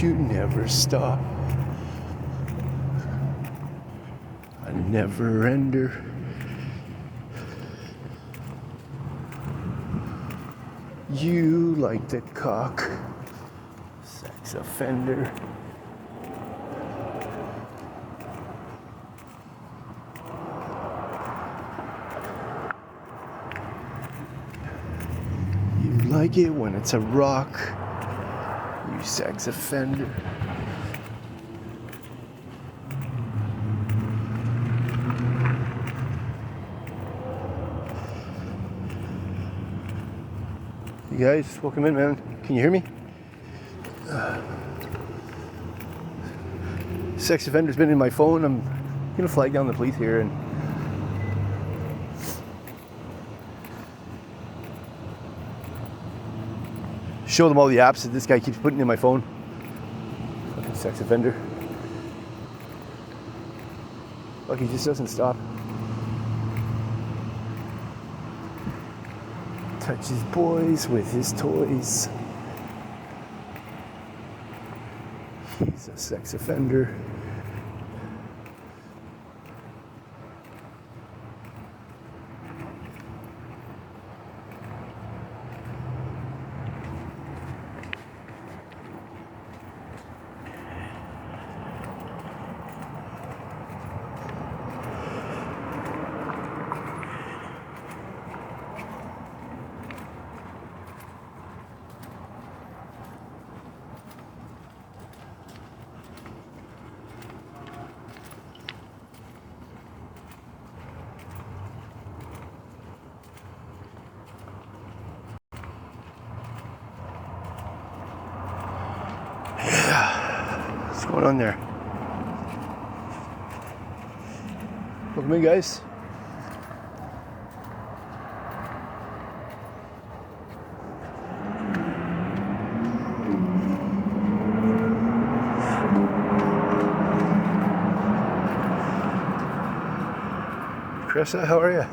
you never stop. A never ender. You like the cock. Sex offender. You like it when it's a rock. You sex offender. You guys, welcome in, man. Can you hear me? Sex offender's been in my phone. I'm gonna flag down the police here and show them all the apps that this guy keeps putting in my phone. Fucking sex offender. Look, he just doesn't stop. Touches boys with his toys. He's a sex offender. What's going on there? Welcome in, guys. Krista, how are you?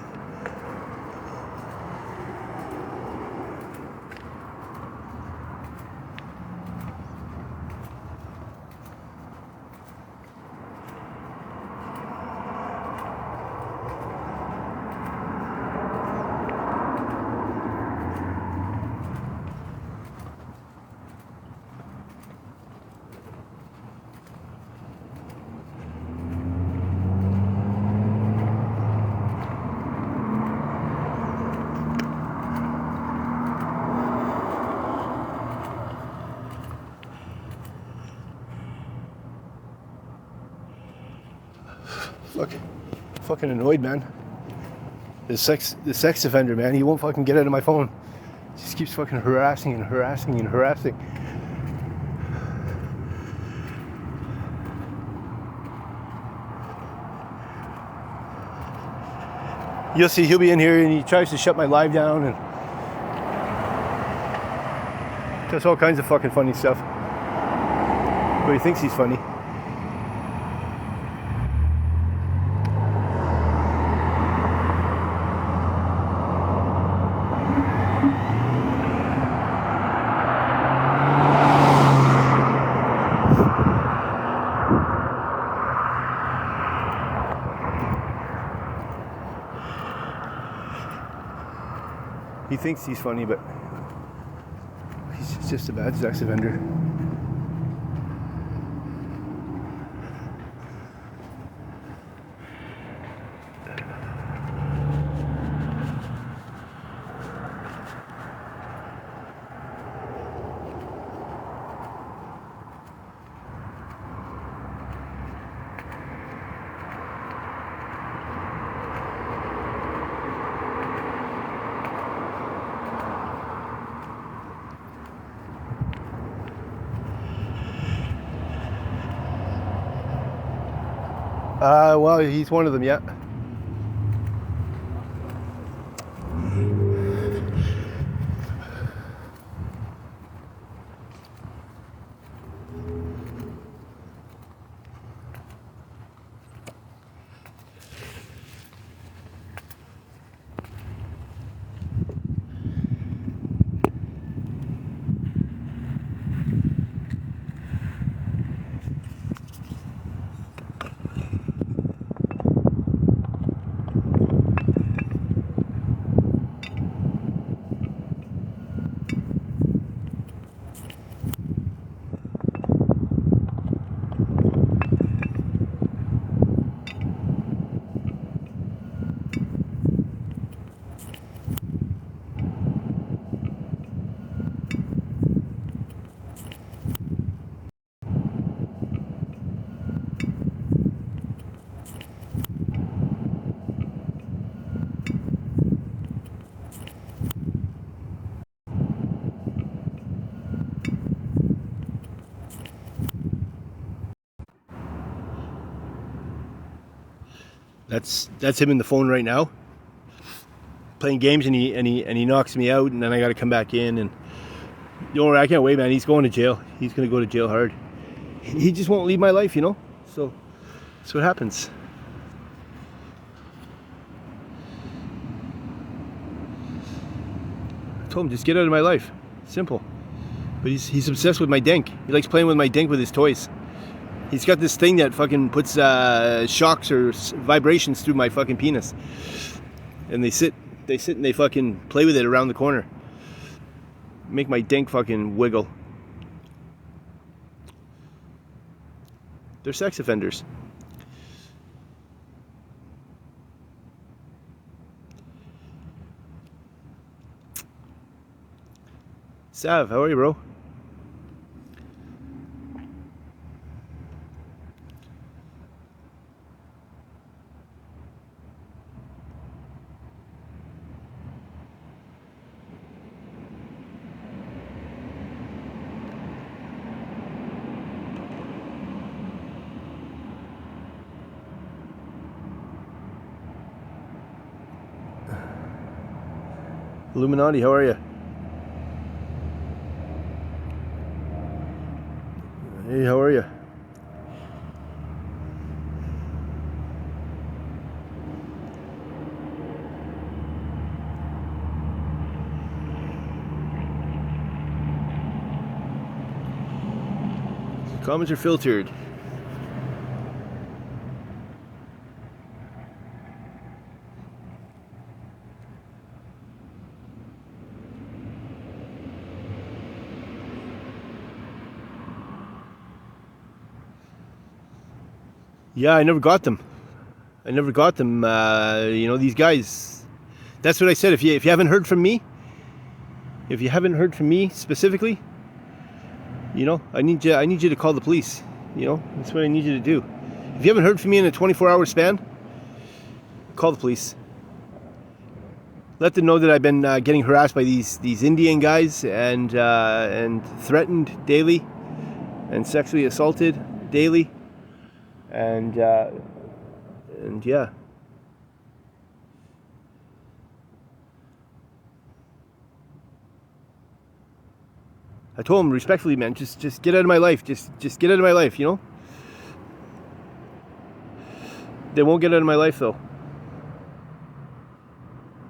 Fucking annoyed, man. The sex offender, man. He won't fucking get out of my phone. Just keeps fucking harassing and harassing and harassing. You'll see, he'll be in here and he tries to shut my live down and does all kinds of fucking funny stuff. But he thinks he's funny. He thinks he's funny, but he's just a bad sex offender. Well, he's one of them, yeah. That's him in the phone right now, playing games, and he knocks me out, and then I got to come back in. And don't worry, I can't wait, man. He's going to jail. He's gonna go to jail hard. He just won't leave my life, you know. So that's what happens. I told him, just get out of my life. Simple. But he's obsessed with my dink. He likes playing with my dink with his toys. He's got this thing that fucking puts shocks or vibrations through my fucking penis. And they sit and they fucking play with it around the corner. Make my dink fucking wiggle. They're sex offenders. Sav, how are you, bro? Illuminati, how are you? Hey, how are you? The comments are filtered. Yeah, I never got them. You know, these guys. That's what I said. If you haven't heard from me, specifically, you know, I need you to call the police. You know, that's what I need you to do. If you haven't heard from me in a 24-hour span, call the police. Let them know that I've been getting harassed by these Indian guys and threatened daily and sexually assaulted daily. And yeah. I told him respectfully, man, just get out of my life. Just get out of my life, you know? They won't get out of my life, though.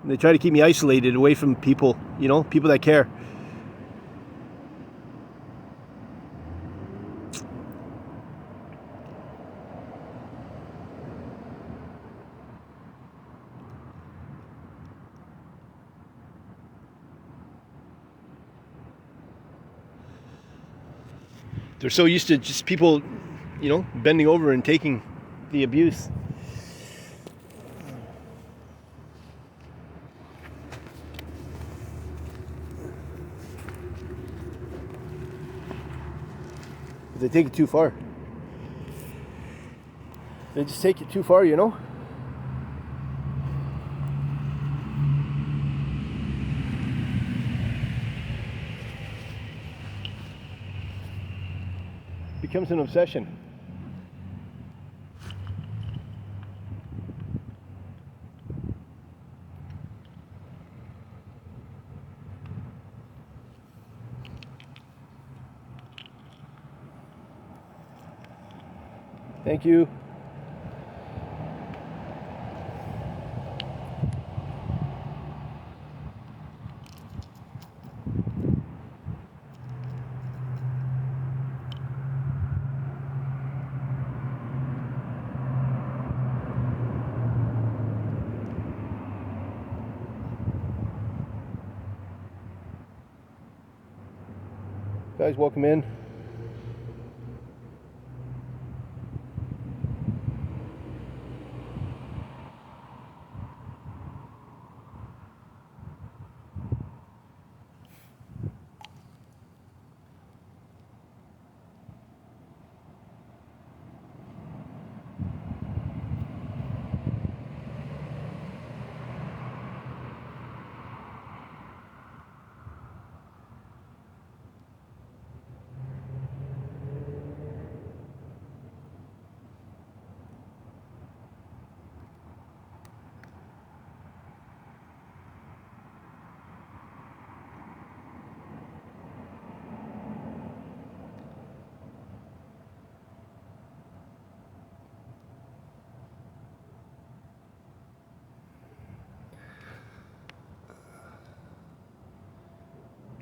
And they try to keep me isolated away from people, you know, people that care. They're so used to just people, you know, bending over and taking the abuse. But they take it too far. They just take it too far, you know? Becomes an obsession. Thank you. Guys, welcome in.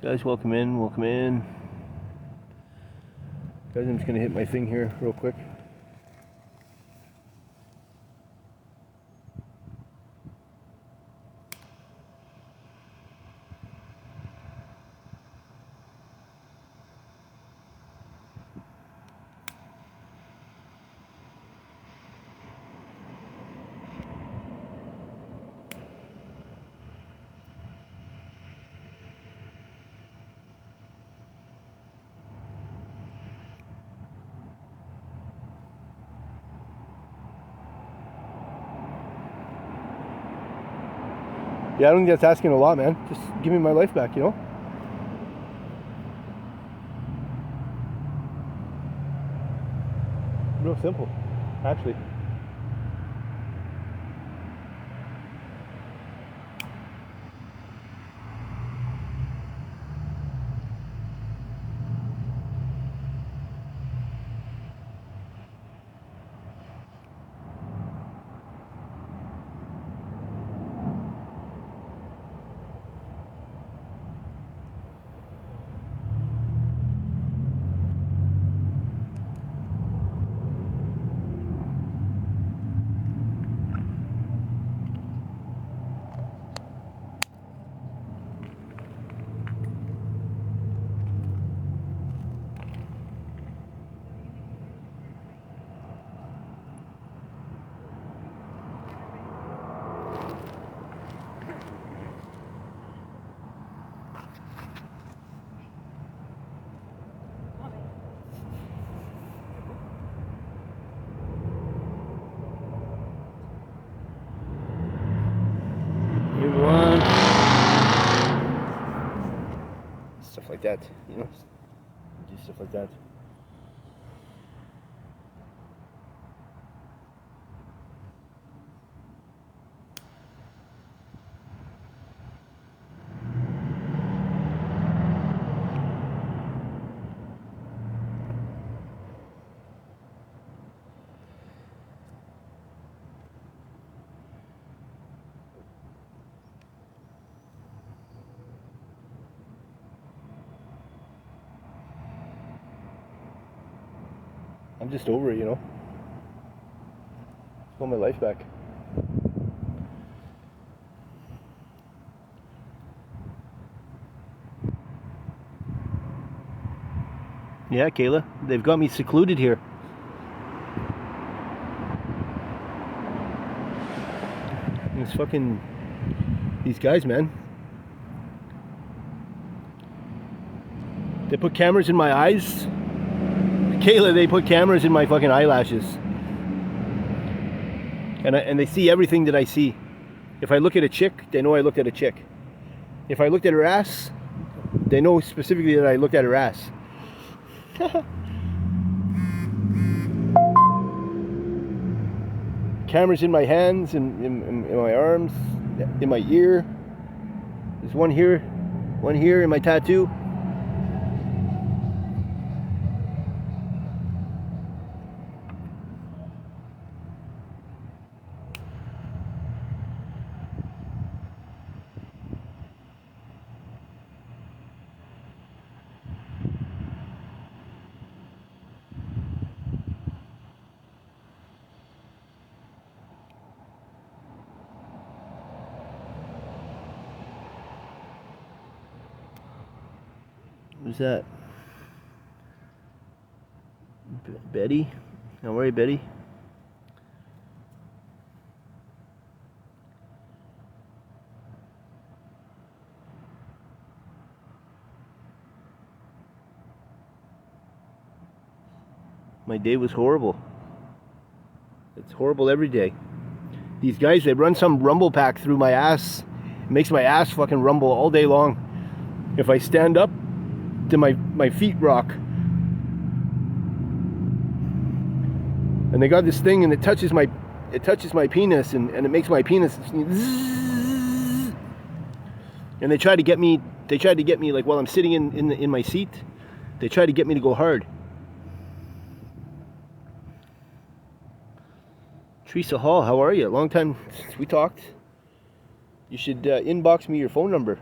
Guys, welcome in, welcome in. Guys, I'm just gonna hit my thing here real quick. Yeah, I don't think that's asking a lot, man. Just give me my life back, you know? Real simple, actually. Stuff like that, you know? Do stuff like that. I'm just over it, you know? I want my life back. Yeah, Kayla, they've got me secluded here. It's fucking... these guys, man. They put cameras in my eyes. Kayla, they put cameras in my fucking eyelashes. And they see everything that I see. If I look at a chick, they know I looked at a chick. If I looked at her ass, they know specifically that I looked at her ass. Cameras in my hands, in my arms, in my ear. There's one here in my tattoo. Who's that? Betty? Don't worry, Betty. My day was horrible. It's horrible every day. These guys, they run some rumble pack through my ass. It makes my ass fucking rumble all day long. If I stand up, then my feet rock. And they got this thing and it touches my penis and it makes my penis zzz. And they try to get me like while I'm sitting in my seat. They try to get me to go hard. Teresa Hall, how are you? Long time since we talked. You should inbox me your phone number.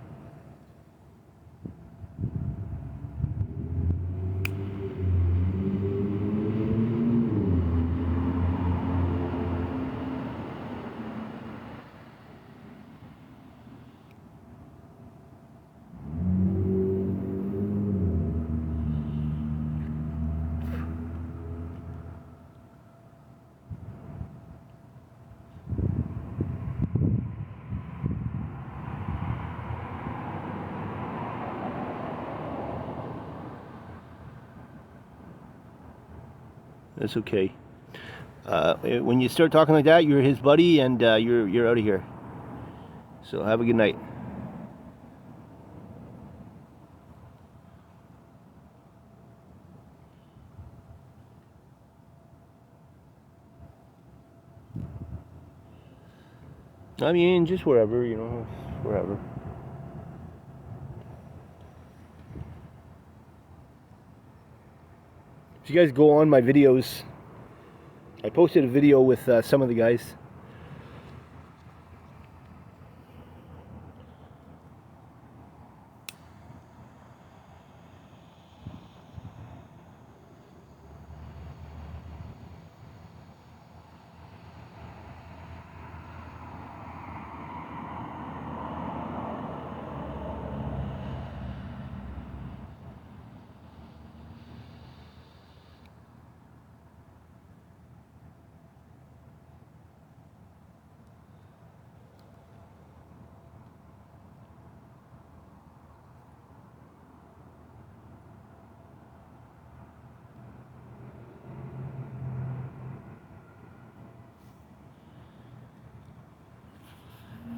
That's okay. When you start talking like that, you're his buddy, and you're out of here. So have a good night. I mean, just wherever, you know, wherever. If you guys go on my videos, I posted a video with some of the guys.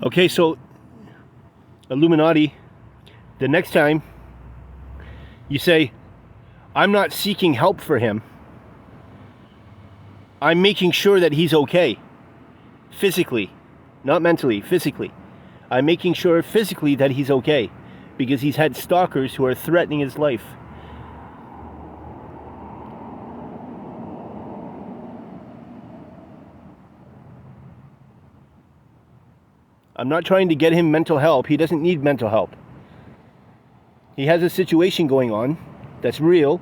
Okay, so Illuminati, the next time you say, I'm not seeking help for him, I'm making sure that he's okay. Physically, not mentally, physically. I'm making sure physically that he's okay, because he's had stalkers who are threatening his life. I'm not trying to get him mental help. He doesn't need mental help. He has a situation going on that's real,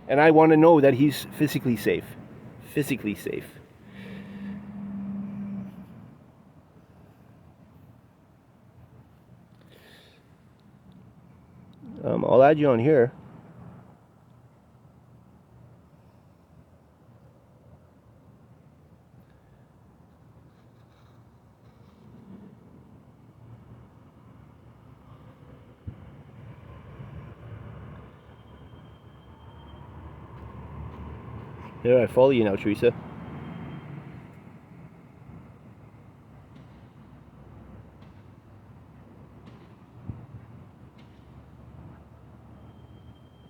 and I want to know that he's physically safe. Physically safe. I'll add you on here. There, I follow you now, Teresa.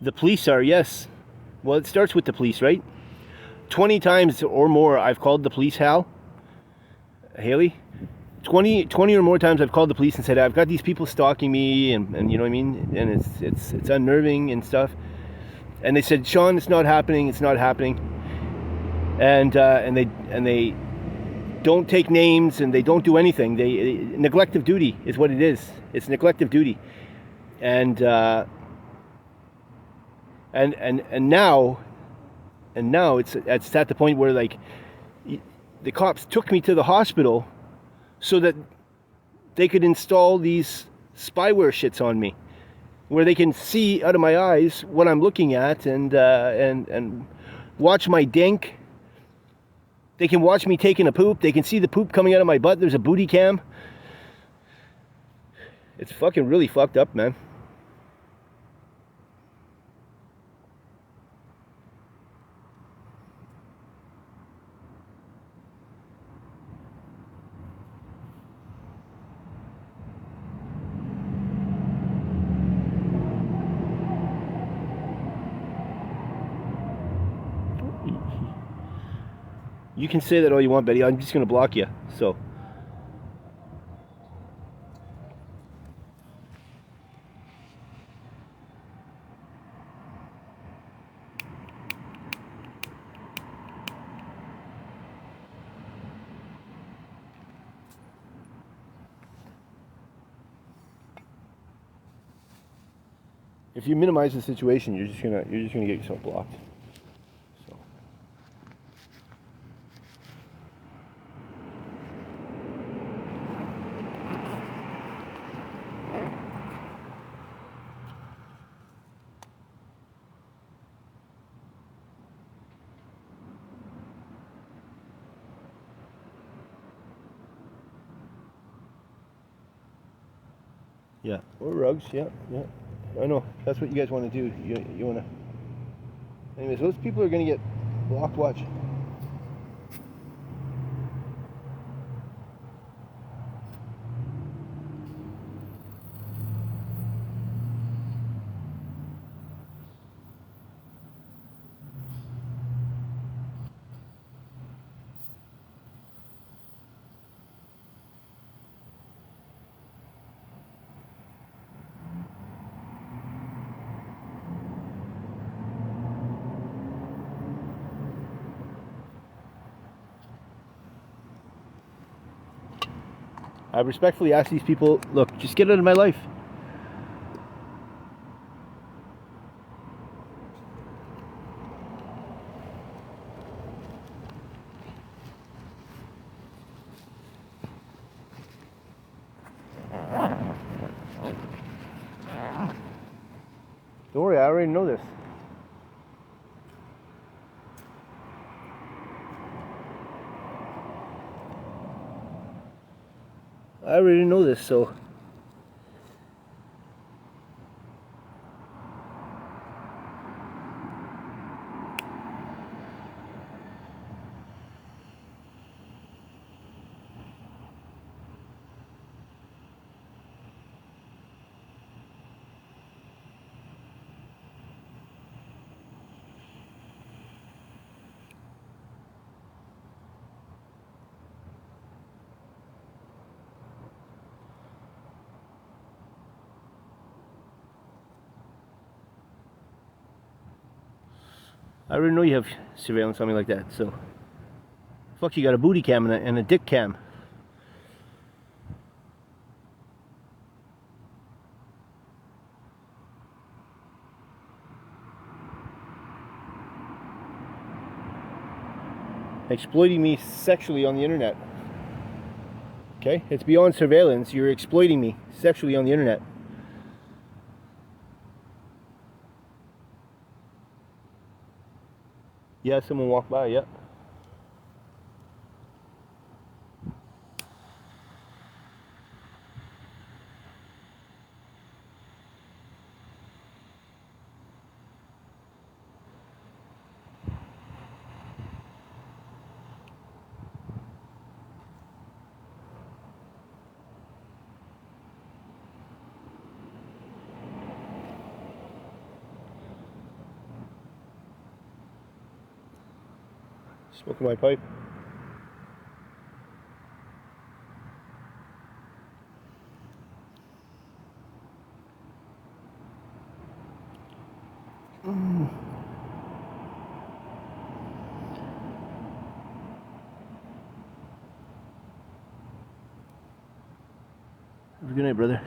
The police are, yes. Well, it starts with the police, right? 20 times or more I've called the police, Haley. 20 or more times I've called the police and said, I've got these people stalking me, and you know what I mean? And it's unnerving and stuff. And they said, Shaun, it's not happening, it's not happening. And they don't take names, and they don't do anything. Neglect of duty is what it is. It's neglect of duty. And now it's at the point where, like, the cops took me to the hospital so that they could install these spyware shits on me, where they can see out of my eyes what I'm looking at, and watch my dink. They can watch me taking a poop. They can see the poop coming out of my butt. There's a booty cam. It's fucking really fucked up, man. You can say that all you want, Betty. I'm just going to block you. So. If you minimize the situation, you're just gonna get yourself blocked. So. Yeah, or rugs. Yeah. I know. That's what you guys want to do. You want to. Anyways, those people are going to get Blocked watch. I respectfully ask these people, look, just get out of my life. Don't worry, I already know this. I already know this, so... I already know you have surveillance on me like that, so... Fuck, you got a booty cam and a dick cam. Exploiting me sexually on the internet. Okay? It's beyond surveillance. You're exploiting me sexually on the internet. Yeah, someone walked by, yeah. Smoking my pipe. Have a good night, brother.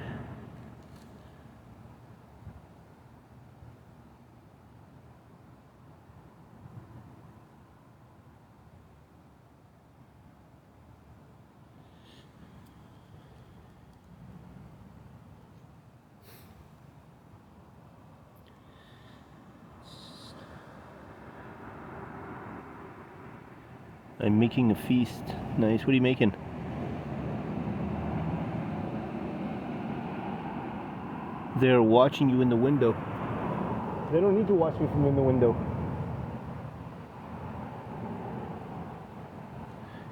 I'm making a feast. Nice. What are you making? They're watching you in the window. They don't need to watch me from in the window.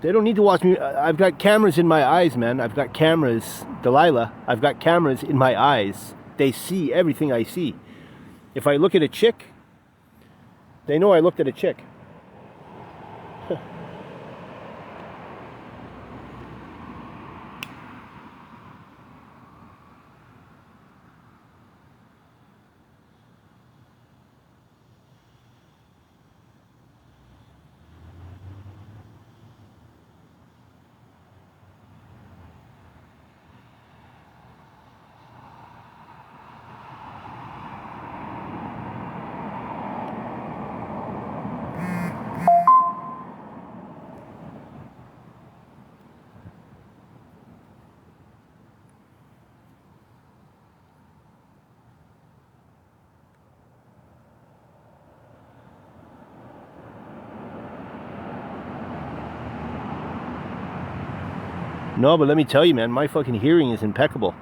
They don't need to watch me. I've got cameras in my eyes, man. I've got cameras. Delilah, I've got cameras in my eyes. They see everything I see. If I look at a chick, they know I looked at a chick. No, but let me tell you, man, my fucking hearing is impeccable.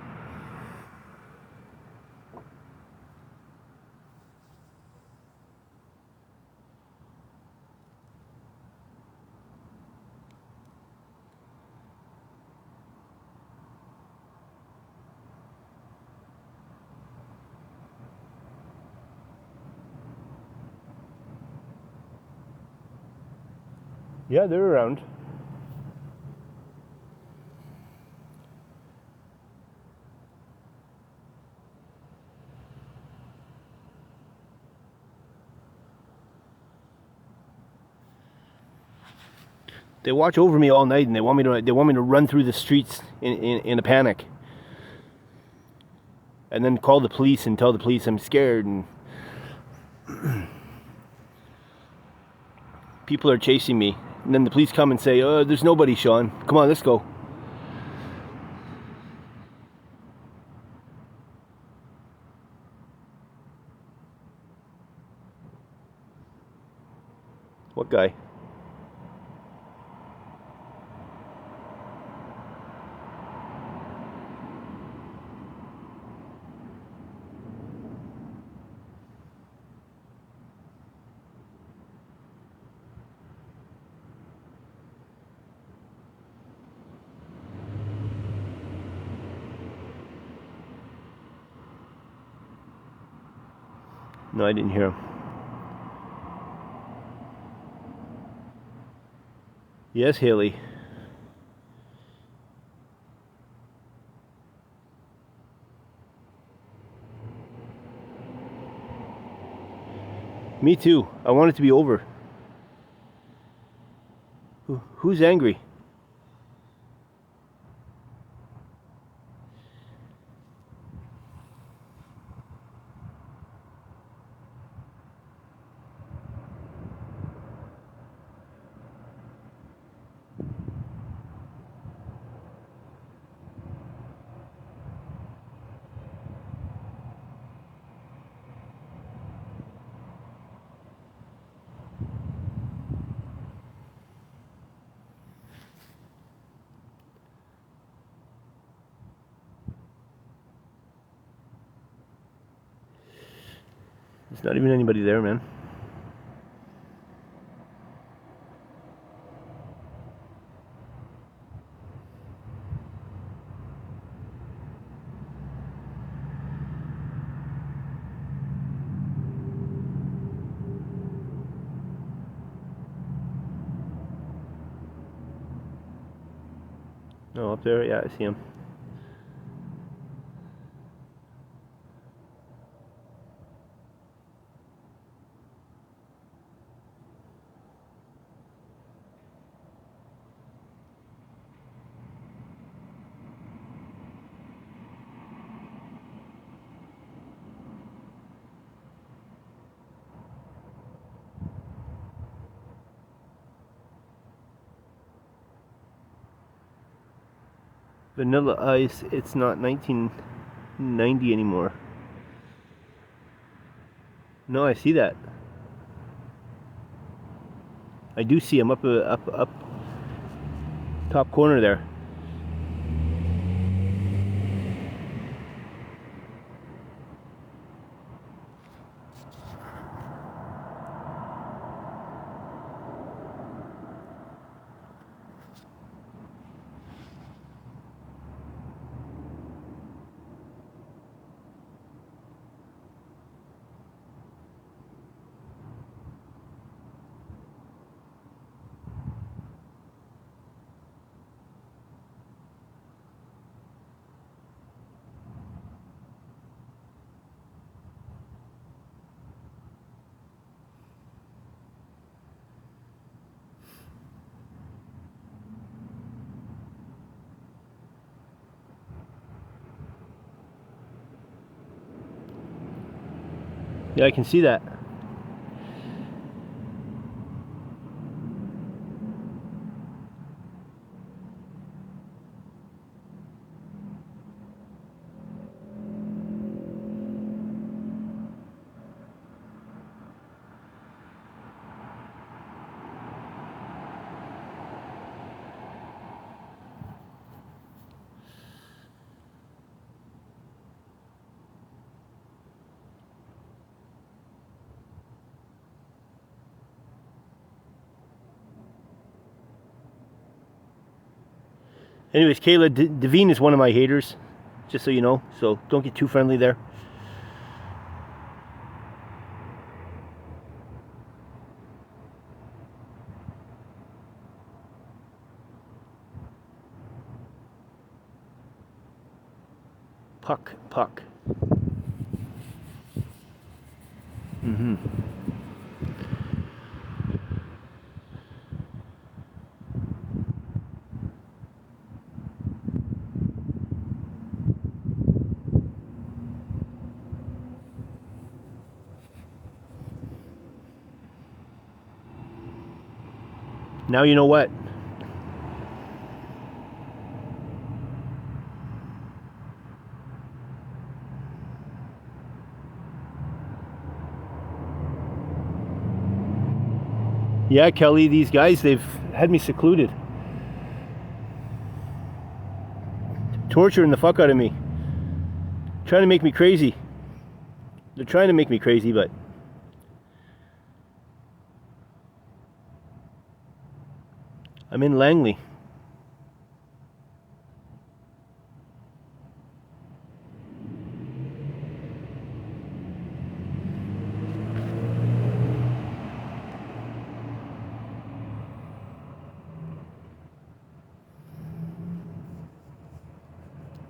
Yeah, they're around. They watch over me all night, and they want me to run through the streets in a panic, and then call the police and tell the police I'm scared, and people are chasing me. And then the police come and say, "Oh, there's nobody, Shaun. Come on, let's go." What guy? No, I didn't hear him. Yes, Haley. Me too. I want it to be over. Who's angry? There's not even anybody there, man. No, up there, yeah, I see him. Vanilla Ice, it's not 1990 anymore. No, I see that. I do see him up top corner there. Yeah, I can see that. Anyways, Kayla, Devine is one of my haters, just so you know, so don't get too friendly there. Puck. Now you know what? Yeah, Kelly, these guys, they've had me secluded. Torturing the fuck out of me. Trying to make me crazy. They're trying to make me crazy, but I'm in Langley.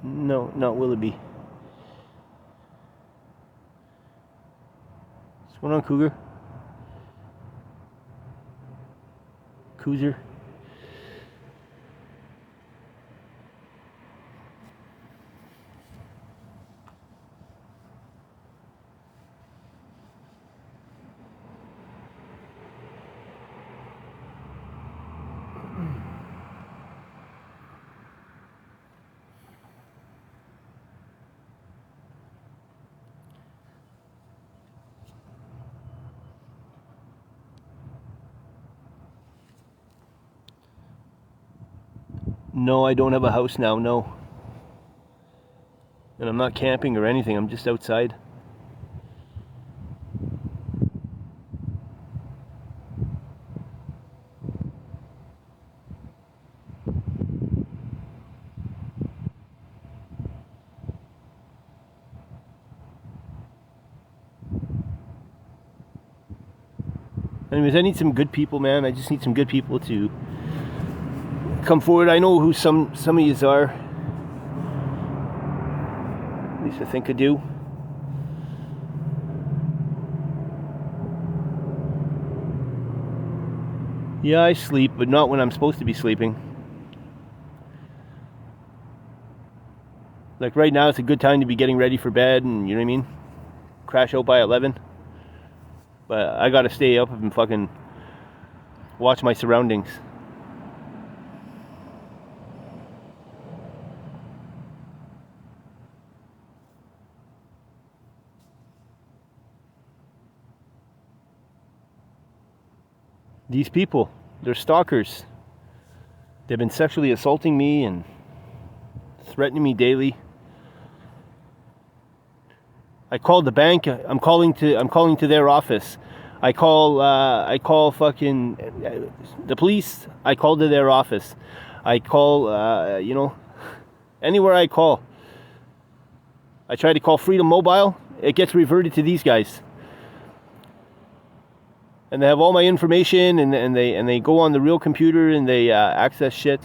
No, not Willoughby. What's going on, Cougar? Coozer. No, I don't have a house now, no. And I'm not camping or anything, I'm just outside. Anyways, I need some good people, man. I just need some good people to come forward. I know who some of yous are. At least I think I do. Yeah, I sleep, but not when I'm supposed to be sleeping. Like right now, it's a good time to be getting ready for bed, and you know what I mean? Crash out by 11. But I gotta stay up and fucking watch my surroundings. These people, they're stalkers. They've been sexually assaulting me and threatening me daily. I called the bank. I'm calling to their office. I call fucking the police. I call to their office. I call anywhere I call. I try to call Freedom Mobile. It gets reverted to these guys. And they have all my information, and they go on the real computer and they access shit.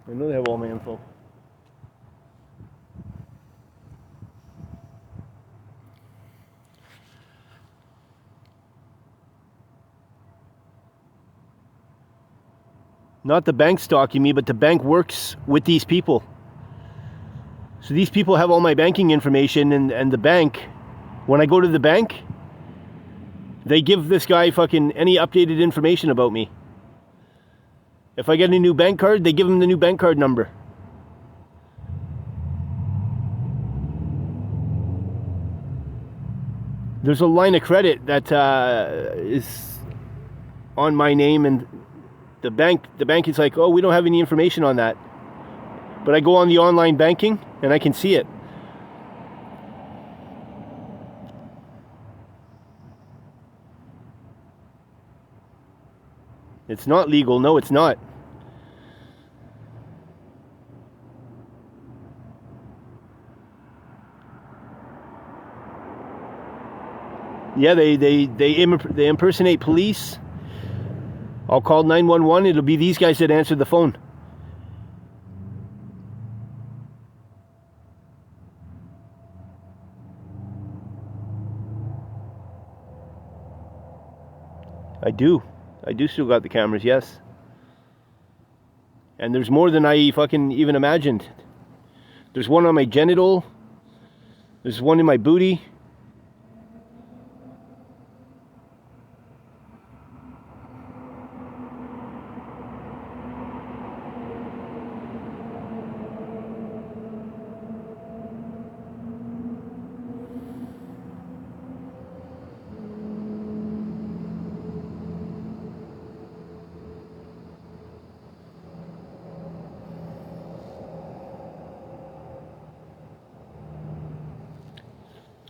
I know they have all my info. Not the bank stalking me, but the bank works with these people. So these people have all my banking information, and the bank, when I go to the bank, they give this guy fucking any updated information about me. If I get a new bank card, they give him the new bank card number. There's a line of credit that is on my name, and the bank is like, oh, we don't have any information on that. But I go on the online banking and I can see it. It's not legal. No, it's not. Yeah, they impersonate police. I'll call 911. It'll be these guys that answer the phone. I do still got the cameras, yes. And there's more than I fucking even imagined. There's one on my genital. There's one in my booty.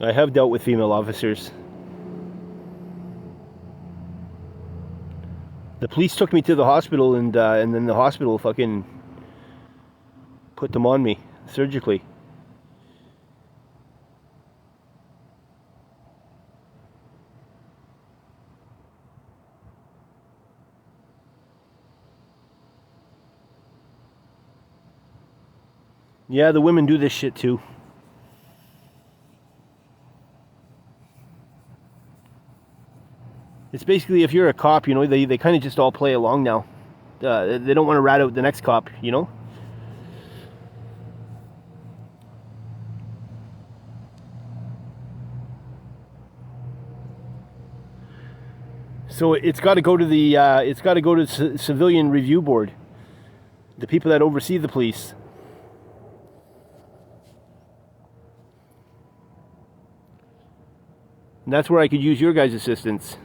I have dealt with female officers. The police took me to the hospital, and then the hospital fucking put them on me surgically. Yeah, the women do this shit too. It's basically, if you're a cop, you know, they kind of just all play along now. They don't want to rat out the next cop, you know? So it's got to go to the civilian review board, the people that oversee the police. And that's where I could use your guys' assistance.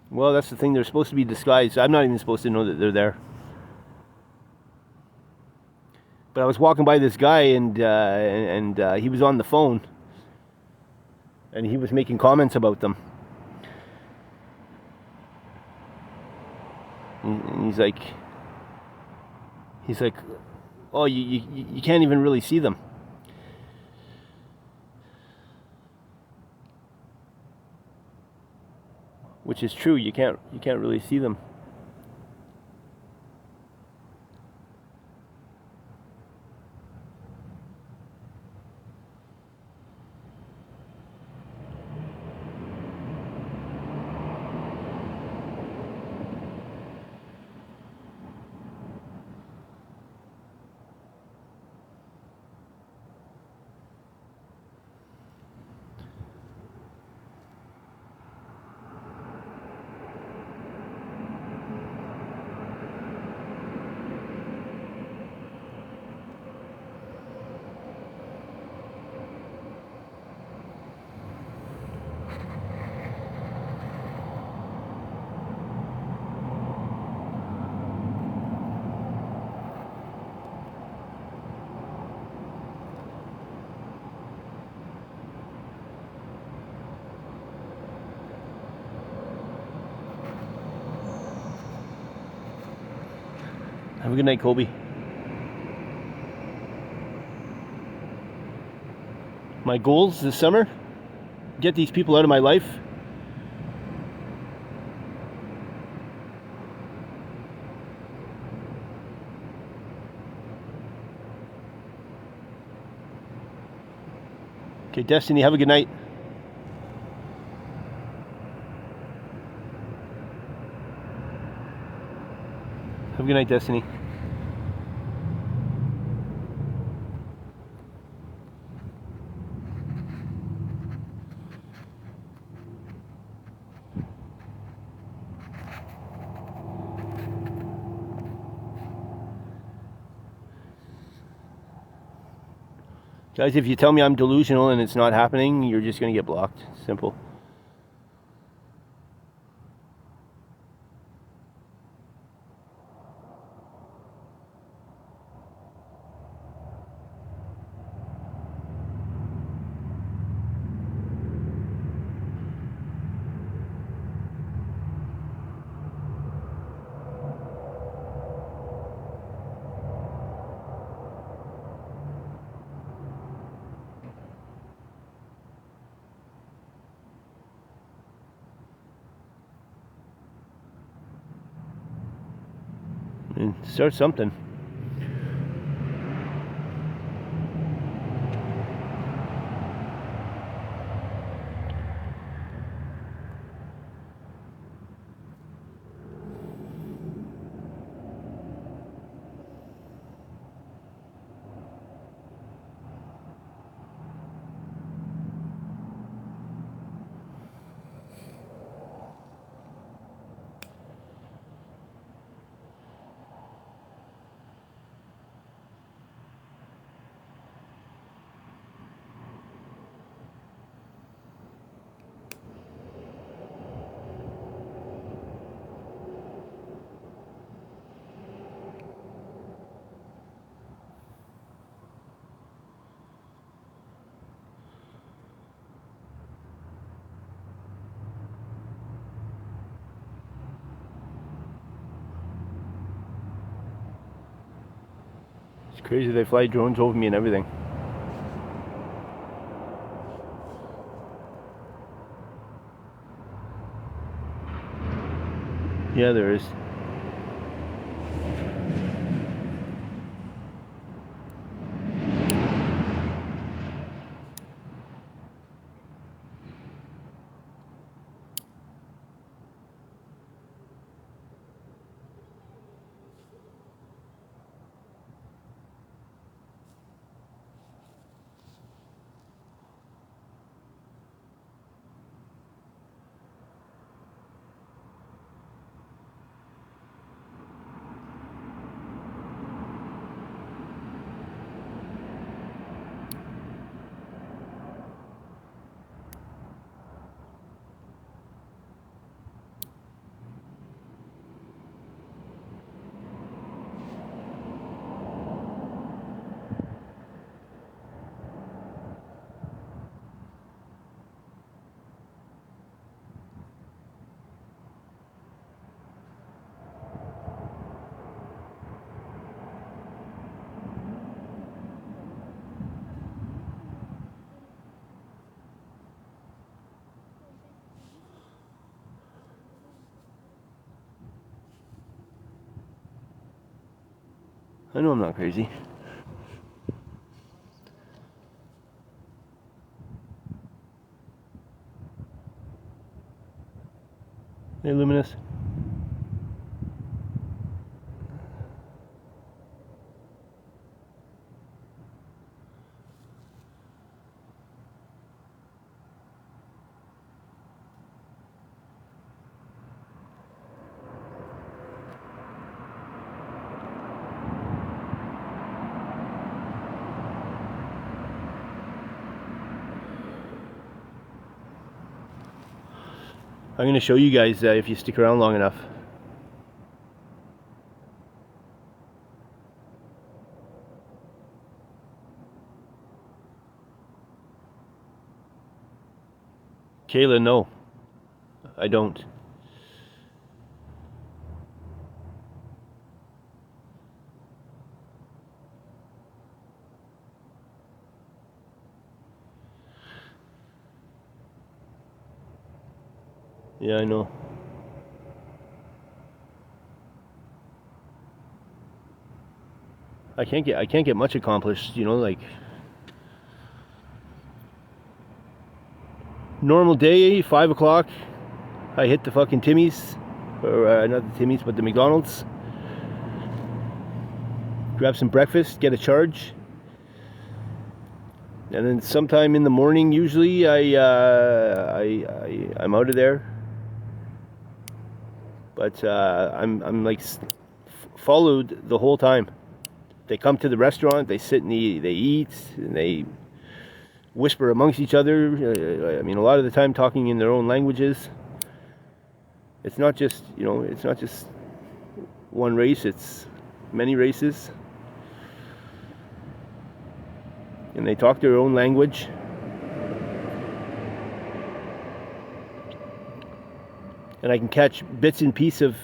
Well, that's the thing. They're supposed to be disguised. I'm not even supposed to know that they're there. But I was walking by this guy, and he was on the phone, and he was making comments about them. And he's like, oh, you can't even really see them. Which is true. You can't really see them. Have a good night, Colby. My goals this summer: get these people out of my life. Okay, Destiny, have a good night. Have a good night, Destiny. Guys, if you tell me I'm delusional and it's not happening, you're just going to get blocked. Simple. and start something. It's crazy, they fly drones over me and everything. Yeah, there is. I know I'm not crazy. Hey, Luminous. I'm going to show you guys if you stick around long enough. Kayla, no, I don't. Yeah, I know. I can't get much accomplished, you know, like normal day, 5 o'clock, I hit the fucking Timmy's, or not the Timmy's, but the McDonald's. Grab some breakfast, get a charge, and then sometime in the morning, usually I'm out of there. But I'm like followed the whole time. They come to the restaurant, they sit and they eat, and they whisper amongst each other. I mean, a lot of the time talking in their own languages. It's not just, you know, it's not just one race, it's many races. And they talk their own language. And I can catch bits and pieces of,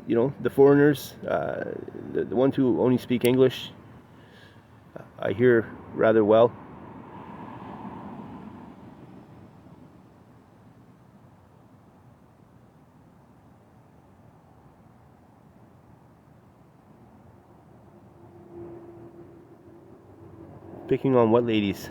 you know, the foreigners, the ones who only speak English. I hear rather well. Picking on what ladies?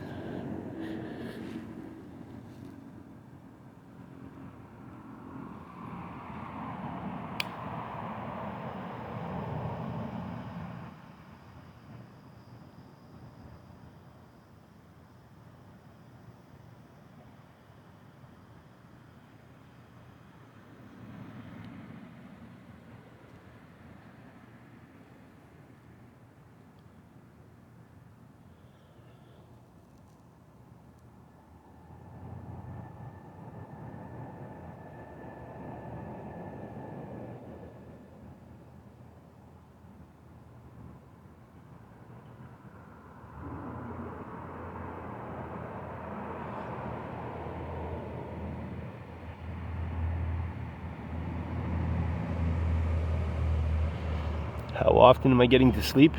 How often am I getting to sleep?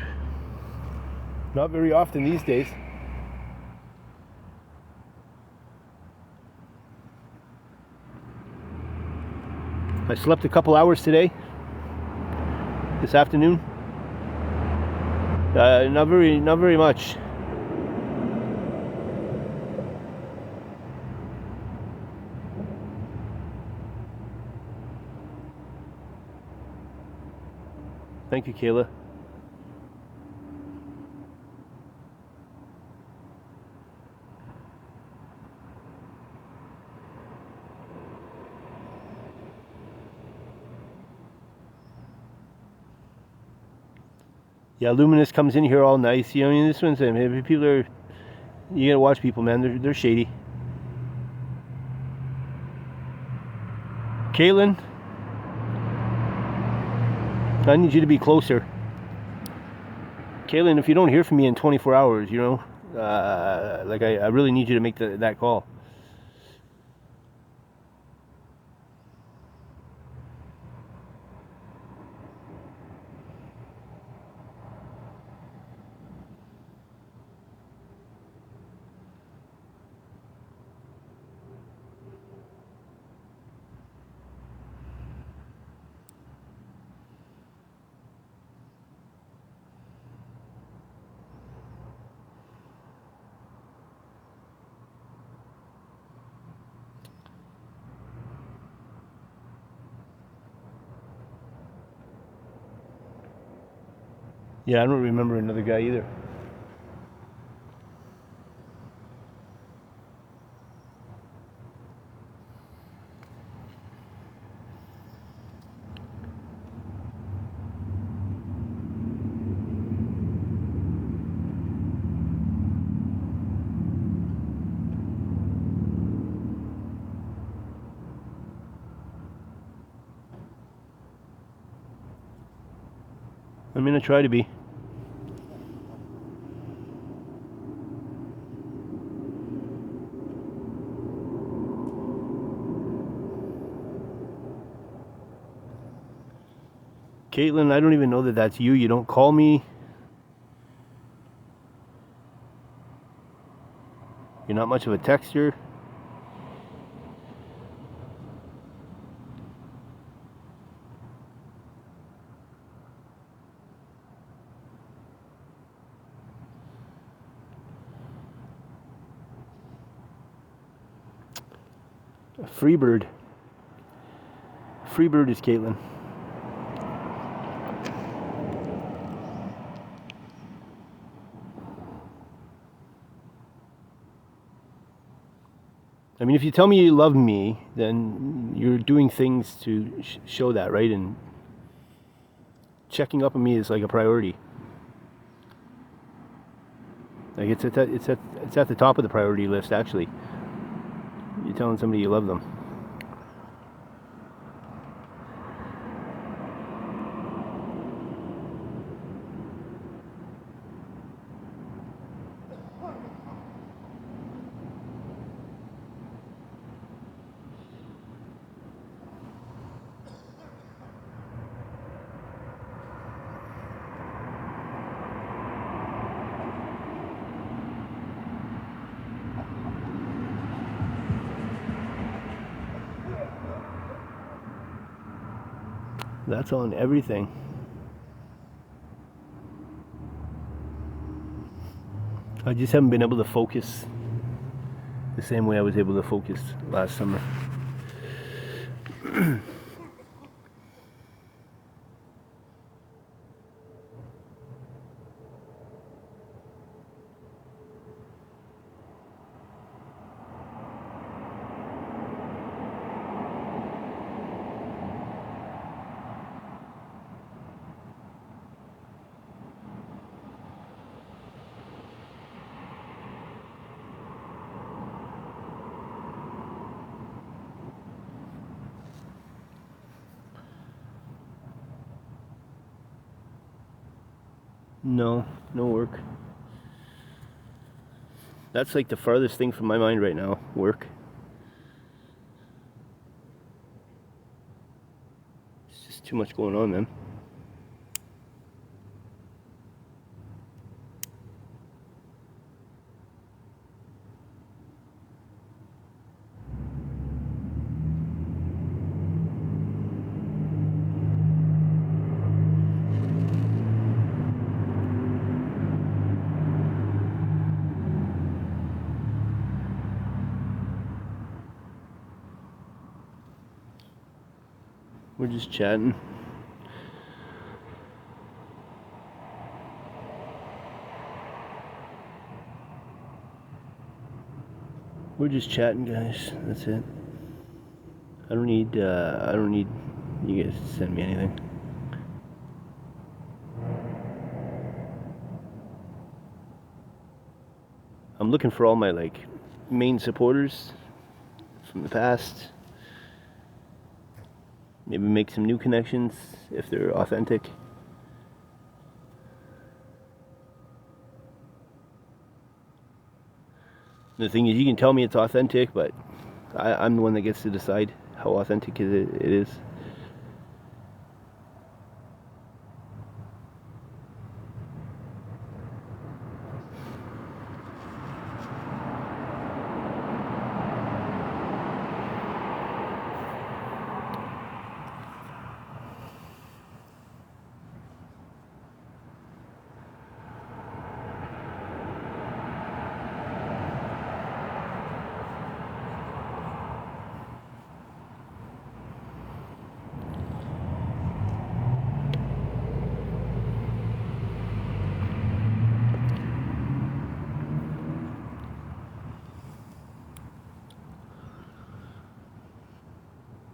Not very often these days. I slept a couple hours today, this afternoon. Not very much. Thank you, Kayla. Yeah, Luminous comes in here all nice. You know, I mean, this one's, people are, you gotta watch people, man. They're shady. Caitlin, I need you to be closer. Caitlin, if you don't hear from me in 24 hours, you know, like I really need you to make that call. Yeah, I don't remember another guy either. I'm gonna try to be. Caitlin, I don't even know that that's you. You don't call me. You're not much of a texter. Freebird. Freebird is Caitlin. I mean, if you tell me you love me, then you're doing things to show that, right? And checking up on me is like a priority. Like it's at the top of the priority list, actually. You're telling somebody you love them. That's on everything. I just haven't been able to focus the same way I was able to focus last summer. No work. That's like the farthest thing from my mind right now, work. It's just too much going on, man. We're just chatting. We're just chatting, guys. That's it. I don't need you guys to send me anything. I'm looking for all my like main supporters from the past. Maybe make some new connections if they're authentic. The thing is, you can tell me it's authentic, but I'm the one that gets to decide how authentic it is.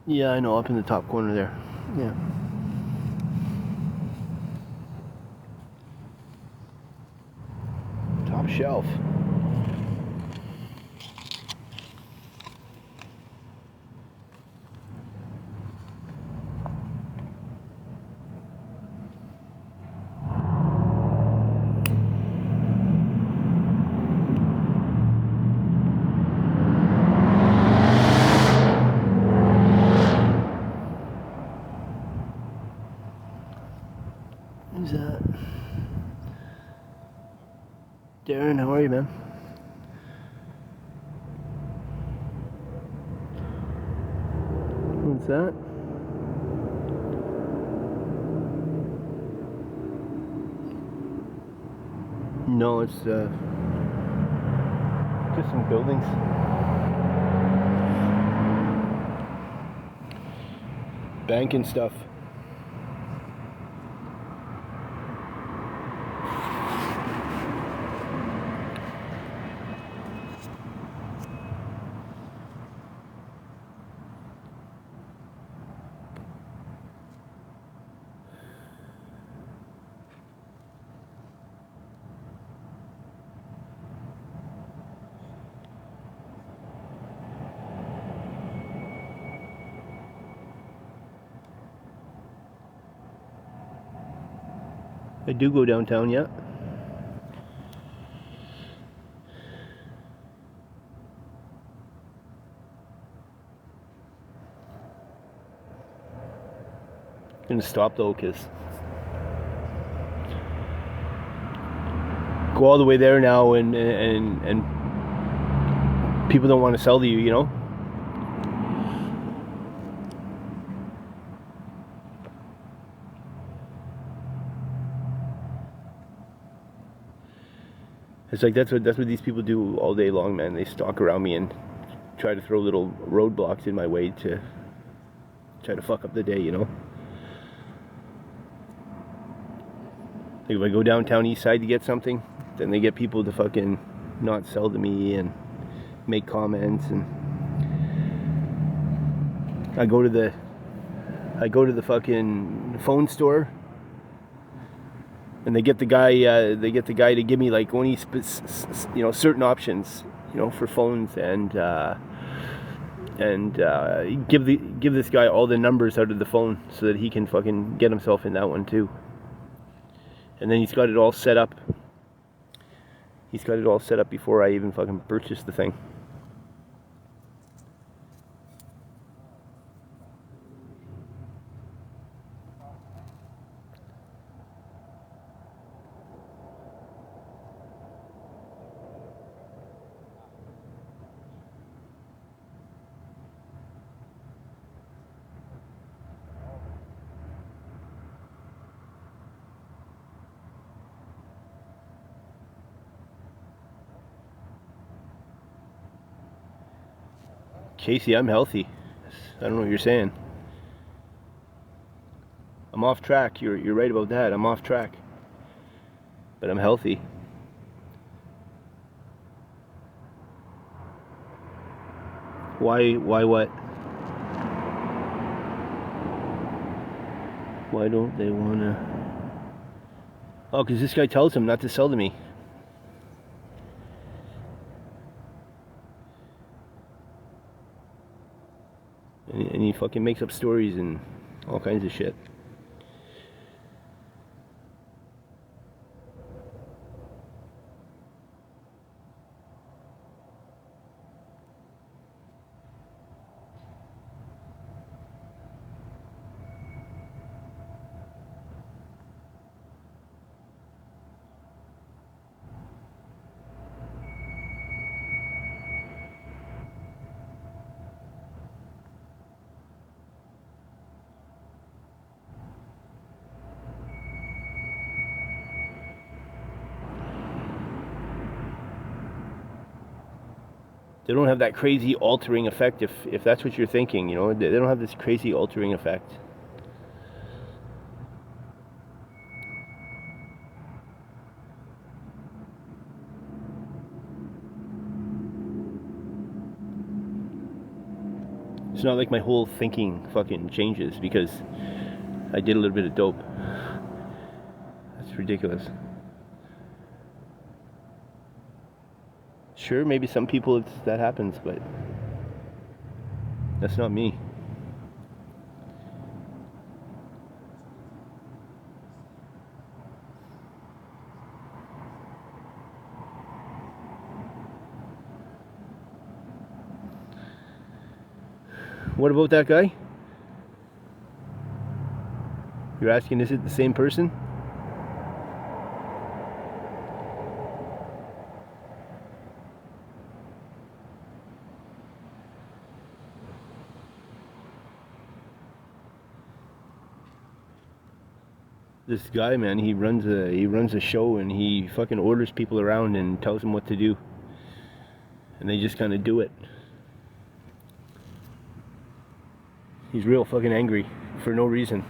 Yeah, I know, up in the top corner there. Yeah. Top shelf. Who's that? Darren, how are you, man? What's that? No, it's just some buildings. Bank and stuff. I do go downtown, yeah. Gonna stop though, cause go all the way there now, and people don't want to sell to you, you know. It's like that's what these people do all day long, man. They stalk around me and try to throw little roadblocks in my way to try to fuck up the day, you know? Like if I go downtown east side to get something, then they get people to fucking not sell to me and make comments, and I go to the fucking phone store, and they get the guy to give me like only certain options, you know, for phones, and give this guy all the numbers out of the phone so that he can fucking get himself in that one too. And then he's got it all set up. He's got it all set up before I even fucking purchase the thing. Casey, I'm healthy. I don't know what you're saying. I'm off track. You're right about that. I'm off track. But I'm healthy. Why what? Why don't they wanna? Oh, because this guy tells him not to sell to me. And he fucking makes up stories and all kinds of shit. They don't have that crazy altering effect, if that's what you're thinking, you know. They don't have this crazy altering effect. It's not like my whole thinking fucking changes because I did a little bit of dope. That's ridiculous. Sure, maybe some people that happens, but that's not me. What about that guy? You're asking, is it the same person? This guy, man, he runs a show, and he fucking orders people around and tells them what to do, and they just kind of do it. He's real fucking angry for no reason.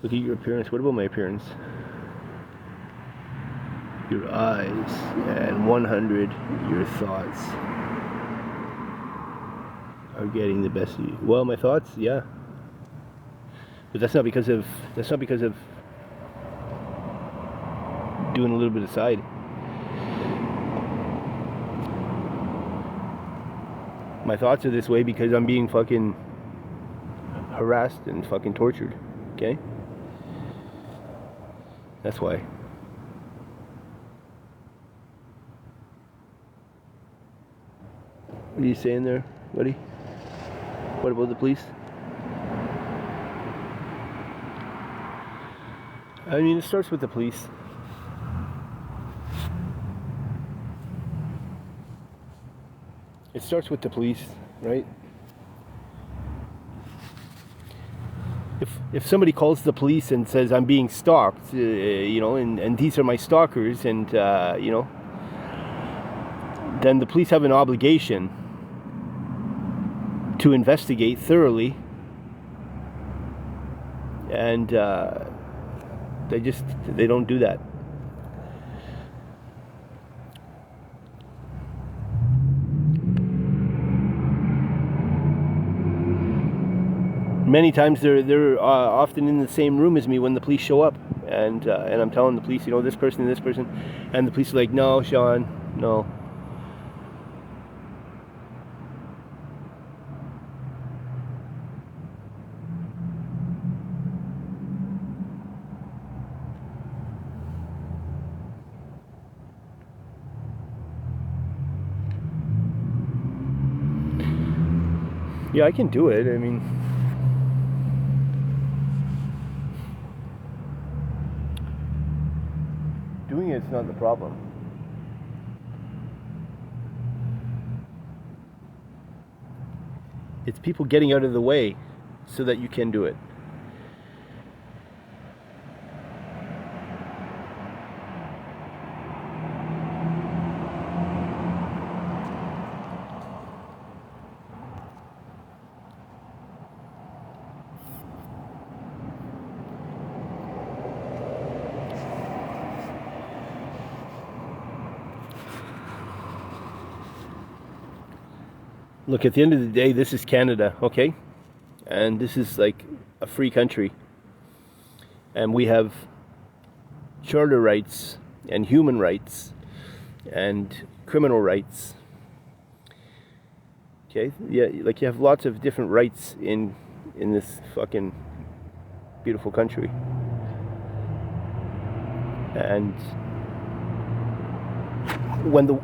Look at your appearance. What about my appearance? Your eyes, and 100, your thoughts are getting the best of you. Well, my thoughts, yeah. But that's not because of doing a little bit of side. My thoughts are this way because I'm being fucking harassed and fucking tortured, okay? That's why. What are you saying there, buddy? What about the police? I mean, it starts with the police. It starts with the police, right? If somebody calls the police and says I'm being stalked, you know, and these are my stalkers, and you know, then the police have an obligation to investigate thoroughly, and they don't do that. Many times they're often in the same room as me when the police show up, and I'm telling the police, you know, this person, and the police are like, no, Shaun, no. Yeah, I can do it. I mean, doing it's not the problem. It's people getting out of the way so that you can do it. Look, at the end of the day, this is Canada, okay? And this is like a free country. And we have charter rights and human rights and criminal rights. Okay? Yeah, like you have lots of different rights in this fucking beautiful country. And when the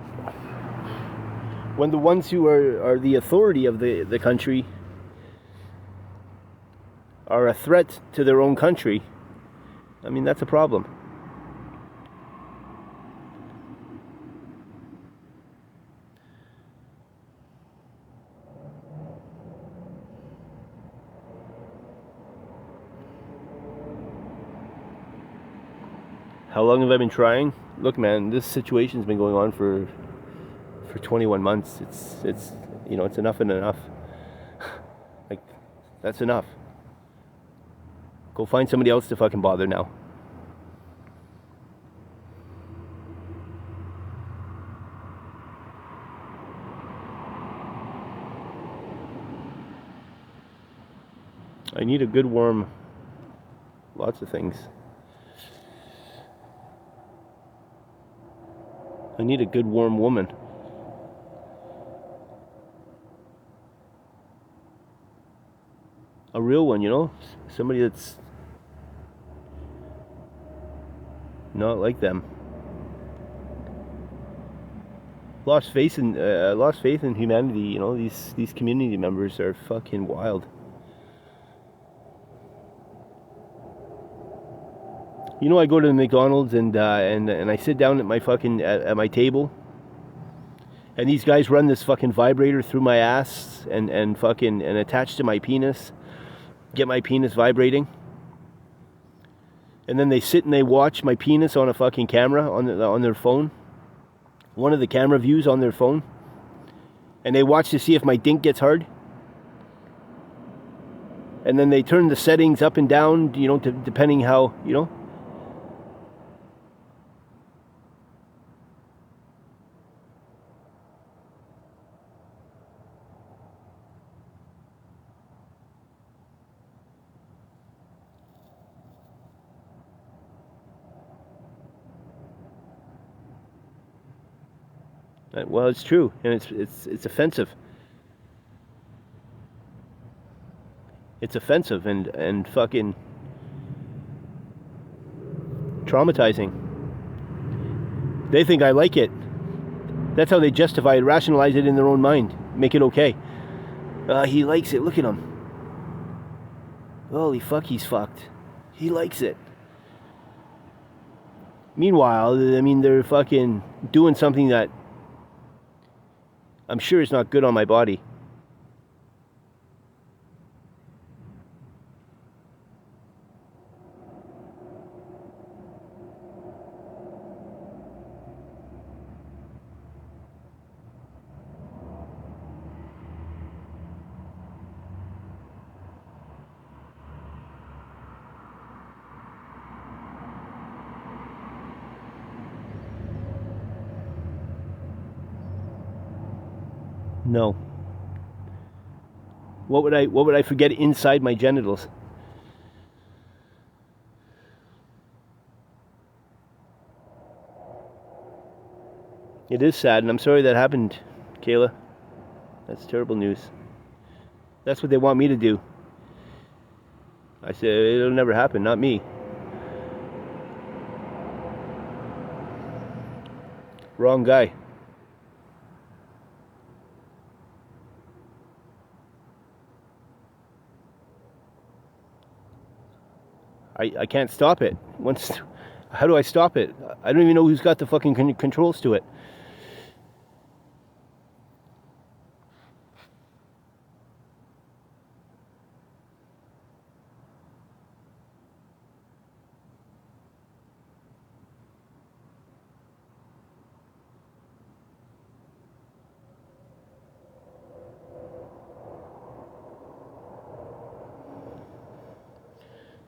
ones who are the authority of the country are a threat to their own country, I mean, that's a problem. How long have I been trying? Look, man, this situation's been going on for 21 months. It's you know, it's enough and enough. Like, that's enough. Go find somebody else to fucking bother now. I need a good warm, lots of things. I need a good warm woman. A real one, you know? Somebody that's not like them. Lost faith in humanity, you know? These community members are fucking wild. You know, I go to the McDonald's and I sit down at my fucking at my table, and these guys run this fucking vibrator through my ass and attach to my penis, get my penis vibrating, and then they sit and they watch my penis on a fucking camera on their phone, one of the camera views on their phone, and they watch to see if my dink gets hard, and then they turn the settings up and down, you know, depending how, you know. Well, it's true, and it's offensive. It's offensive, and fucking traumatizing. They think I like it. That's how they justify it, rationalize it in their own mind, make it okay. He likes it, look at him. Holy fuck, he's fucked. He likes it. Meanwhile, I mean, they're fucking doing something that I'm sure is not good on my body. No. What would I forget inside my genitals? It is sad, and I'm sorry that happened, Kayla. That's terrible news. That's what they want me to do. I said, it'll never happen, not me. Wrong guy. I can't stop it. How do I stop it? I don't even know who's got the fucking controls to it.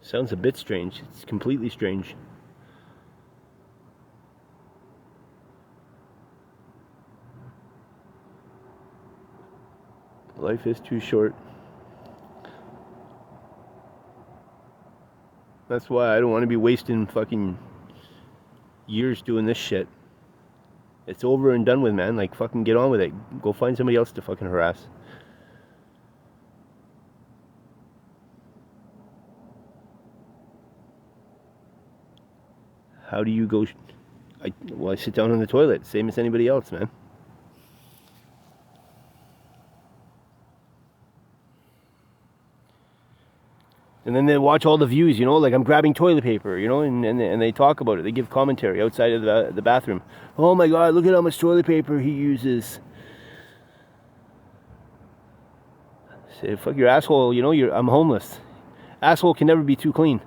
Sounds a bit strange. It's completely strange. Life is too short. That's why I don't want to be wasting fucking years doing this shit. It's over and done with, man. Like, fucking get on with it. Go find somebody else to fucking harass. How do you go? I sit down on the toilet, same as anybody else, man. And then they watch all the views, you know, like I'm grabbing toilet paper, you know, and they talk about it. They give commentary outside of the bathroom. Oh my God, look at how much toilet paper he uses. Say, fuck your asshole, you know, I'm homeless. Asshole can never be too clean.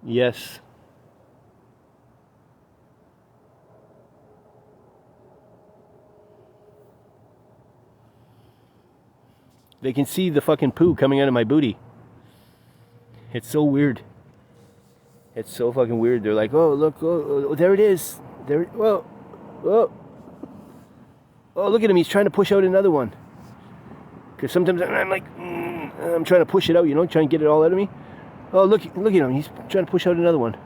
Yes. They can see the fucking poo coming out of my booty. It's so weird. It's so fucking weird. They're like, oh, look, oh, there it is. There, whoa, whoa. Oh, look at him. He's trying to push out another one. Because sometimes I'm like, I'm trying to push it out, you know, trying to get it all out of me. Oh, look at him. He's trying to push out another one.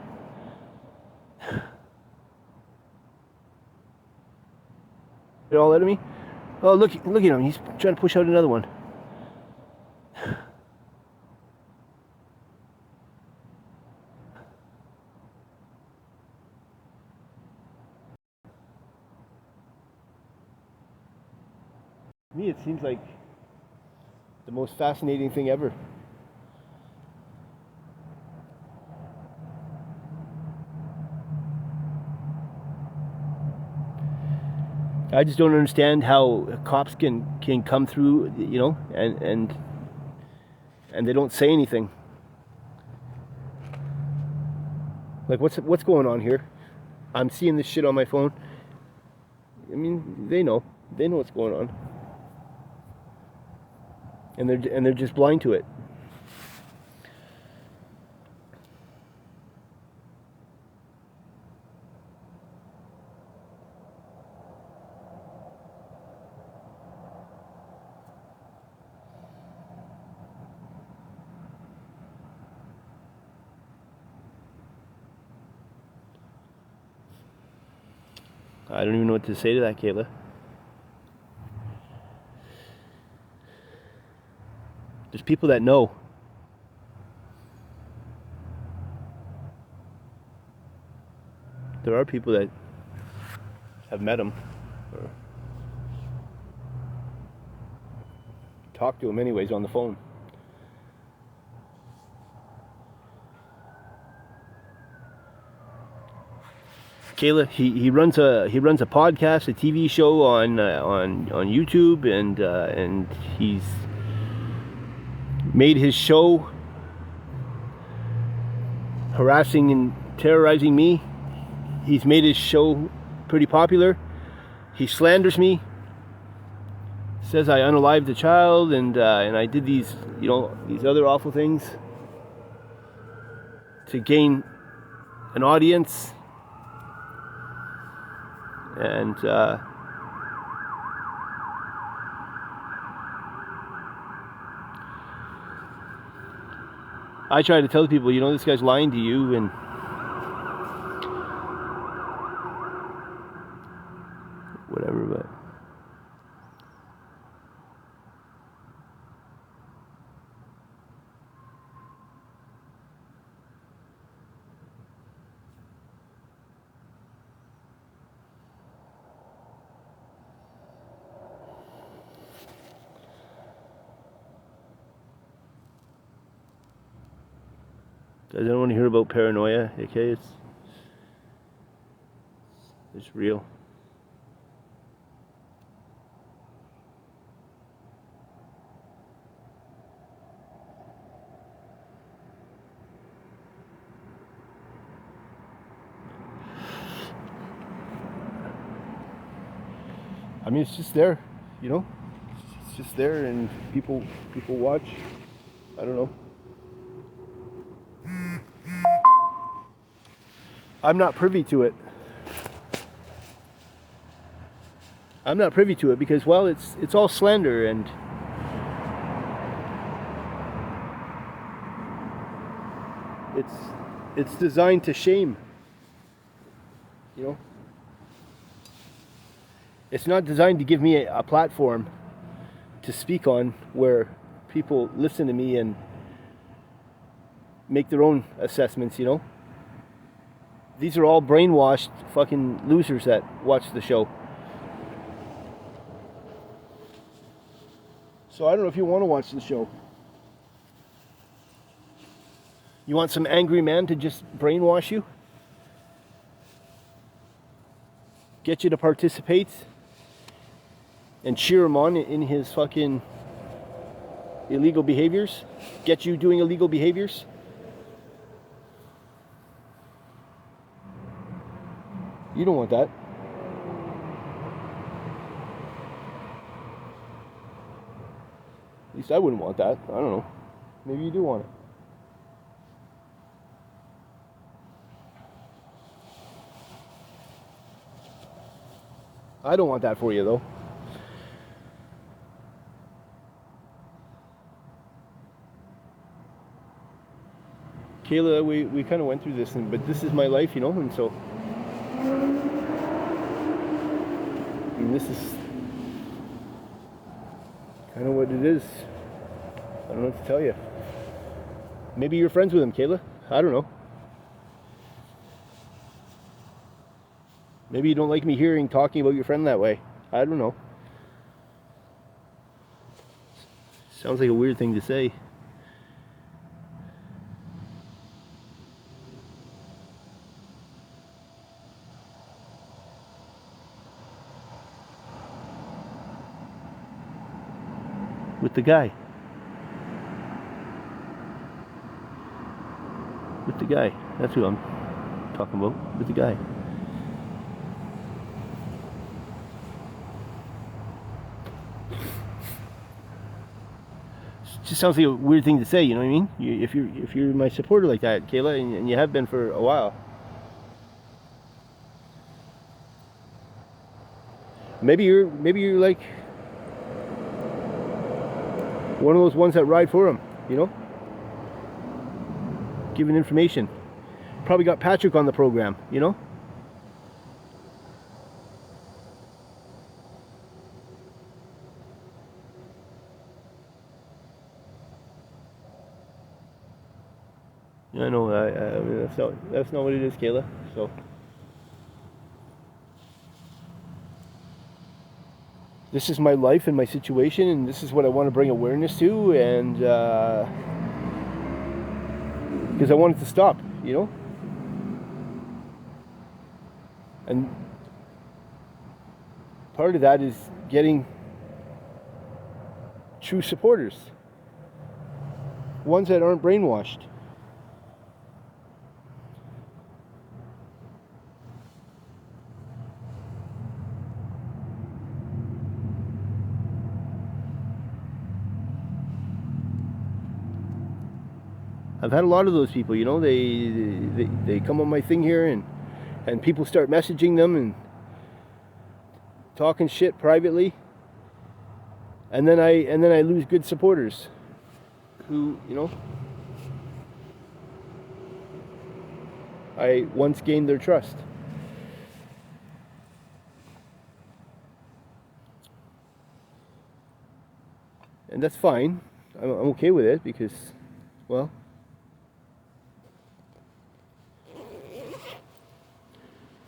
It all out of me. Oh, look at him. He's trying to push out another one. To me, it seems like the most fascinating thing ever. I just don't understand how cops can come through, you know, and they don't say anything. Like, what's going on here? I'm seeing this shit on my phone. I mean, they know what's going on, and they're just blind to it. I don't even know what to say to that, Kayla. There's people that know. there are people that have met him or talked to him anyways on the phone. Kayla, he runs a podcast, a TV show on YouTube, and he's made his show harassing and terrorizing me. He's made his show pretty popular. He slanders me, says I unalived a child, and I did these other awful things to gain an audience. And I try to tell people, this guy's lying to you, and whatever, but guys, I don't want to hear about paranoia, okay? It's real. I mean, it's just there, It's just there, and people watch. I don't know. I'm not privy to it. I'm not privy to it because, well, it's all slander, and it's designed to shame. It's not designed to give me a platform to speak on where people listen to me and make their own assessments, These are all brainwashed fucking losers that watch the show. So I don't know if you want to watch the show. You want some angry man to just brainwash you? Get you to participate and cheer him on in his fucking illegal behaviors? Get you doing illegal behaviors? You don't want that. At least I wouldn't want that. I don't know. Maybe you do want it. I don't want that for you, though. Kayla, we kind of went through this, but this is my life, and so this is kind of what it is. I don't know what to tell you. Maybe you're friends with him, Kayla. I don't know. Maybe you don't like me talking about your friend that way. I don't know. Sounds like a weird thing to say. With the guy. With the guy. That's who I'm talking about. With the guy. It just sounds like a weird thing to say, you know what I mean? If you're my supporter like that, Kayla, and you have been for a while. Maybe you're like one of those ones that ride for him, giving information. Probably got Patrick on the program, I know. I mean, that's not what it is, Kayla. So this is my life and my situation, and this is what I want to bring awareness to, and because I want it to stop, you know. And part of that is getting true supporters, ones that aren't brainwashed. I've had a lot of those people, you know. They come on my thing here, and people start messaging them and talking shit privately, and then I lose good supporters who, you know, I once gained their trust. And that's fine. I'm okay with it because, well,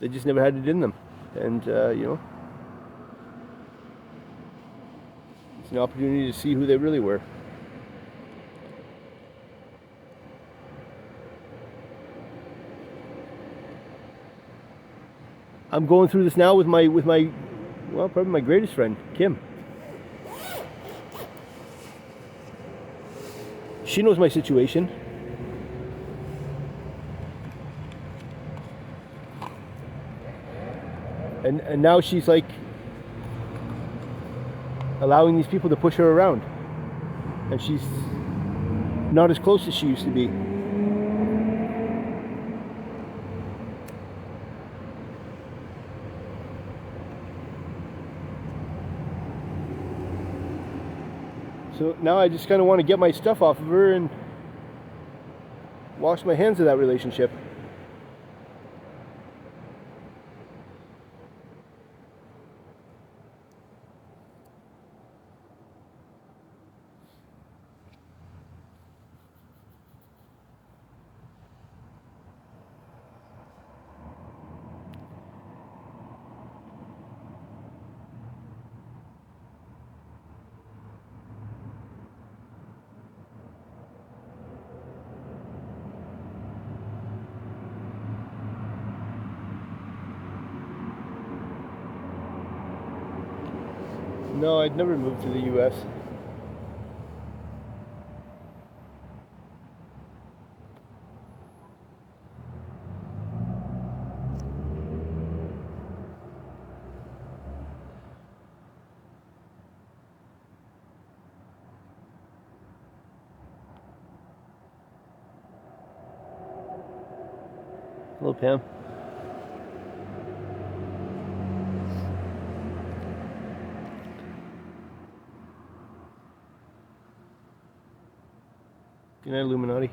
they just never had it in them. And, you know, it's an opportunity to see who they really were. I'm going through this now with my, well, probably my greatest friend, Kim. She knows my situation. And now she's like allowing these people to push her around, and she's not as close as she used to be. So now I just kind of want to get my stuff off of her and wash my hands of that relationship. No, I'd never moved to the U.S. Hello, Pam. Good night, Illuminati.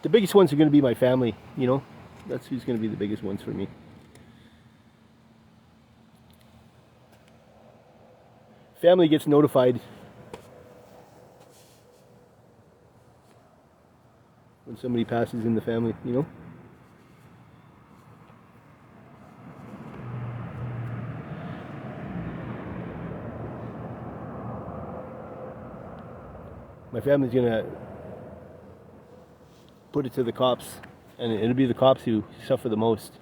The biggest ones are going to be my family, you know. That's who's going to be the biggest ones for me. Family gets notified when somebody passes in the family, you know. My family's gonna put it to the cops, and it'll be the cops who suffer the most.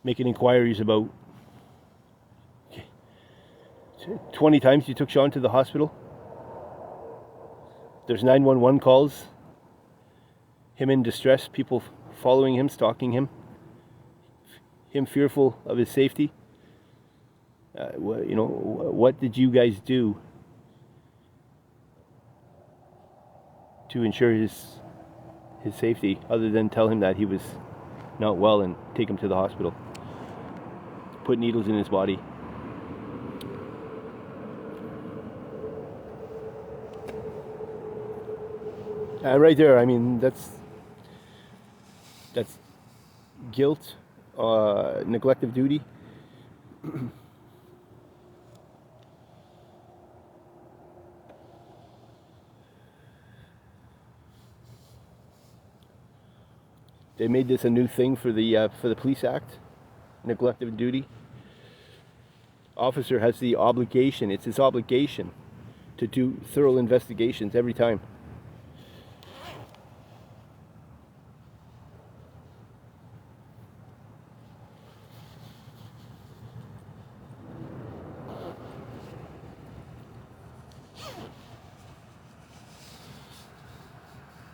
Making inquiries about 20 times you took Shaun to the hospital. There's 911 calls. Him in distress, people following him, stalking him. Him fearful of his safety. You know, what did you guys do to ensure his safety, other than tell him that he was not well and take him to the hospital? Put needles in his body. Right there, I mean, that's guilt, neglect of duty. They made this a new thing for the Police Act, neglect of duty. Officer has the obligation, it's his obligation to do thorough investigations every time.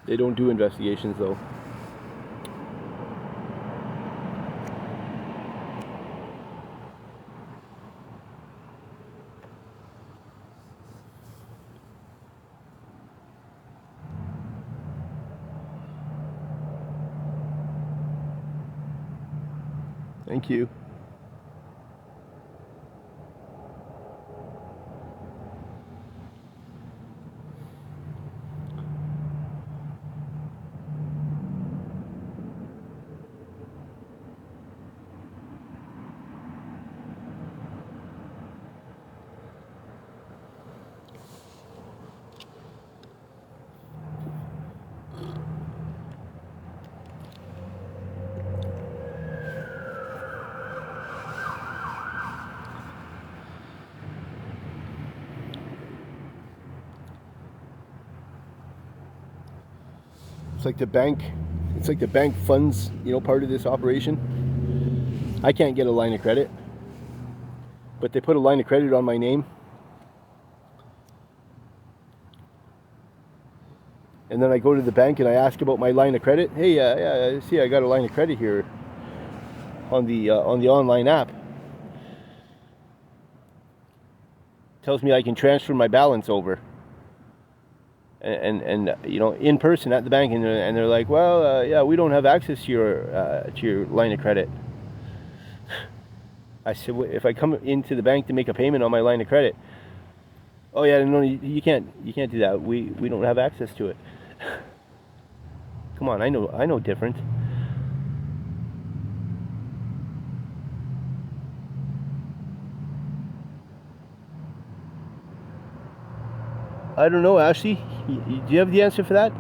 They don't do investigations though. Thank you. It's like the bank funds, part of this operation. I can't get a line of credit, but they put a line of credit on my name. And then I go to the bank and I ask about my line of credit. Hey, see, I got a line of credit here on the online app. Tells me I can transfer my balance over. And in person at the bank, and they're like, well, yeah, we don't have access to your line of credit. I said, if I come into the bank to make a payment on my line of credit, oh yeah, no, you can't do that. We don't have access to it. Come on, I know different. I don't know, Ashley. Do you have the answer for that?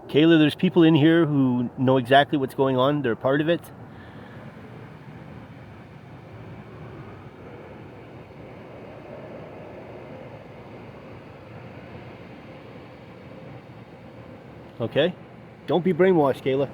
Kayla, there's people in here who know exactly what's going on. They're part of it. Okay? Don't be brainwashed, Kayla.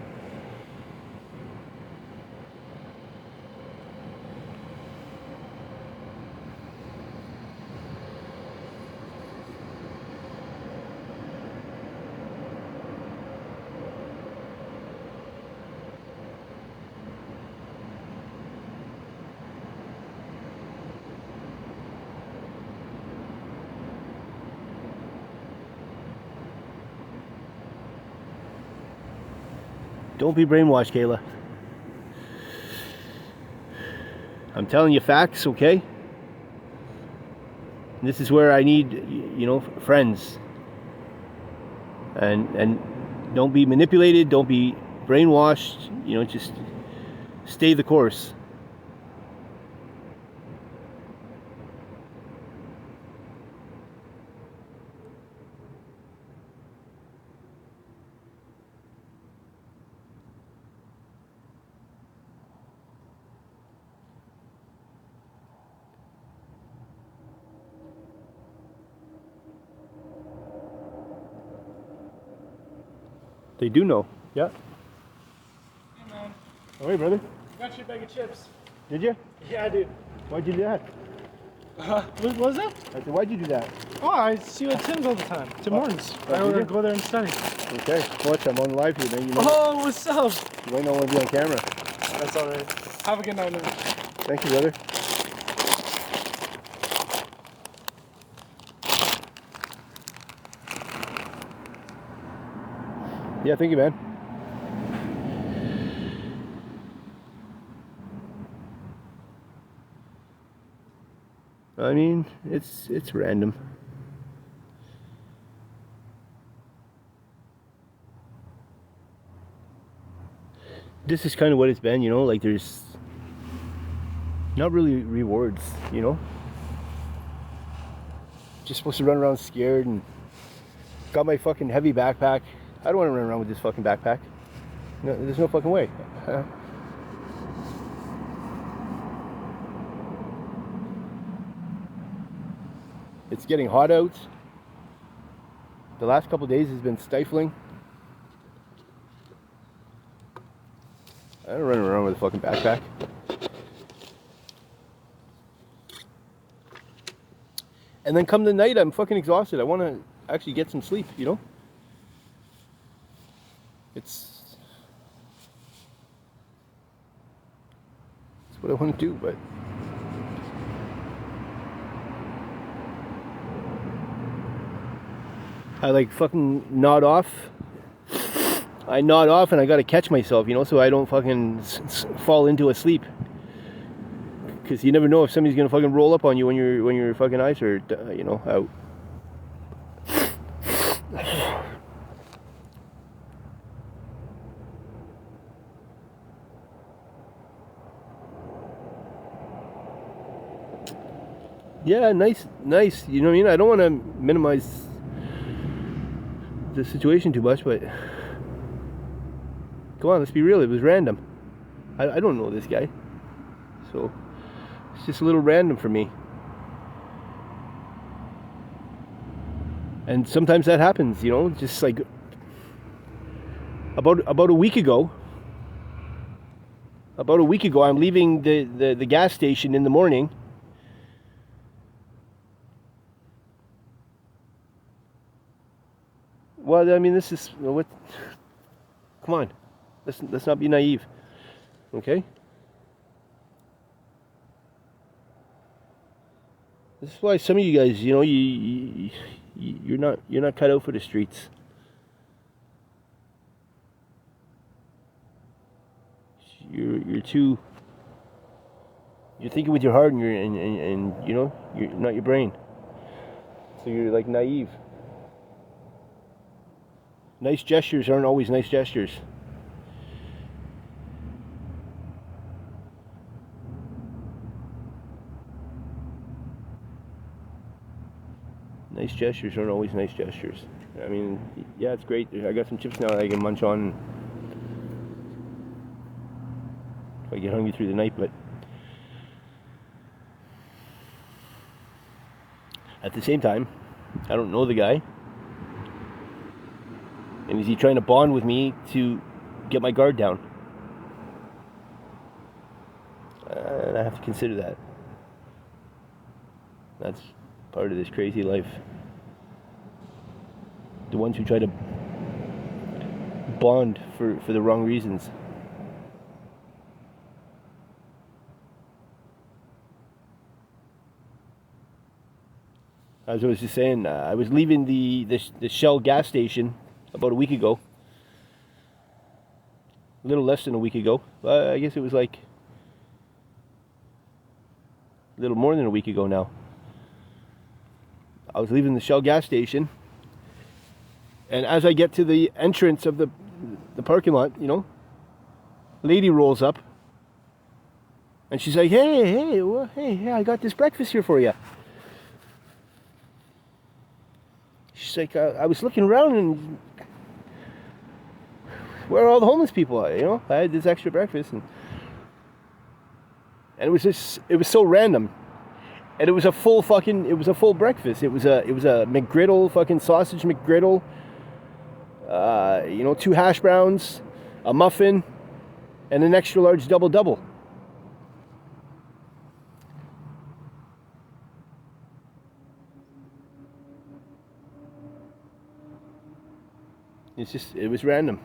Don't be brainwashed, Kayla. I'm telling you facts, okay? This is where I need, you know, friends. And don't be manipulated, don't be brainwashed, you know, just stay the course. They do know. Yeah. Hey, man. Oh, hey, brother. Got your bag of chips. Did you? Yeah, I did. Why'd you do that? What was that? I said, why'd you do that? Oh, I see you at Tim's all the time. Tim Hortons. Oh, I did want to you? go there and study. Okay. Watch, I'm on live here, man. You, Oh, what's up? you might not want to be on camera. That's all right. Have a good night, man. Thank you, brother. Yeah, thank you, man. I mean, it's random. This is kind of what it's been, you know, like there's not really rewards, you know. Just supposed to run around scared and got my fucking heavy backpack. I don't want to run around with this fucking backpack. No, there's no fucking way. It's getting hot out. The last couple of days has been stifling. I don't run around with a fucking backpack. And then come the night, I'm fucking exhausted. I want to actually get some sleep, you know? It's what I want to do, but I like fucking nod off. I nod off and I gotta catch myself, you know, so I don't fucking fall into a sleep. Because you never know if somebody's gonna fucking roll up on you when your fucking eyes are, you know, out. Yeah, nice. You know what I mean? I don't want to minimize the situation too much, but come on, let's be real. It was random. I don't know this guy, so it's just a little random for me. And sometimes that happens, you know. Just like about a week ago. I'm leaving the gas station in the morning. Well, I mean, this is what. Come on, let's not be naive, okay? This is why some of you guys, you know, you're not cut out for the streets. You're too. You're thinking with your heart, and and you know, you're not your brain. So you're like naive. Nice gestures aren't always nice gestures. Nice gestures aren't always nice gestures. I mean, yeah, it's great. I got some chips now that I can munch on if I get hungry through the night, but at the same time, I don't know the guy. And is he trying to bond with me to get my guard down? And I have to consider that. That's part of this crazy life. The ones who try to bond for the wrong reasons. As I was just saying, I was leaving the Shell gas station about a week ago. little less than a week ago. I guess it was like a little more than a week ago now. I was leaving the Shell gas station, and as I get to the entrance of the parking lot, you know, lady rolls up, and she's like, hey, I got this breakfast here for you. She's like, I was looking around, and where are all the homeless people at? You know, I had this extra breakfast, and it was so random. And it was a full breakfast. It was a McGriddle, fucking sausage McGriddle, you know, 2 hash browns, a muffin, and an extra large double. It was random.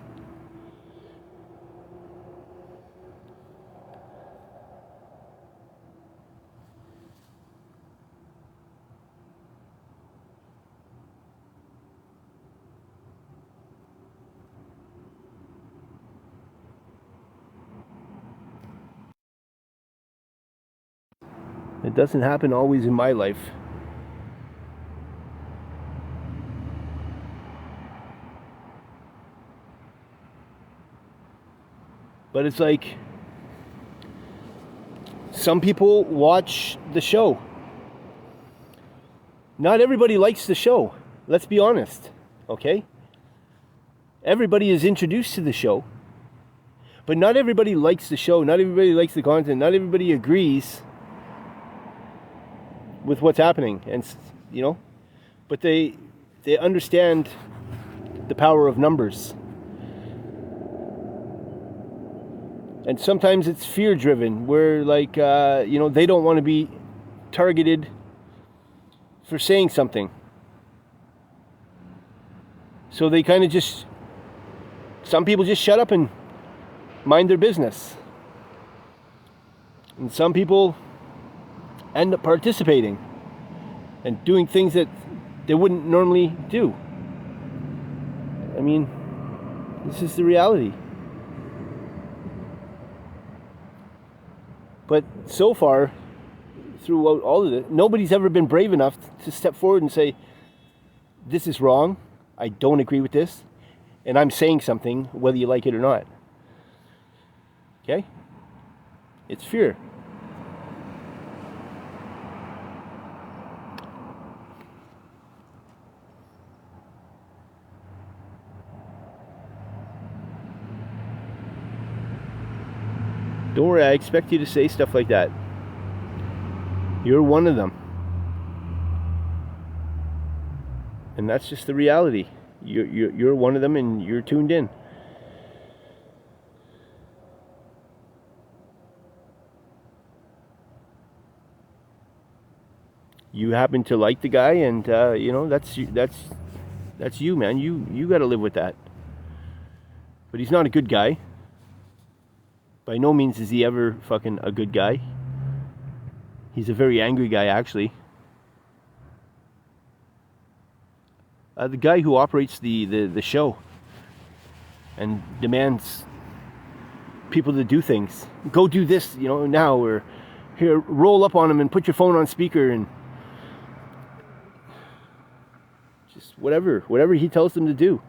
It doesn't happen always in my life. But it's like, some people watch the show. Not everybody likes the show. Let's be honest, okay? Everybody is introduced to the show. But not everybody likes the show. Not everybody likes the content. Not everybody agrees with what's happening, and you know, but they understand the power of numbers, and sometimes it's fear driven, where like you know, they don't want to be targeted for saying something, so they kind of some people just shut up and mind their business, and some people end up participating and doing things that they wouldn't normally do. I mean, this is the reality. But so far, throughout all of it, nobody's ever been brave enough to step forward and say, this is wrong, I don't agree with this, and I'm saying something whether you like it or not. Okay? It's fear. Don't worry, I expect you to say stuff like that. You're one of them. And that's just the reality. You're one of them, and you're tuned in. You happen to like the guy, and you know, that's you, man. You got to live with that. But he's not a good guy. By no means is he ever fucking a good guy. He's a very angry guy, actually. The guy who operates the show and demands people to do things. Go do this, you know, now, or here, roll up on him and put your phone on speaker, and just whatever he tells them to do.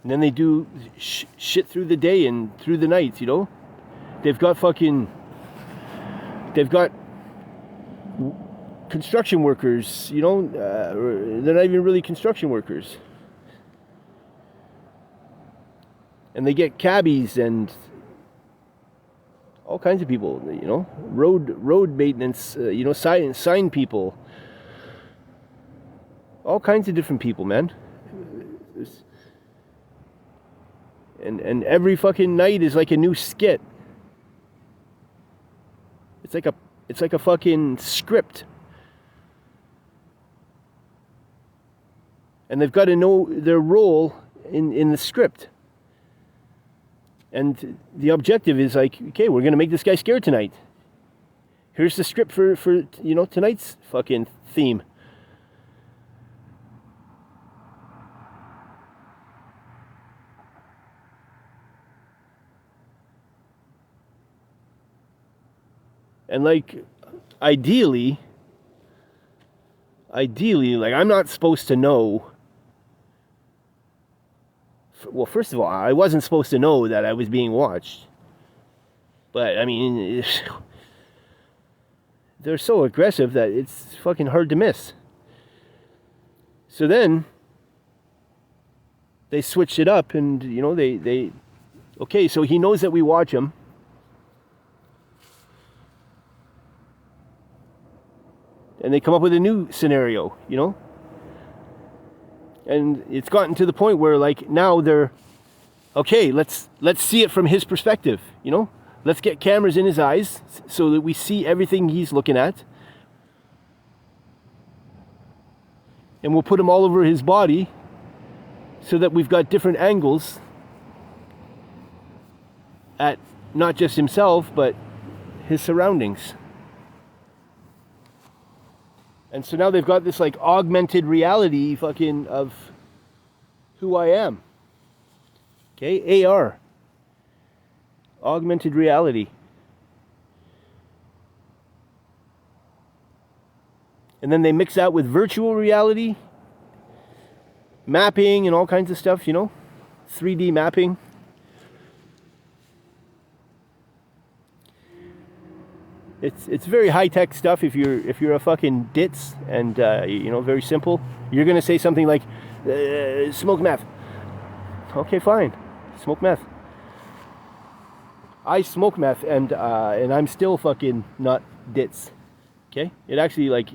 And then they do shit through the day and through the night, you know. They've got construction workers, you know. They're not even really construction workers. And they get cabbies and all kinds of people, you know. Road maintenance, you know, sign people. All kinds of different people, man. And every fucking night is like a new skit. It's like a fucking script. And they've got to know their role in the script. And the objective is like, okay, we're gonna make this guy scared tonight. Here's the script for you know, tonight's fucking theme. And like, ideally, like, I'm not supposed to know. Well, first of all, I wasn't supposed to know that I was being watched. But, I mean, they're so aggressive that it's fucking hard to miss. So then, they switched it up and, you know, they okay, so he knows that we watch him. And they come up with a new scenario, you know? And it's gotten to the point where, like, now they're, okay, let's see it from his perspective, you know? Let's get cameras in his eyes so that we see everything he's looking at. And we'll put them all over his body so that we've got different angles at not just himself, but his surroundings. And so now they've got this like augmented reality fucking of who I am. Okay, AR. Augmented reality. And then they mix that with virtual reality, mapping and all kinds of stuff, you know, 3D mapping. It's very high-tech stuff. If you're a fucking ditz and you know, very simple, you're gonna say something like smoke meth. Okay, fine, smoke meth. I smoke meth and I'm still fucking not ditz. Okay, it actually like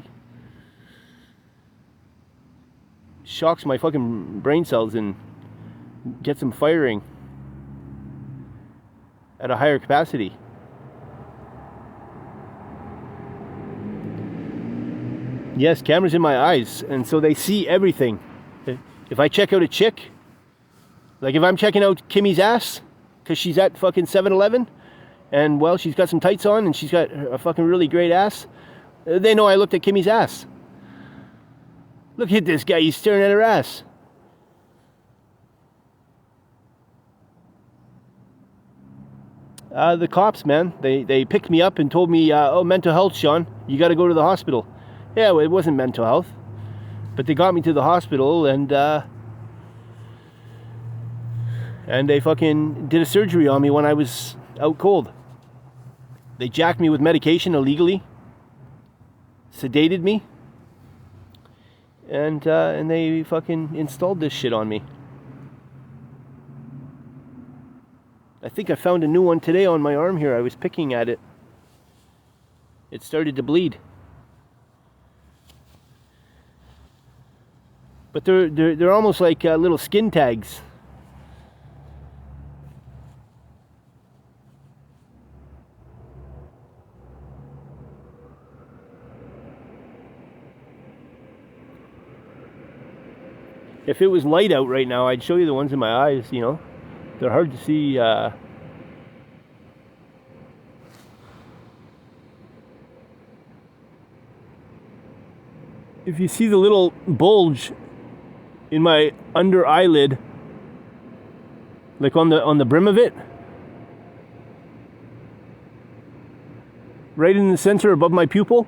shocks my fucking brain cells and gets them firing at a higher capacity. Yes, cameras in my eyes, and so they see everything. If I check out a chick, like if I'm checking out Kimmy's ass, because she's at fucking 7-Eleven, and well, she's got some tights on, and she's got a fucking really great ass, they know I looked at Kimmy's ass. Look at this guy, he's staring at her ass. The cops, man, they picked me up and told me, oh, mental health, Shaun, you gotta go to the hospital. Yeah, well, it wasn't mental health, but they got me to the hospital and they fucking did a surgery on me when I was out cold. They jacked me with medication illegally, sedated me, and they fucking installed this shit on me. I think I found a new one today on my arm here. I was picking at it. It started to bleed. But they're almost like little skin tags. If it was light out right now, I'd show you the ones in my eyes, you know. They're hard to see. If you see the little bulge in my under eyelid, like on the brim of it, right in the center above my pupil.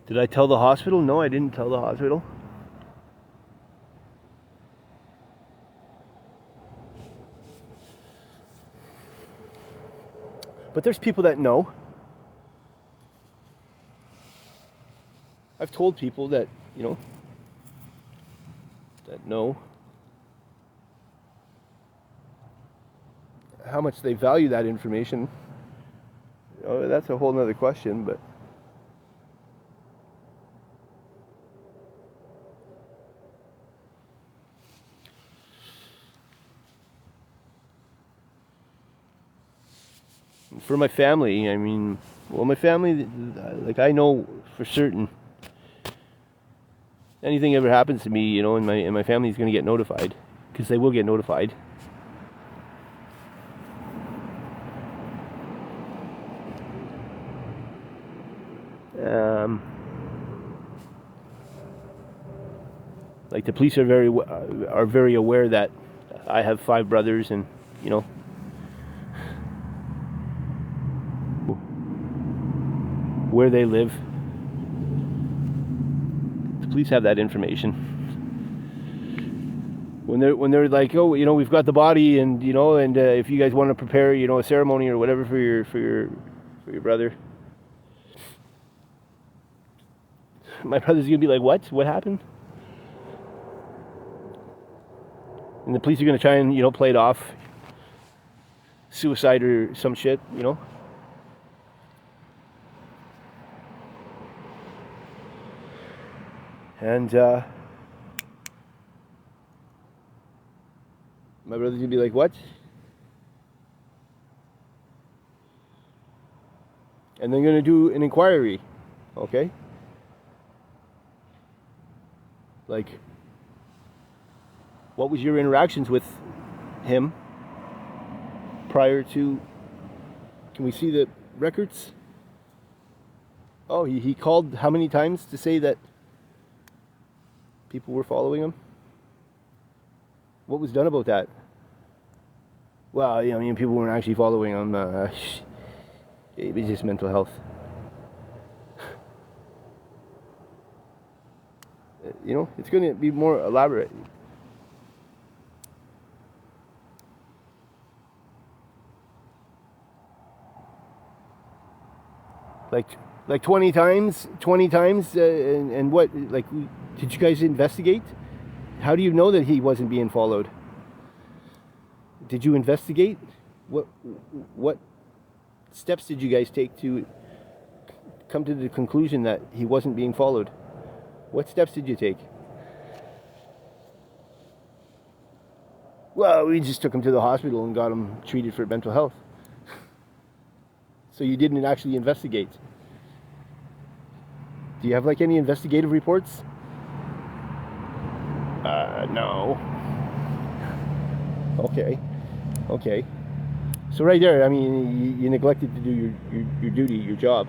Did I tell the hospital? No, I didn't tell the hospital. But there's people that know. I've told people that, you know, that know how much they value that information. Oh, that's a whole nother question, but for my family, I mean, well, my family, like, I know for certain anything ever happens to me, you know, and my family's going to get notified, because they will get notified. Like the police are very aware that I have 5 brothers, and you know, where they live. The police have that information. When they're like, oh, you know, we've got the body, and you know, and if you guys want to prepare, you know, a ceremony or whatever for your brother, my brother's gonna be like, what? What happened? And the police are gonna try and, you know, play it off suicide or some shit, you know. And my brother's gonna be like, what? And they're gonna do an inquiry, okay? Like, what was your interactions with him prior to? Can we see the records? Oh, he called how many times to say that people were following him? What was done about that? Well, you know, people weren't actually following him. It was just mental health. You know, it's going to be more elaborate. Like 20 times, and what, like, did you guys investigate? How do you know that he wasn't being followed? Did you investigate? What steps did you guys take to come to the conclusion that he wasn't being followed? What steps did you take? Well, we just took him to the hospital and got him treated for mental health. So you didn't actually investigate. Do you have like any investigative reports? No. Okay. So right there, I mean, you neglected to do your duty, your job.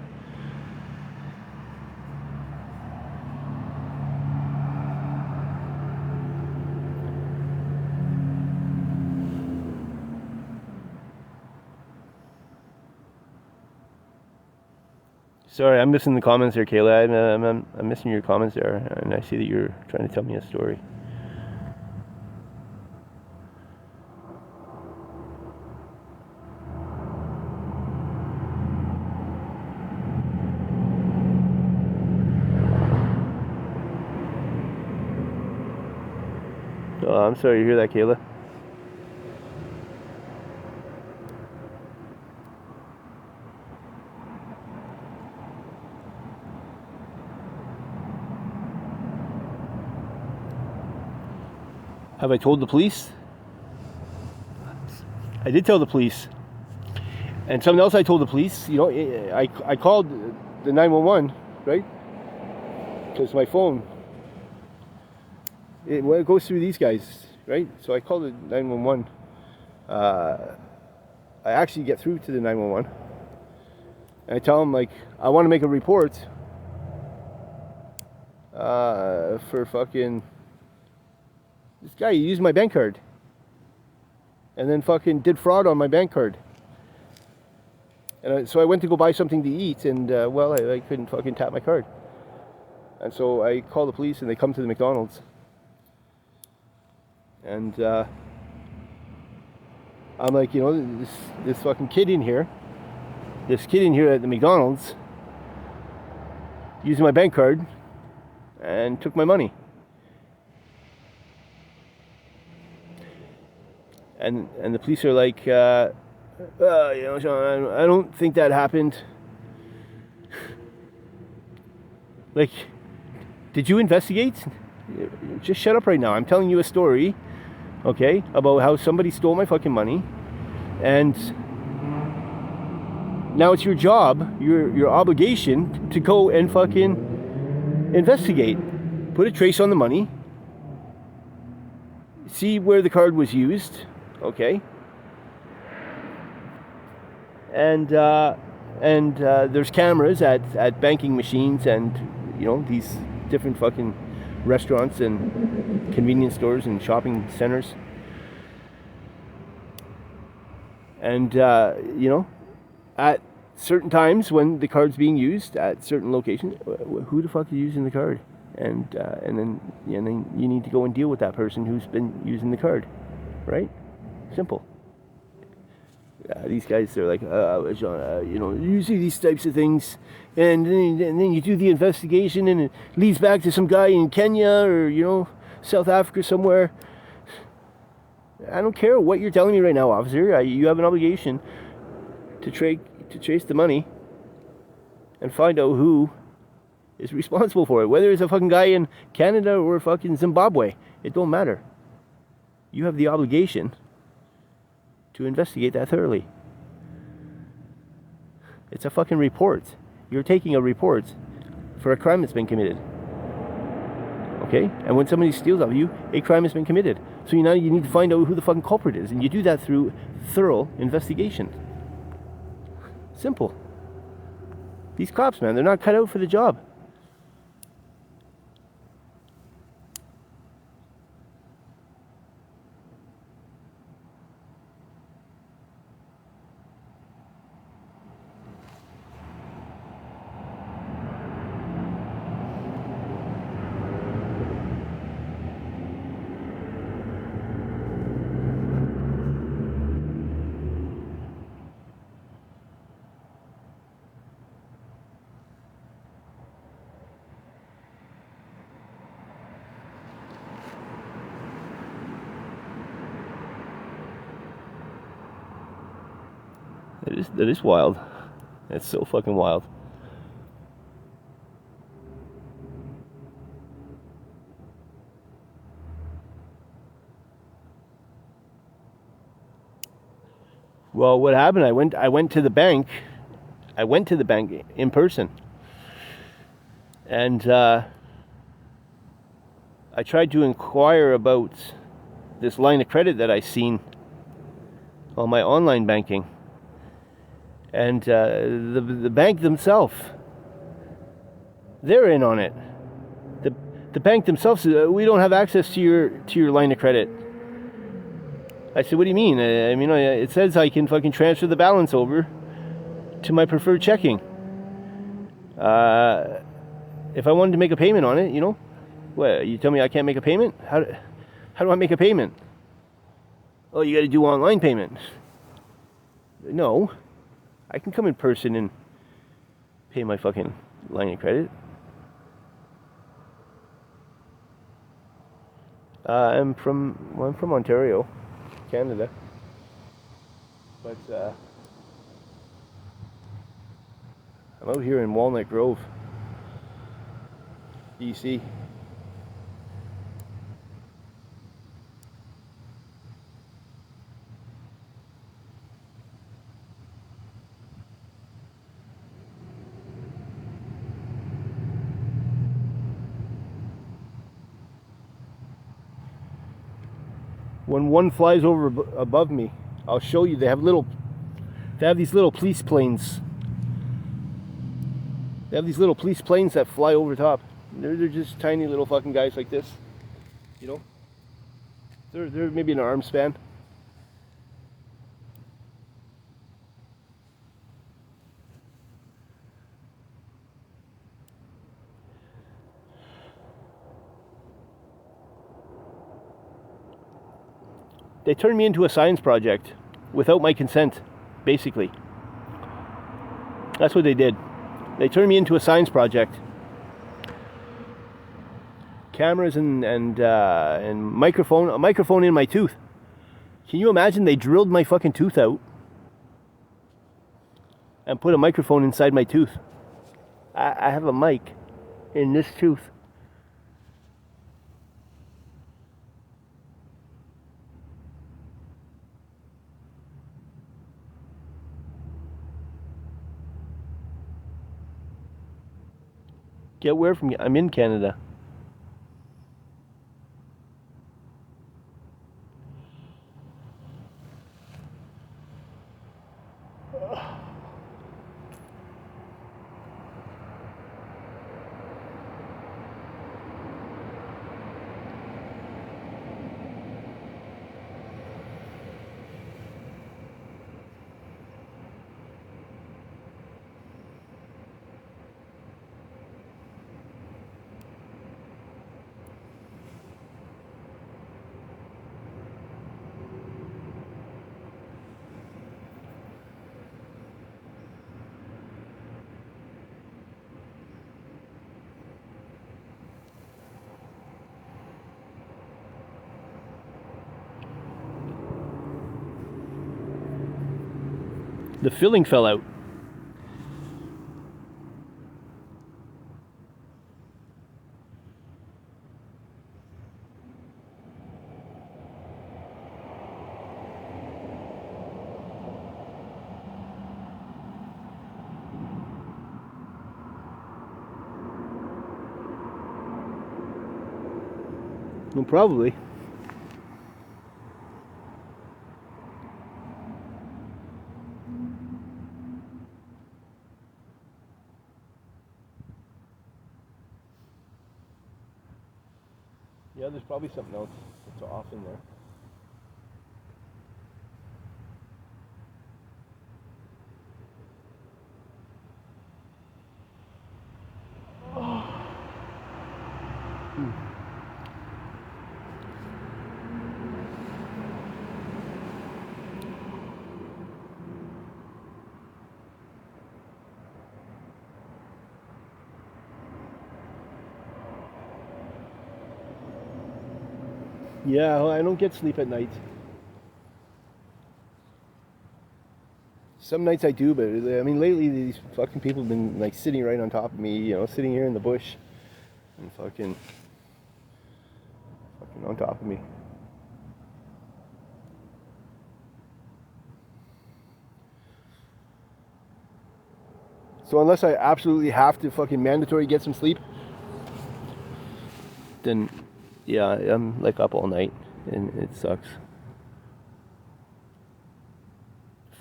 Sorry, I'm missing the comments there, Kayla. I'm missing your comments there, and I see that you're trying to tell me a story. Oh, I'm sorry to hear that, Kayla. Have I told the police? I did tell the police. And something else I told the police, you know, I called the 911, right? Because my phone, it goes through these guys, right? So I called the 911. I actually get through to the 911. And I tell them, like, I want to make a report for fucking... This guy used my bank card and then fucking did fraud on my bank card. And so I went to go buy something to eat, and well, I couldn't fucking tap my card. And so I call the police, and they come to the McDonald's. And I'm like, you know, this fucking kid in here, at the McDonald's, using my bank card and took my money. And the police are like, you know, Shaun, I don't think that happened. Like, did you investigate? Just shut up right now. I'm telling you a story, okay, about how somebody stole my fucking money, and now it's your job, your obligation to go and fucking investigate. Put a trace on the money. See where the card was used. Okay. And And there's cameras at banking machines and, you know, these different fucking restaurants and convenience stores and shopping centers. And, you know, at certain times when the card's being used at certain locations, who the fuck is using the card? And then you need to go and deal with that person who's been using the card, right? Simple. These guys, they're like, Shaun, you know, you see these types of things, and then you do the investigation, and it leads back to some guy in Kenya or, you know, South Africa somewhere. I don't care what you're telling me right now, officer. You have an obligation to trace the money and find out who is responsible for it. Whether it's a fucking guy in Canada or fucking Zimbabwe, it don't matter. You have the obligation to investigate that thoroughly. It's a fucking report. You're taking a report for a crime that's been committed. Okay? And when somebody steals of you, a crime has been committed. So now you need to find out who the fucking culprit is. And you do that through thorough investigation. Simple. These cops, man, they're not cut out for the job. That is wild. That's so fucking wild. Well, what happened? I went to the bank. I went to the bank in person, and I tried to inquire about this line of credit that I seen on my online banking. And the bank themselves, they're in on it. The bank themselves says, we don't have access to your line of credit. I said, what do you mean? I mean, it says I can fucking transfer the balance over to my preferred checking. If I wanted to make a payment on it, you know, what, you tell me I can't make a payment? How do I make a payment? Oh, you got to do online payment. No. I can come in person and pay my fucking line of credit. I'm from Ontario, Canada. But I'm out here in Walnut Grove, BC. When one flies over above me, I'll show you. They have these little police planes. They have these little police planes that fly over top. They're just tiny little fucking guys like this, you know. They're maybe an arm span. They turned me into a science project without my consent, basically. That's what they did. They turned me into a science project. Cameras and a microphone in my tooth. Can you imagine? They drilled my fucking tooth out and put a microphone inside my tooth. I have a mic in this tooth. Get where from? I'm in Canada. The filling fell out. Well, probably. Yeah, there's probably something else that's off in there. Yeah, well, I don't get sleep at night. Some nights I do, but I mean, lately these fucking people have been like sitting right on top of me, you know, sitting here in the bush and fucking on top of me. So unless I absolutely have to fucking mandatory get some sleep, then yeah, I'm like up all night and it sucks.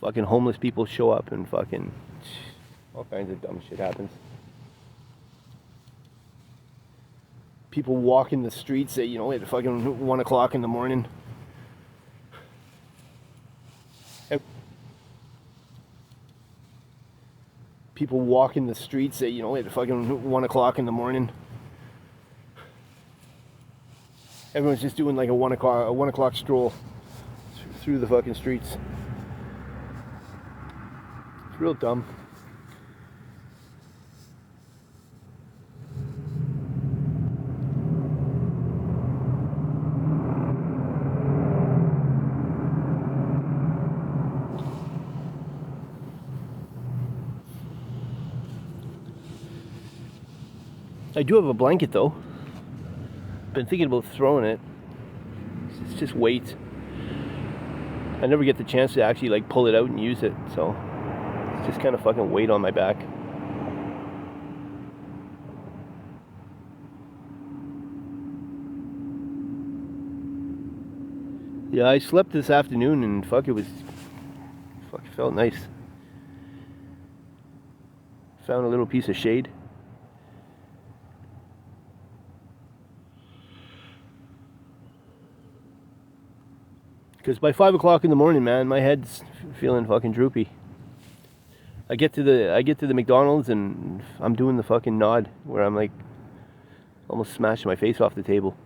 Fucking homeless people show up and fucking all kinds of dumb shit happens. People walk in the streets at, you know, at fucking 1 o'clock in the morning. People walk in the streets at, you know, at fucking 1 o'clock in the morning. Everyone's just doing like a 1 o'clock stroll through the fucking streets. It's real dumb. I do have a blanket though. Been thinking about throwing it. It's just weight. I never get the chance to actually like pull it out and use it, so it's just kind of fucking weight on my back. Yeah, I slept this afternoon and fuck, it felt nice. Found a little piece of shade. Because by 5 o'clock in the morning, man, my head's feeling fucking droopy. I get to the McDonald's and I'm doing the fucking nod where I'm like almost smashing my face off the table.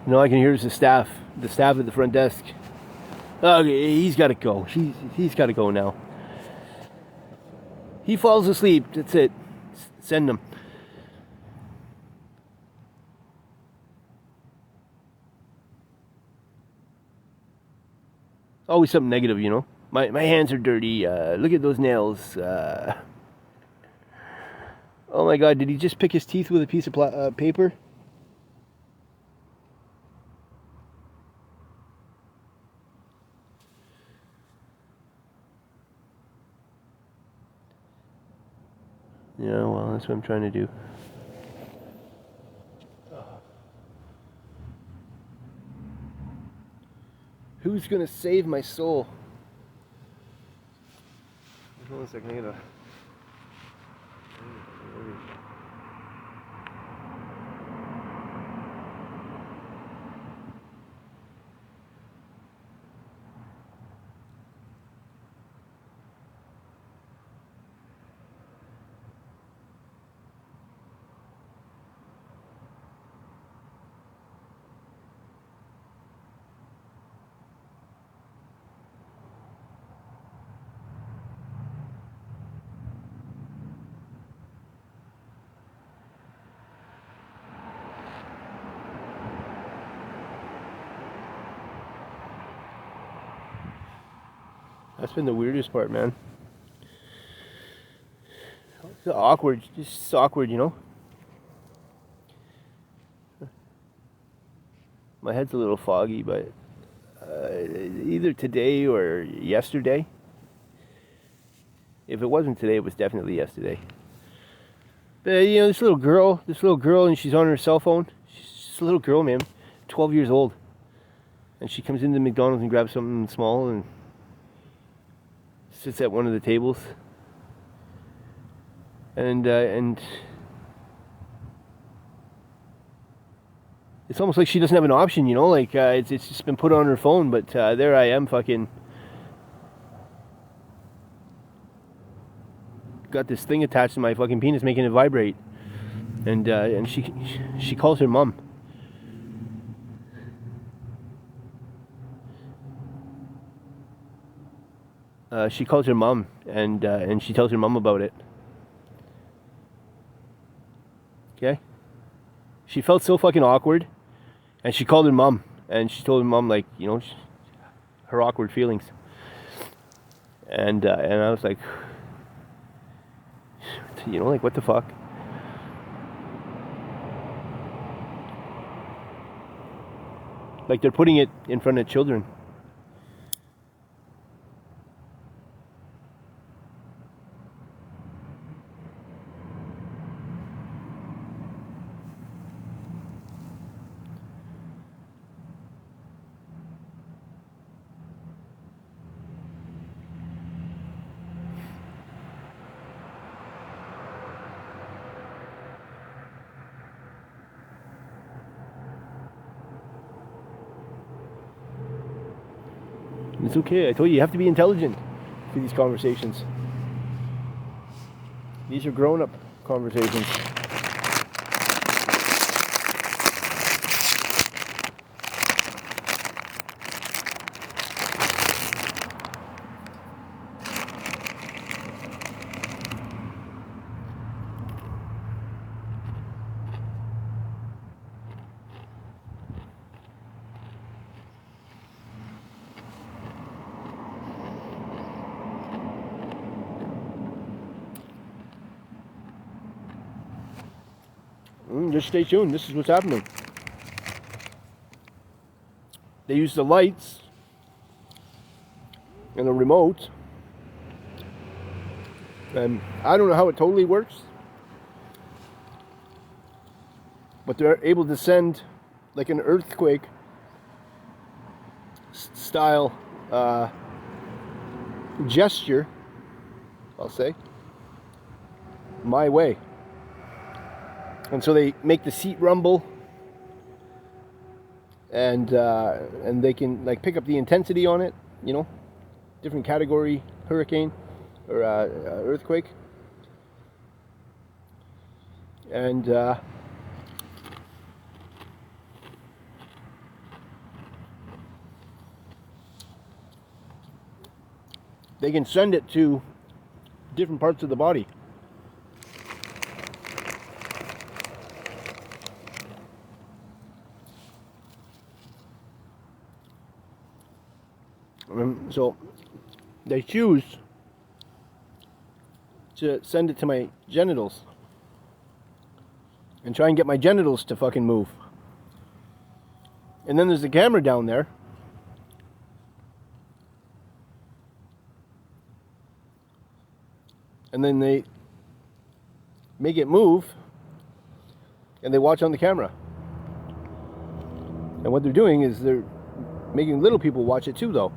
You know, I can hear the staff at the front desk. Okay, he's got to go. He's got to go now. He falls asleep. That's it. Send him. Always something negative, you know. My hands are dirty. Look at those nails. Oh my God! Did he just pick his teeth with a piece of paper? Yeah, well, that's what I'm trying to do. Who's gonna save my soul? Hold on a second, I gotta... That's been the weirdest part, man. It's awkward, just awkward, you know? My head's a little foggy, but either today or yesterday. If it wasn't today, it was definitely yesterday. But, you know, this little girl, and she's on her cell phone. She's just a little girl, man, 12 years old. And she comes into McDonald's and grabs something small and sits at one of the tables. And it's almost like she doesn't have an option, you know, like it's just been put on her phone, but there I am, fucking got this thing attached to my fucking penis making it vibrate. And she calls her mom. She calls her mom, and she tells her mom about it. Okay? She felt so fucking awkward, and she called her mom, and she told her mom, like, you know, her awkward feelings. And I was like, you know, like, what the fuck? Like, they're putting it in front of children. It's okay. I told you, you have to be intelligent for these conversations. These are grown-up conversations. Just stay tuned. This is what's happening. They use the lights and a remote, and I don't know how it totally works, but they're able to send like an earthquake style gesture, I'll say, my way. And so they make the seat rumble, and they can like pick up the intensity on it, you know, different category hurricane or earthquake, and they can send it to different parts of the body. So they choose to send it to my genitals and try and get my genitals to fucking move. And then there's a camera down there. And then they make it move and they watch on the camera. And what they're doing is they're making little people watch it too, though.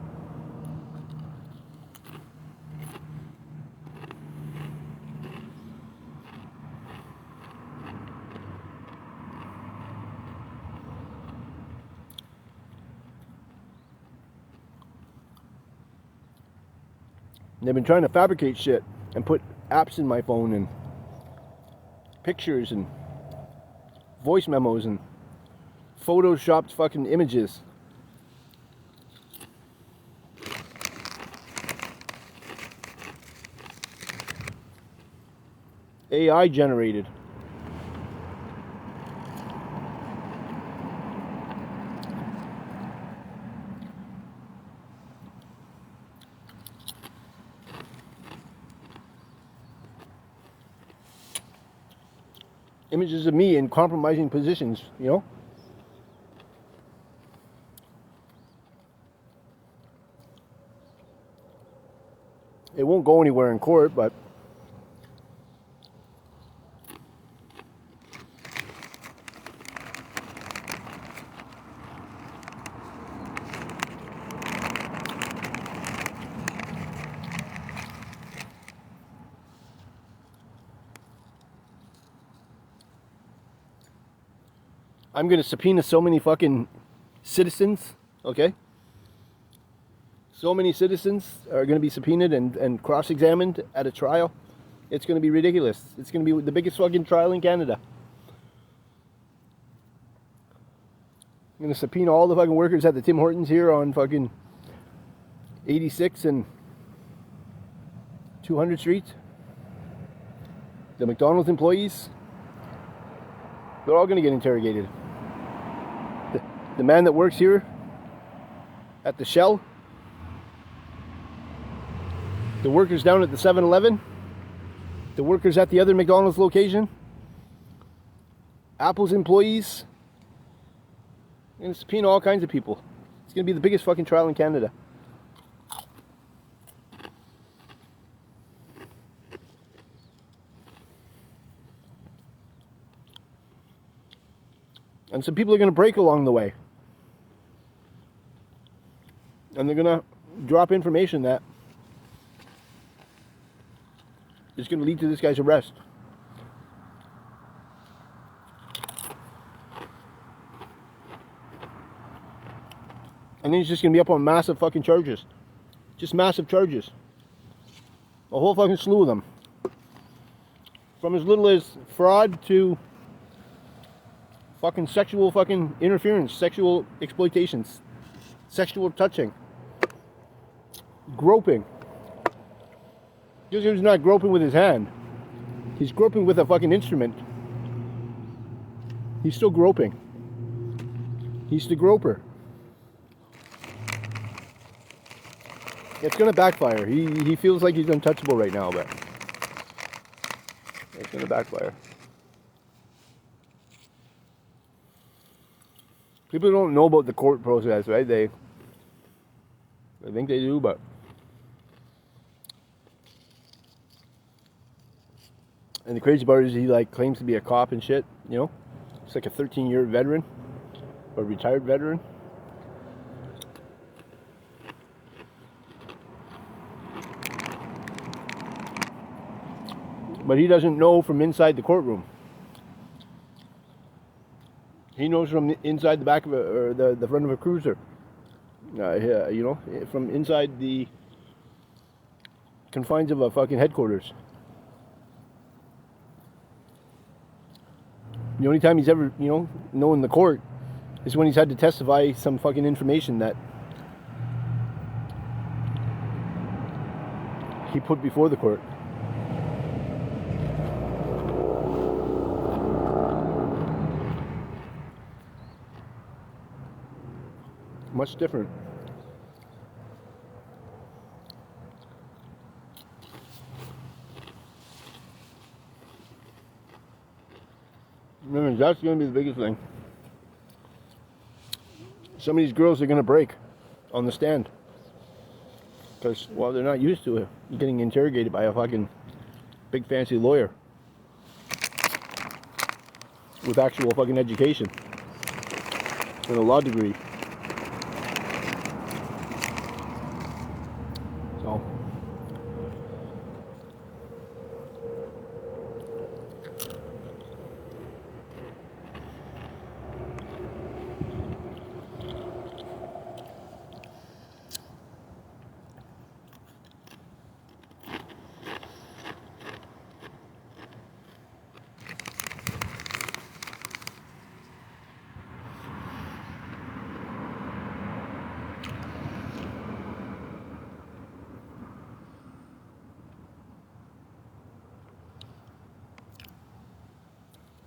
They've been trying to fabricate shit and put apps in my phone and pictures and voice memos and photoshopped fucking images. AI generated. images of me in compromising positions, you know? It won't go anywhere in court, but I'm going to subpoena so many fucking citizens, okay? So many citizens are going to be subpoenaed and cross-examined at a trial. It's going to be ridiculous. It's going to be the biggest fucking trial in Canada. I'm going to subpoena all the fucking workers at the Tim Hortons here on fucking 86 and 200 Street. The McDonald's employees. They're all going to get interrogated. The man that works here at the Shell. The workers down at the 7-Eleven. The workers at the other McDonald's location. Apple's employees. I'm going to subpoena all kinds of people. It's going to be the biggest fucking trial in Canada. And some people are going to break along the way. And they're going to drop information that is going to lead to this guy's arrest. And then he's just going to be up on massive fucking charges. Just massive charges. A whole fucking slew of them. From as little as fraud to fucking sexual fucking interference, sexual exploitations, sexual touching, groping. Because he's not groping with his hand. He's groping with a fucking instrument. He's still groping. He's the groper. It's gonna backfire. He feels like he's untouchable right now, but it's gonna backfire. People don't know about the court process, right? I think they do, but and the crazy part is he like claims to be a cop and shit, you know? He's like a 13-year veteran or retired veteran. But he doesn't know from inside the courtroom. He knows from inside the back of or the front of a cruiser. You know, from inside the confines of a fucking headquarters. The only time he's ever, you know, known the court is when he's had to testify some fucking information that he put before the court. Much different. Remember, that's going to be the biggest thing. Some of these girls are going to break on the stand. Because, well, they're not used to it. Getting interrogated by a fucking big fancy lawyer. With actual fucking education. And a law degree. So.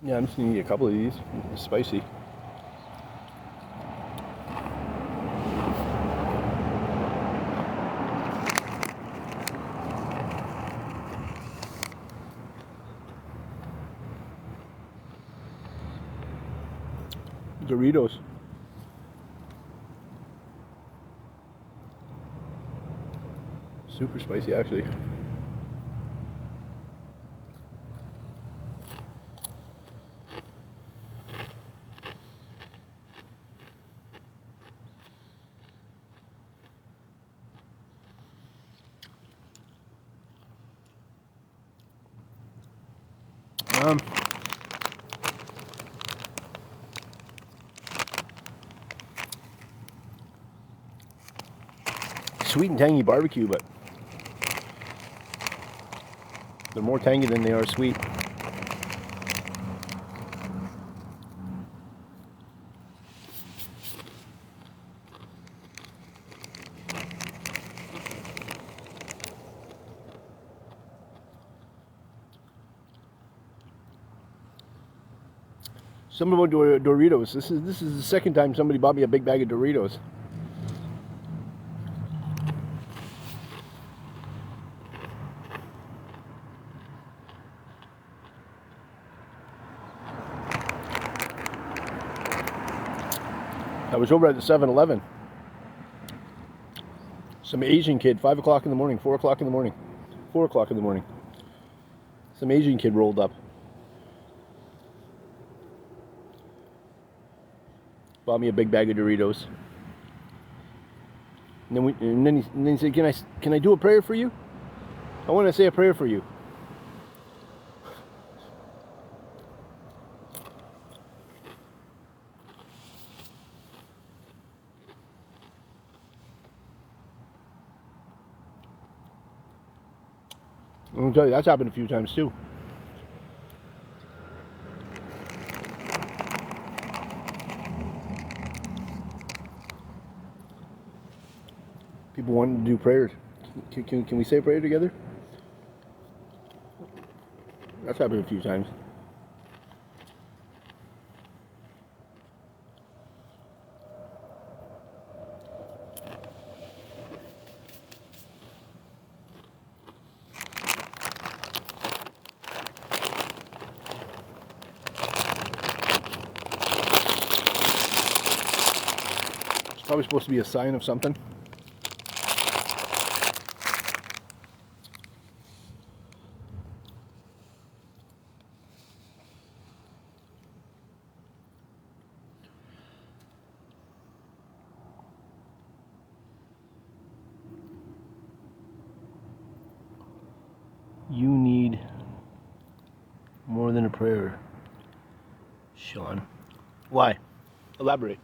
Yeah, I'm just gonna eat a couple of these. It's spicy. Doritos. Super spicy, actually. Sweet and tangy barbecue, but they're more tangy than they are sweet. Something about Doritos. This is the second time somebody bought me a big bag of Doritos. I was over at the 7-Eleven. Some Asian kid, 5 o'clock in the morning, 4 o'clock in the morning, 4 o'clock in the morning. Some Asian kid rolled up. Bought me a big bag of Doritos. And then he said, can I do a prayer for you? I want to say a prayer for you. I'm gonna tell you, that's happened a few times too. People wanting to do prayers. Can we say a prayer together? That's happened a few times. It's probably supposed to be a sign of something. You need more than a prayer, Shaun. Why? Elaborate.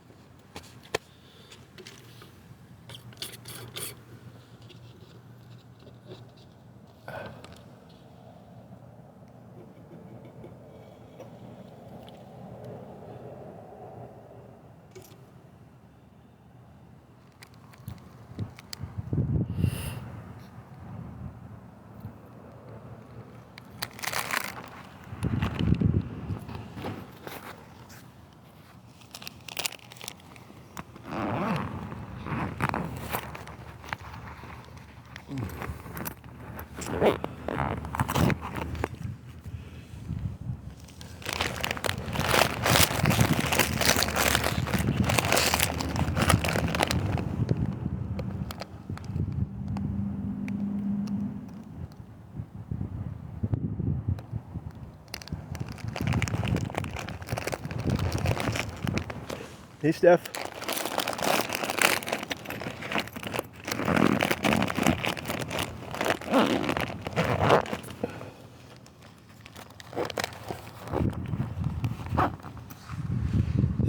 Hey, Steph.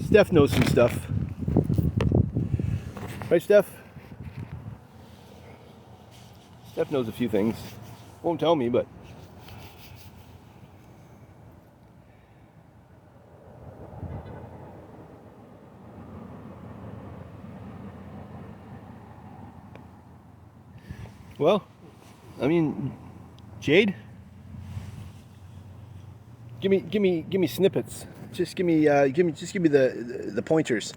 Steph knows some stuff. Right, Steph? Steph knows a few things. Won't tell me, but... Well, I mean, Jade? Give me snippets. Just give me the pointers.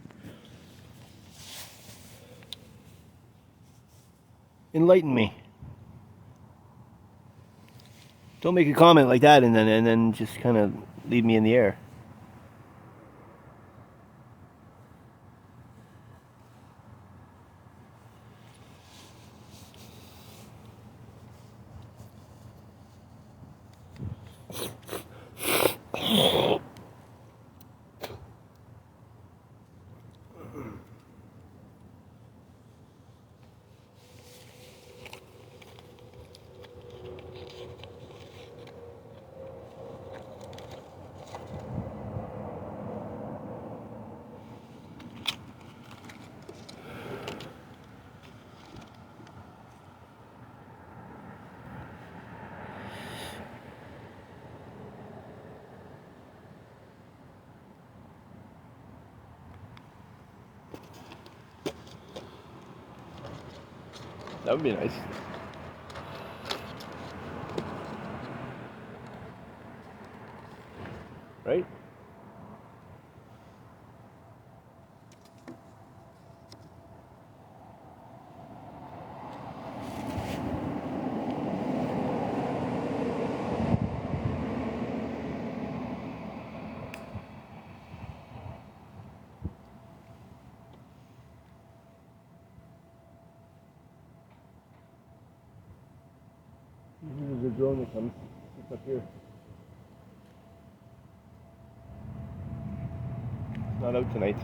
Enlighten me. Don't make a comment like that and then just kind of leave me in the air. That would be nice. Right? There's a drone that comes. It's up here. It's not out tonight.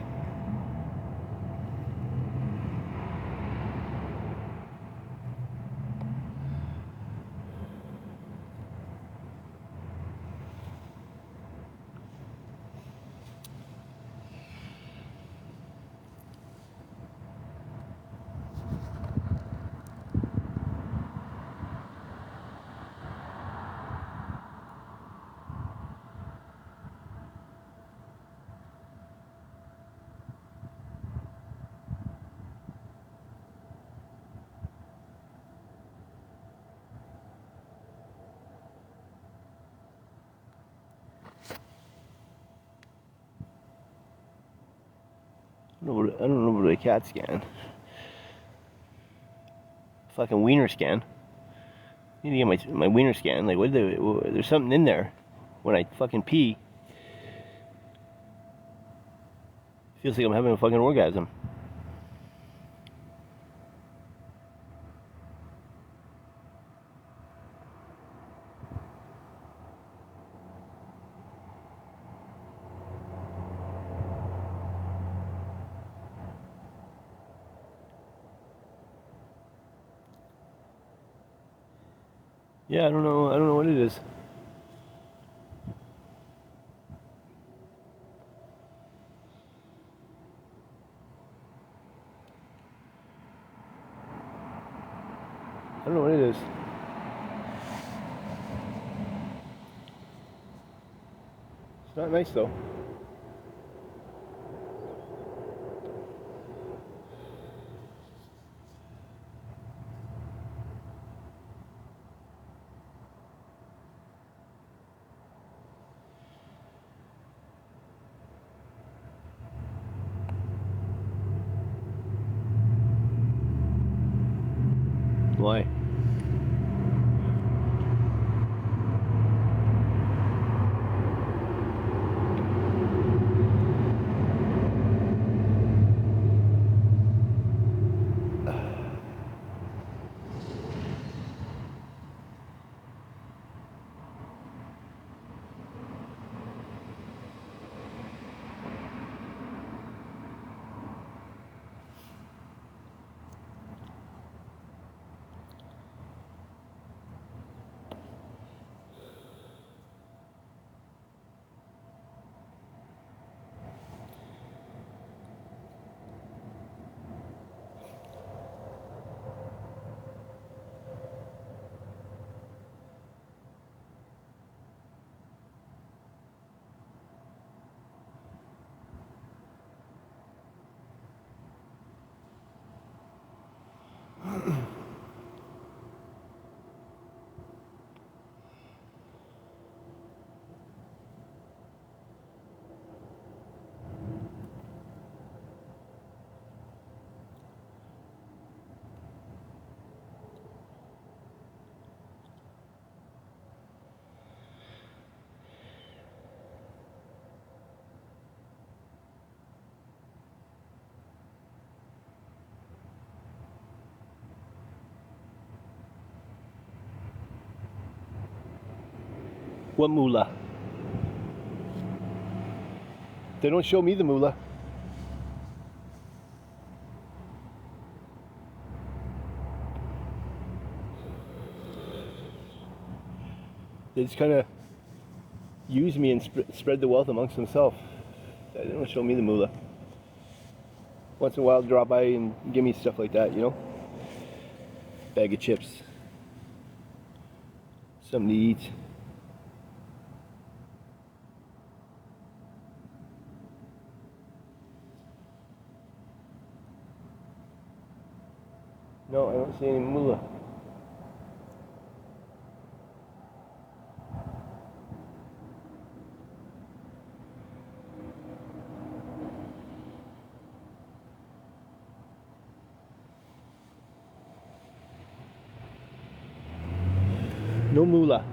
I don't know what a CAT scan. Fucking wiener scan. I need to get my wiener scan. Like, there's something in there when I fucking pee. Feels like I'm having a fucking orgasm. Yeah, I don't know what it is. I don't know what it is. It's not nice though. Why? What moolah? They don't show me the moolah. They just kind of use me and spread the wealth amongst themselves. They don't show me the moolah. Once in a while, drop by and give me stuff like that, you know? Bag of chips. Something to eat. No, I don't see any moolah. No moolah.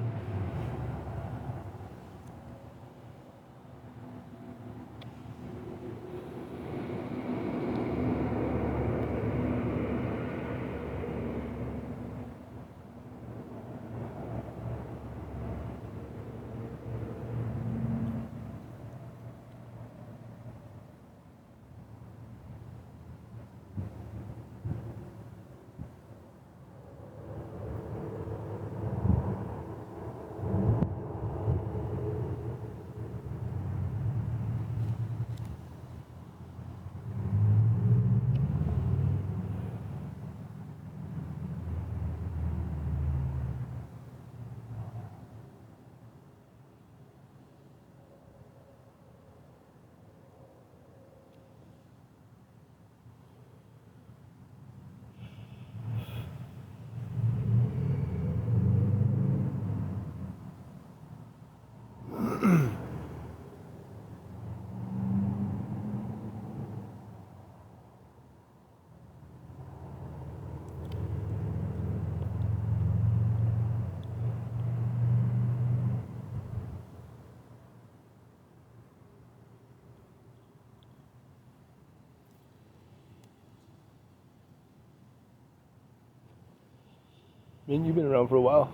I mean, you've been around for a while.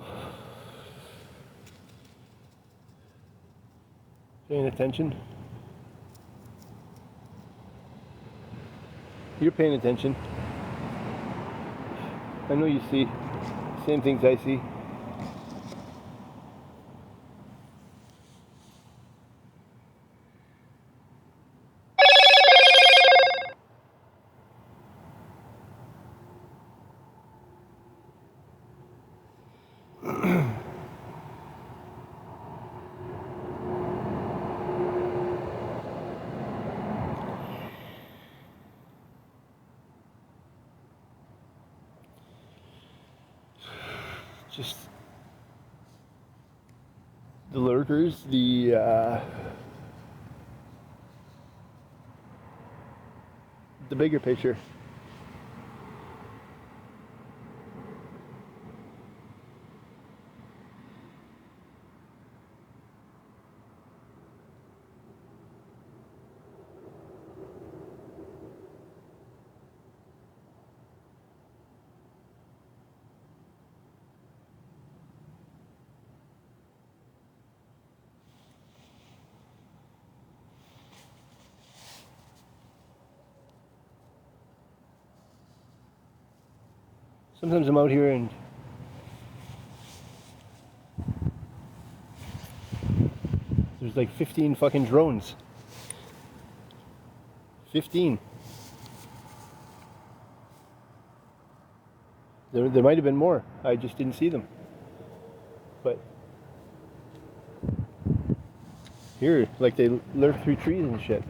Paying attention. You're paying attention. I know you see the same things I see. Just the lurkers, the bigger picture. Sometimes I'm out here and there's like 15 fucking drones. 15. There might have been more. I just didn't see them. But here, like they lurk through trees and shit.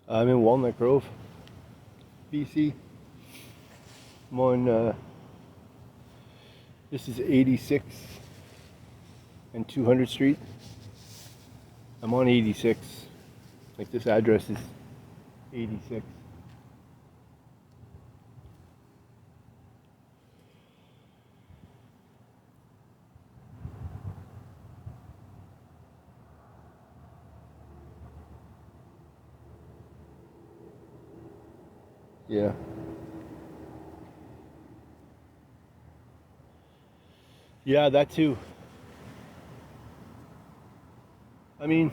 I'm in Walnut Grove, BC. I'm on, this is 86 and 200th Street. I'm on 86. Like this address is 86. Yeah. Yeah, that too. I mean,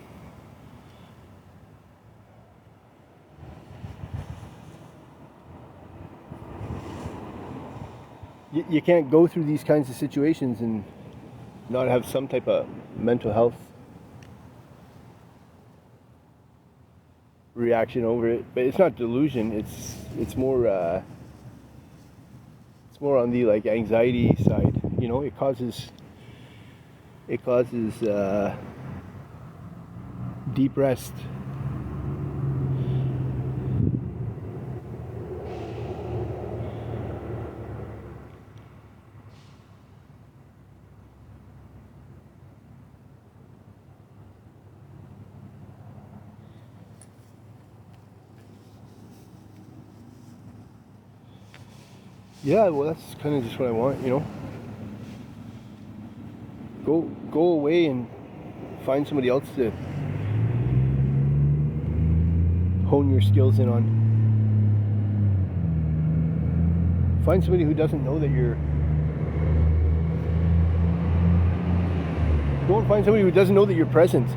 you can't go through these kinds of situations and not have some type of mental health reaction over it. But it's not delusion. It's more on the like anxiety side. You know, it causes deep rest. Yeah, well, that's kind of just what I want, you know. Go away and find somebody else to hone your skills in on. Find somebody who doesn't know that you're. Go and find somebody who doesn't know that you're present.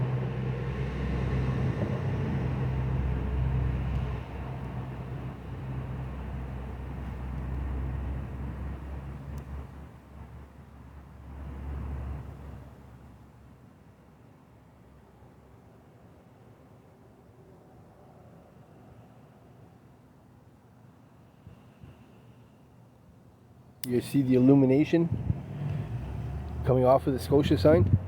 You see the illumination coming off of the Scotia sign?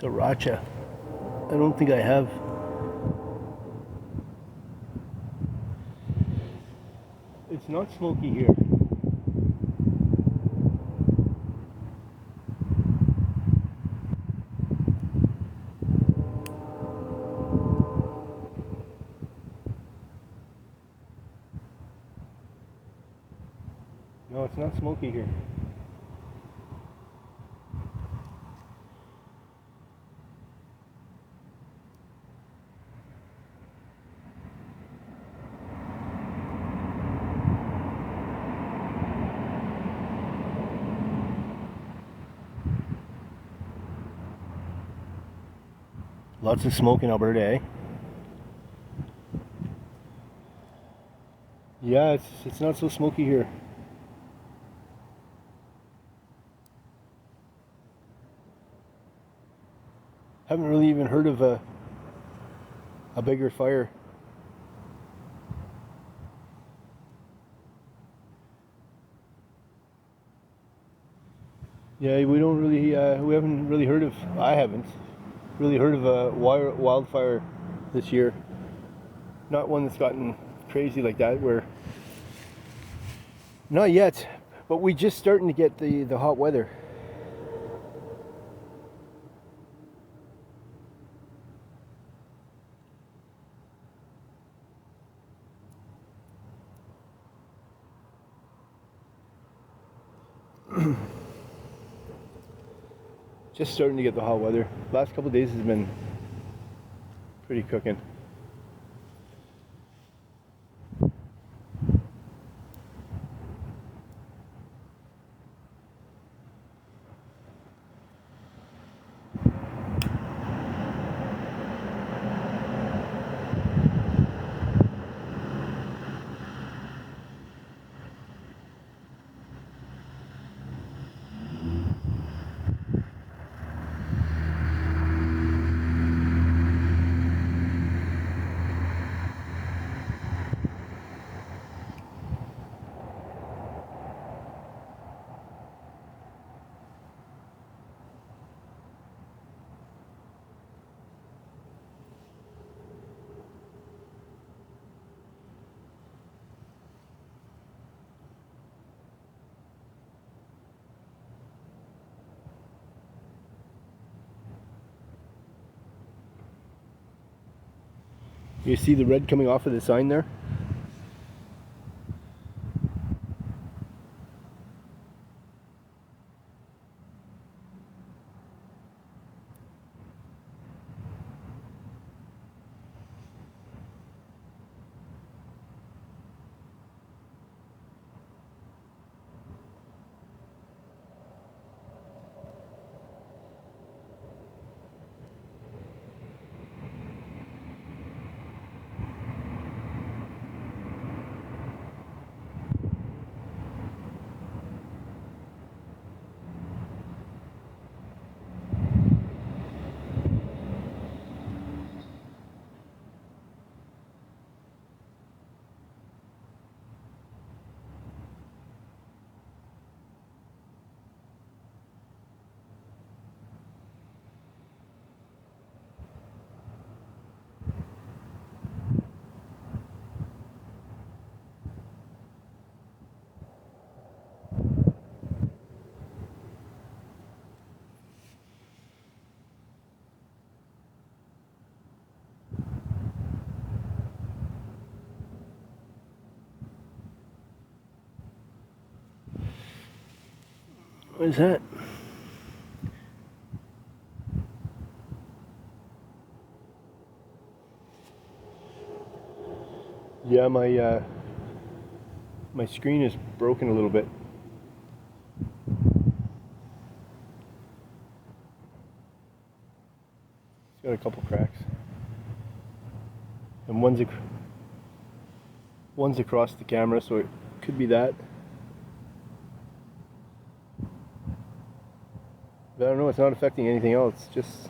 Sriracha. I don't think I have. It's not smoky here. No, it's not smoky here. Lots of smoke in Alberta, eh? Yeah, it's not so smoky here. Haven't really even heard of a bigger fire. Yeah, we don't really, we haven't really heard of, I haven't really heard of a wildfire this year. Not one that's gotten crazy like that, where, not yet, but we just starting to get the hot weather. Just starting to get the hot weather. Last couple of days has been pretty cooking. You see the red coming off of the sign there? What is that? Yeah, my screen is broken a little bit. It's got a couple cracks, and one's across the camera, so it could be that. But I don't know. It's not affecting anything else. Just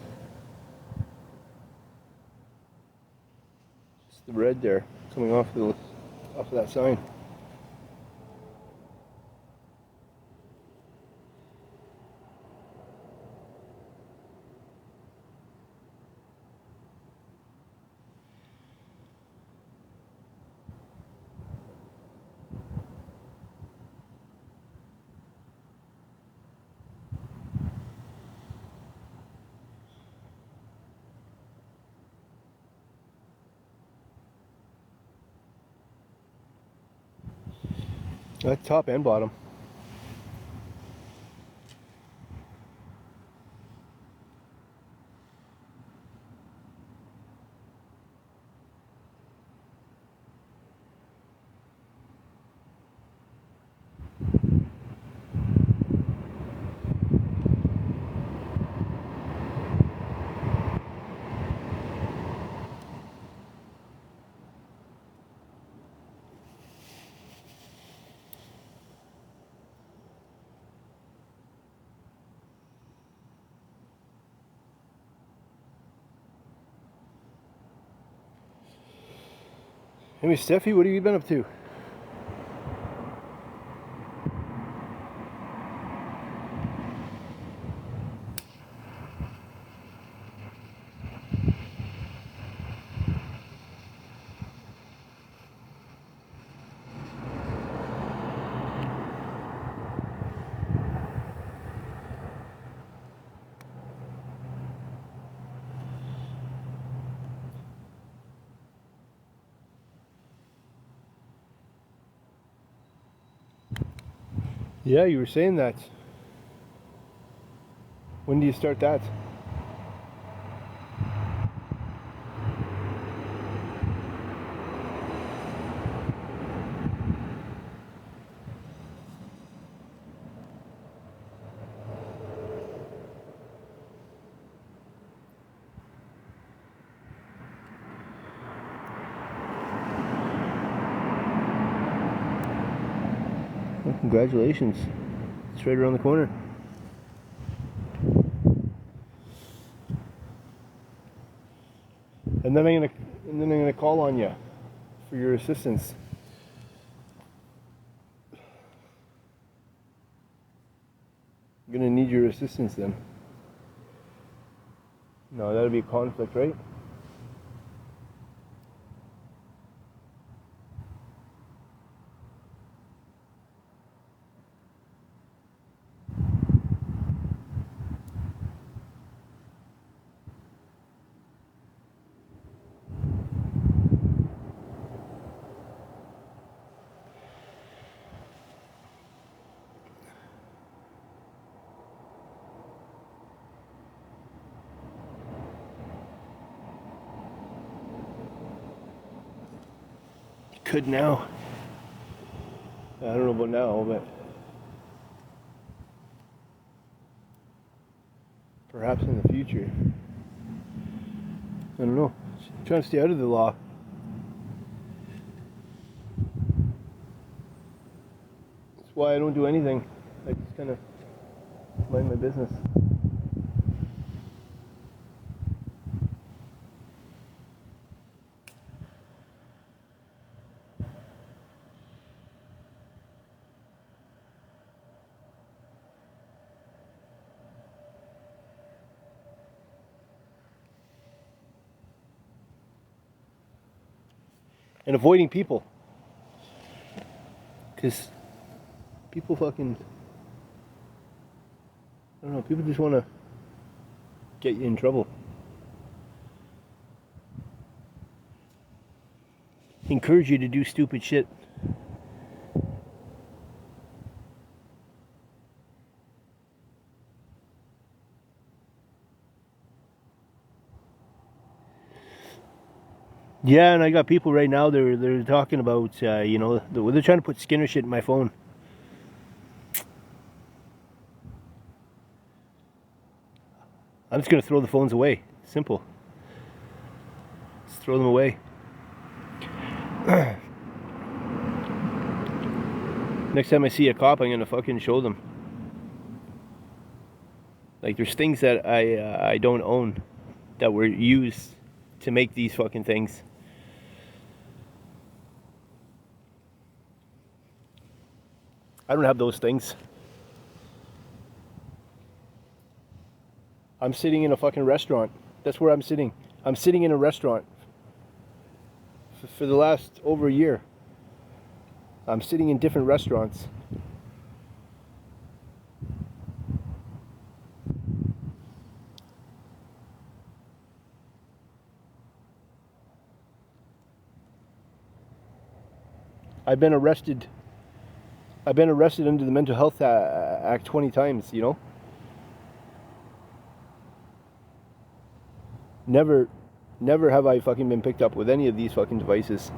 the red there coming off of that sign. That's top and bottom. Hey, Steffi, what have you been up to? Yeah, you were saying that. When do you start that? Well, congratulations. It's right around the corner. And then I'm gonna call on you for your assistance. I'm gonna need your assistance then. No, that'll be a conflict, right? Could now. I don't know about now, but perhaps in the future. I don't know. I'm trying to stay out of the law. That's why I don't do anything. I just kind of mind my business. And avoiding people. Because people fucking, I don't know, people just want to get you in trouble. Encourage you to do stupid shit. Yeah, and I got people right now. They're talking about you know, they're trying to put Skinner shit in my phone. I'm just gonna throw the phones away. Simple. Just throw them away. Next time I see a cop, I'm gonna fucking show them. Like, there's things that I don't own that were used to make these fucking things. I don't have those things. I'm sitting in a fucking restaurant. That's where I'm sitting. I'm sitting in a restaurant for the last over a year. I'm sitting in different restaurants. I've been arrested. I've been arrested under the Mental Health Act 20 times, you know? Never have I fucking been picked up with any of these fucking devices.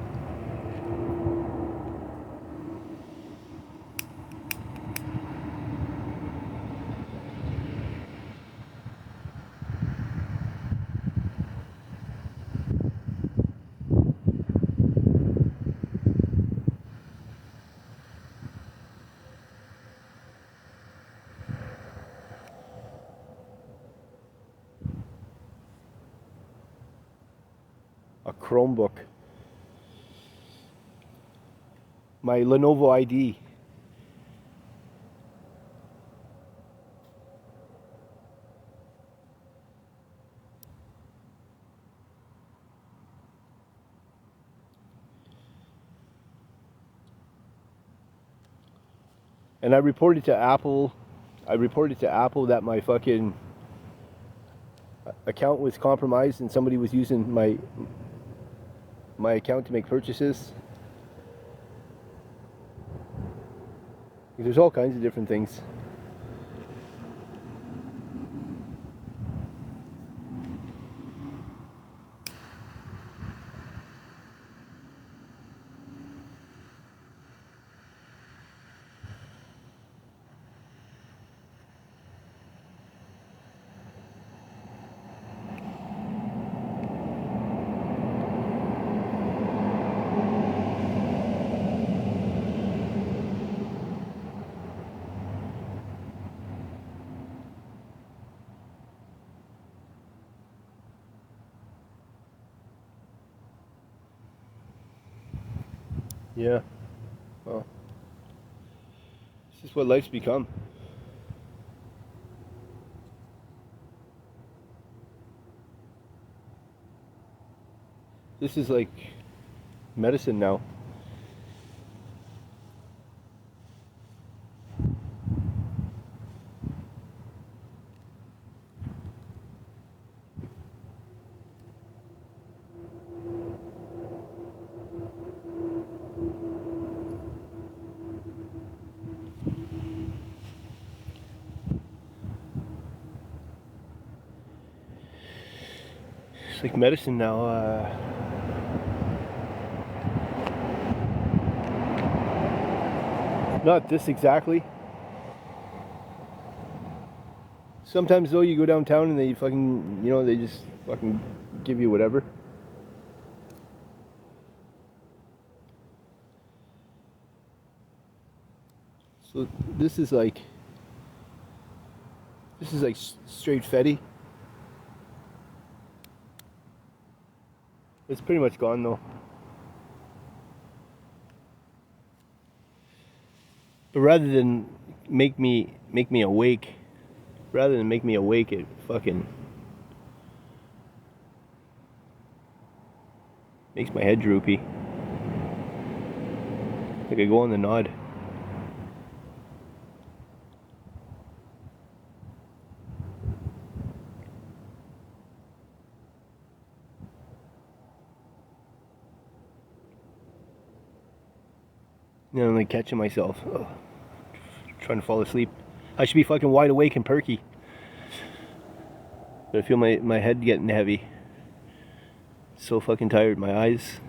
A Chromebook. My Lenovo ID. And I reported to Apple. I reported to Apple that my fucking account was compromised and somebody was using my account to make purchases. There's all kinds of different things. Yeah. Well, this is what life's become. This is like medicine now. It's like medicine now. Not this exactly. Sometimes though, you go downtown and they fucking, you know, they just fucking give you whatever. So this is like straight Fetty. It's pretty much gone though. But rather than make me awake, it fucking makes my head droopy. Like I go on the nod. You know, I'm like catching myself. Ugh. Trying to fall asleep. I should be fucking wide awake and perky. But I feel my head getting heavy. So fucking tired. My eyes.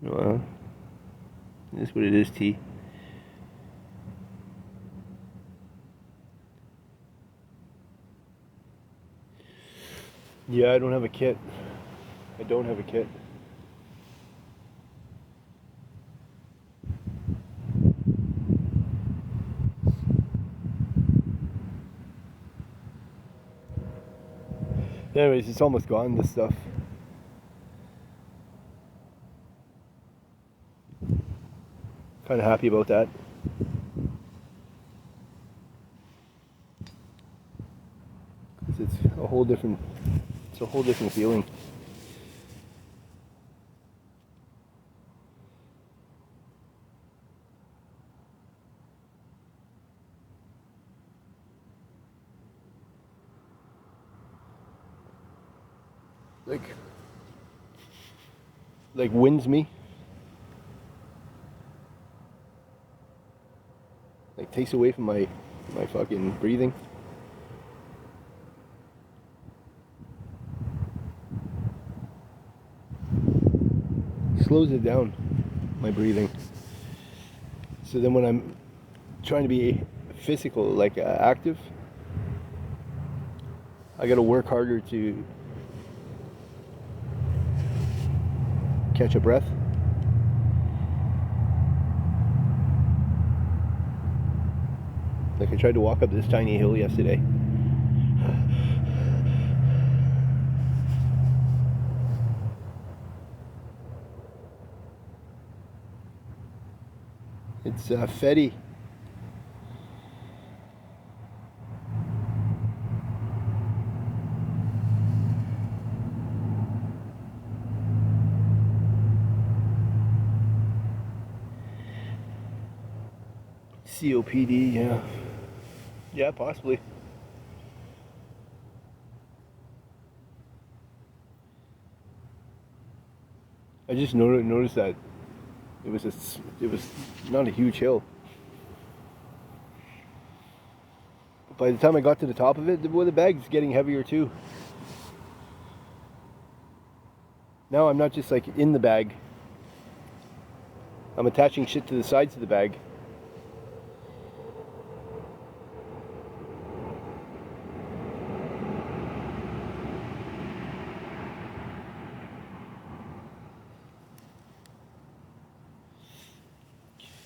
Well, that's what it is, T. Yeah, I don't have a kit. I don't have a kit. Anyways, it's almost gone, this stuff. Kind of happy about that. It's a whole different feeling. Like wins me. Like takes away from my fucking breathing. Slows it down, my breathing. So then when I'm trying to be physical, like active, I gotta work harder to catch a breath. Like I tried to walk up this tiny hill yesterday. It's Fetty. COPD, yeah. Yeah, possibly. I just noticed that it was not a huge hill. But by the time I got to the top of it, the bag's getting heavier too. Now I'm not just like in the bag. I'm attaching shit to the sides of the bag.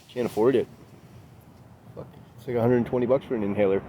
Can't afford it. Fuck. It's like $120 for an inhaler.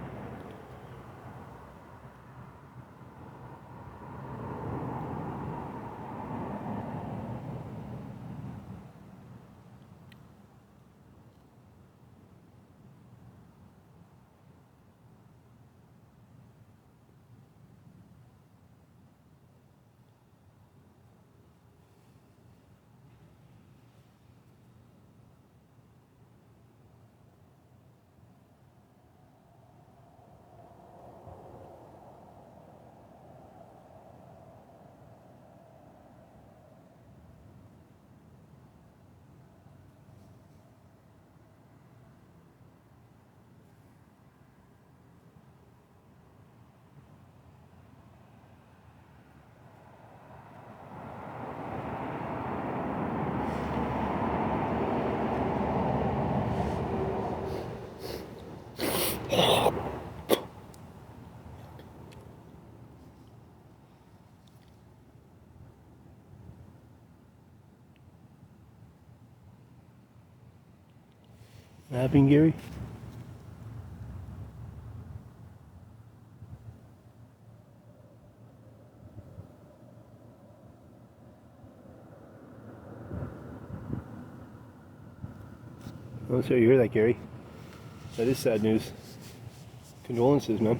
Happening, Gary? I'm sorry you hear that, Gary. That is sad news. Condolences, man.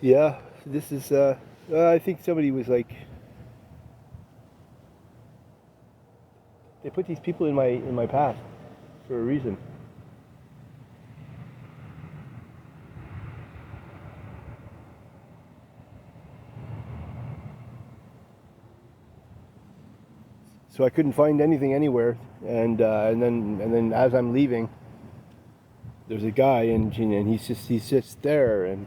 Yeah, this is, I think somebody was like, they put these people in my path for a reason. So I couldn't find anything anywhere, and then as I'm leaving, there's a guy, and he's just there, and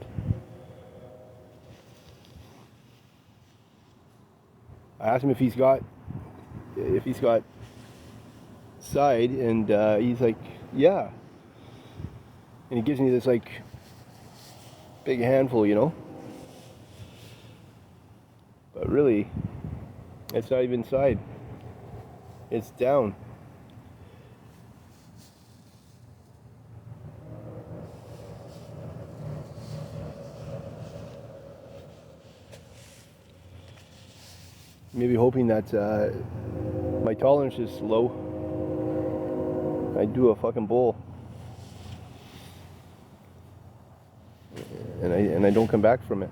I asked him if he's got side, and he's like, yeah, and he gives me this like big handful, you know, but really, it's not even side, it's down. Maybe hoping that my tolerance is low. I do a fucking bowl, and I don't come back from it.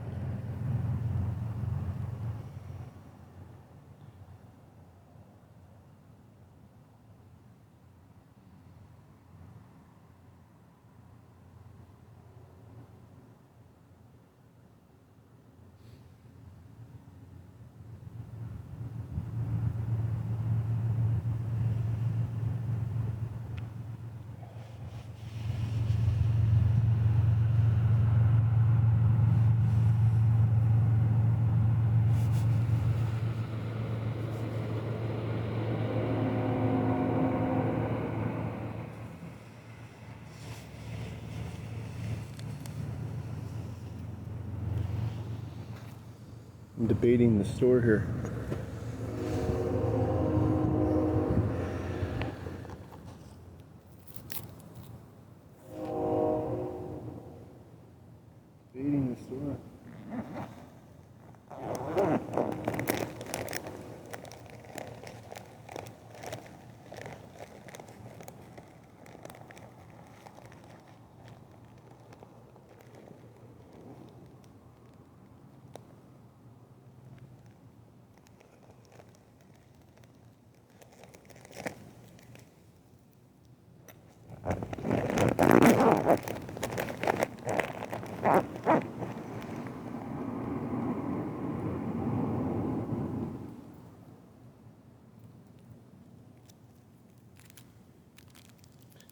I'm debating the store here. Debating the store.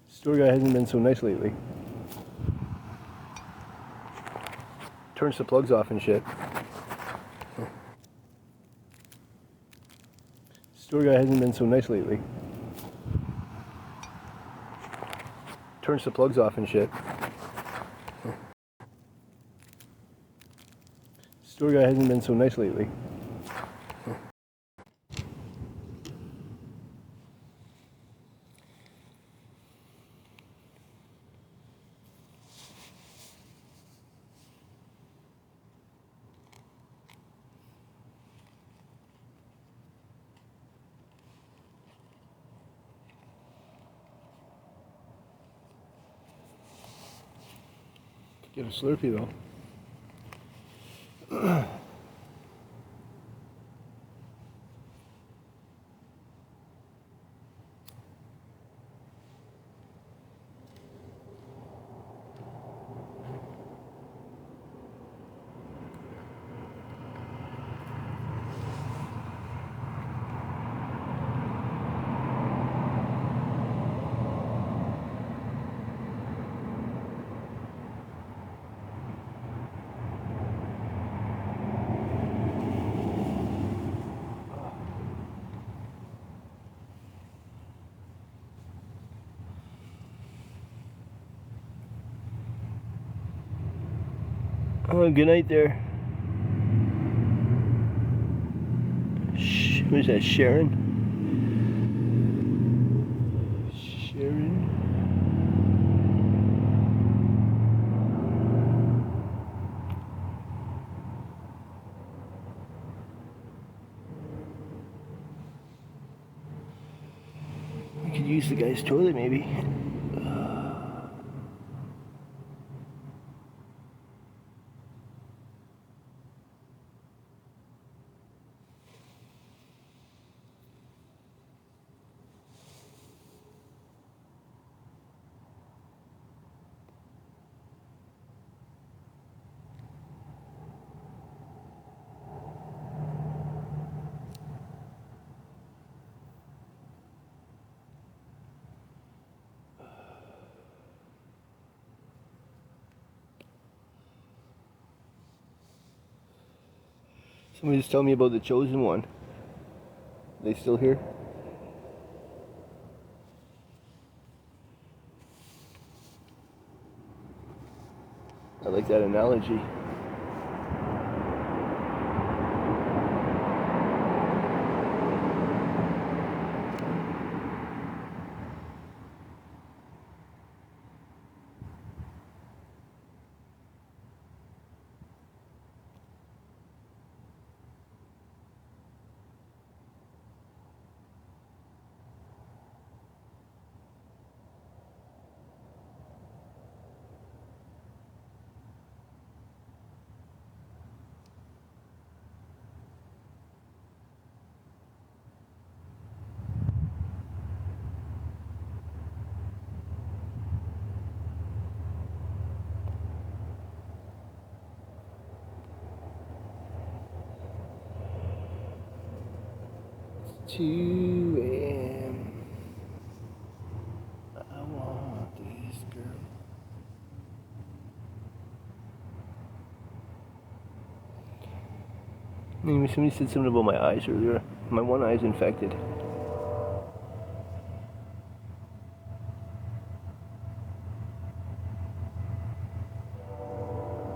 Store guy hasn't been so nice lately. Turns the plugs off and shit. Store guy hasn't been so nice lately. Turns the plugs off and shit. Store guy hasn't been so nice lately. Get a Slurpee though. Oh, good night there. Who's that, Sharon? Sharon? We could use the guy's toilet maybe. Somebody just tell me about the chosen one. They still here? I like that analogy. It's 2 a.m. I want this girl. Anyway, somebody said something about my eyes earlier. My one eye's infected.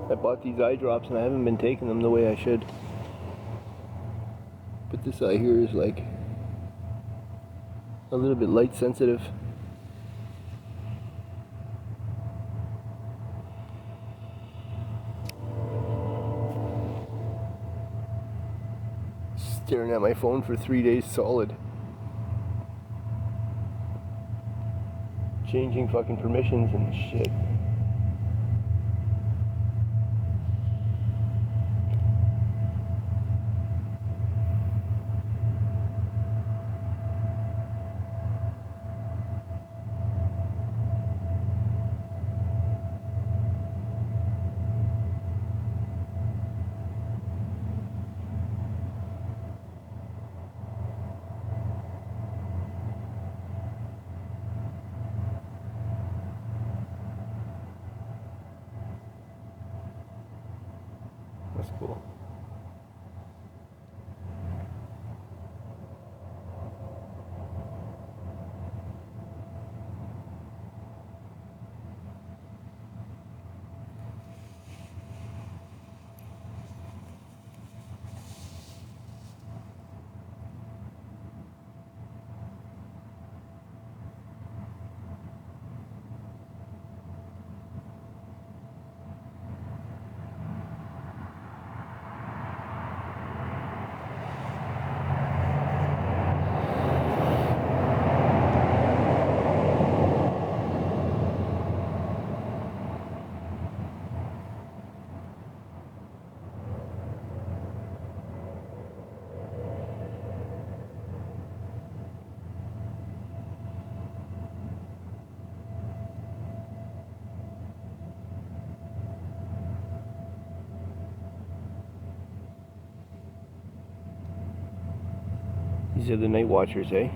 I bought these eye drops and I haven't been taking them the way I should. But this eye here is like a little bit light sensitive. Staring at my phone for 3 days solid. Changing fucking permissions and shit. That's cool. These are the night watchers, eh?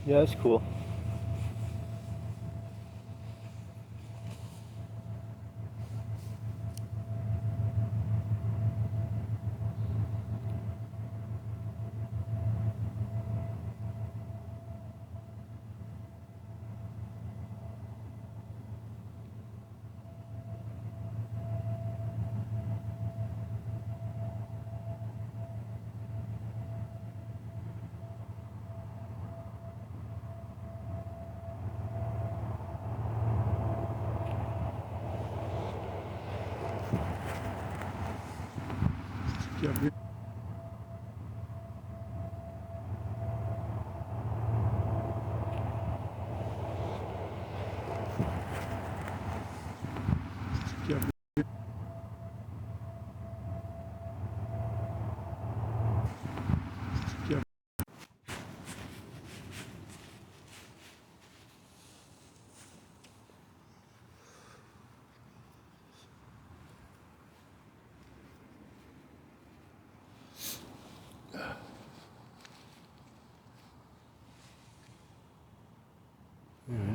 Yeah, that's cool.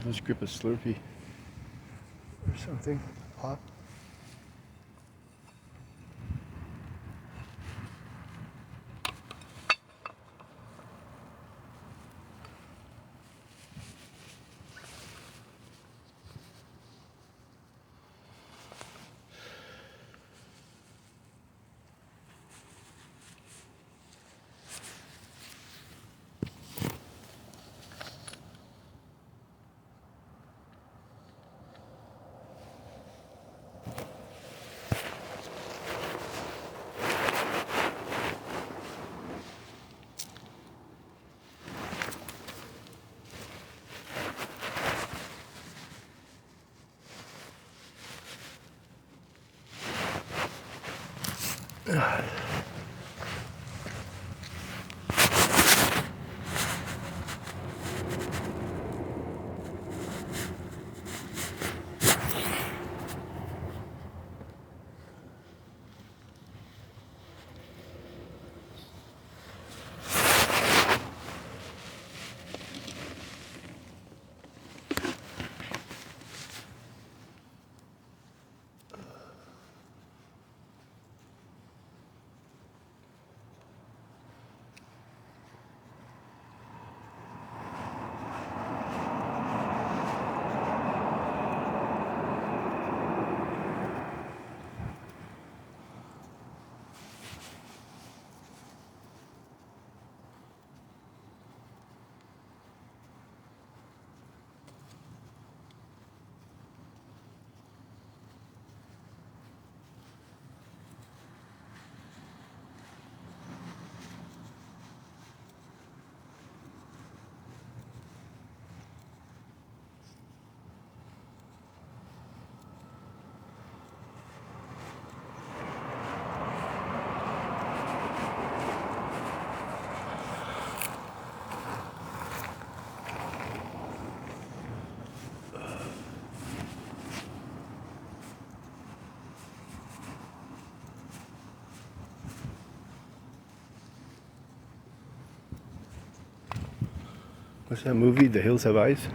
Let's grip a Slurpee or something. Pop. What's that movie? The Hills Have Eyes?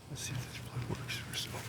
Let's see if this plug works first of all.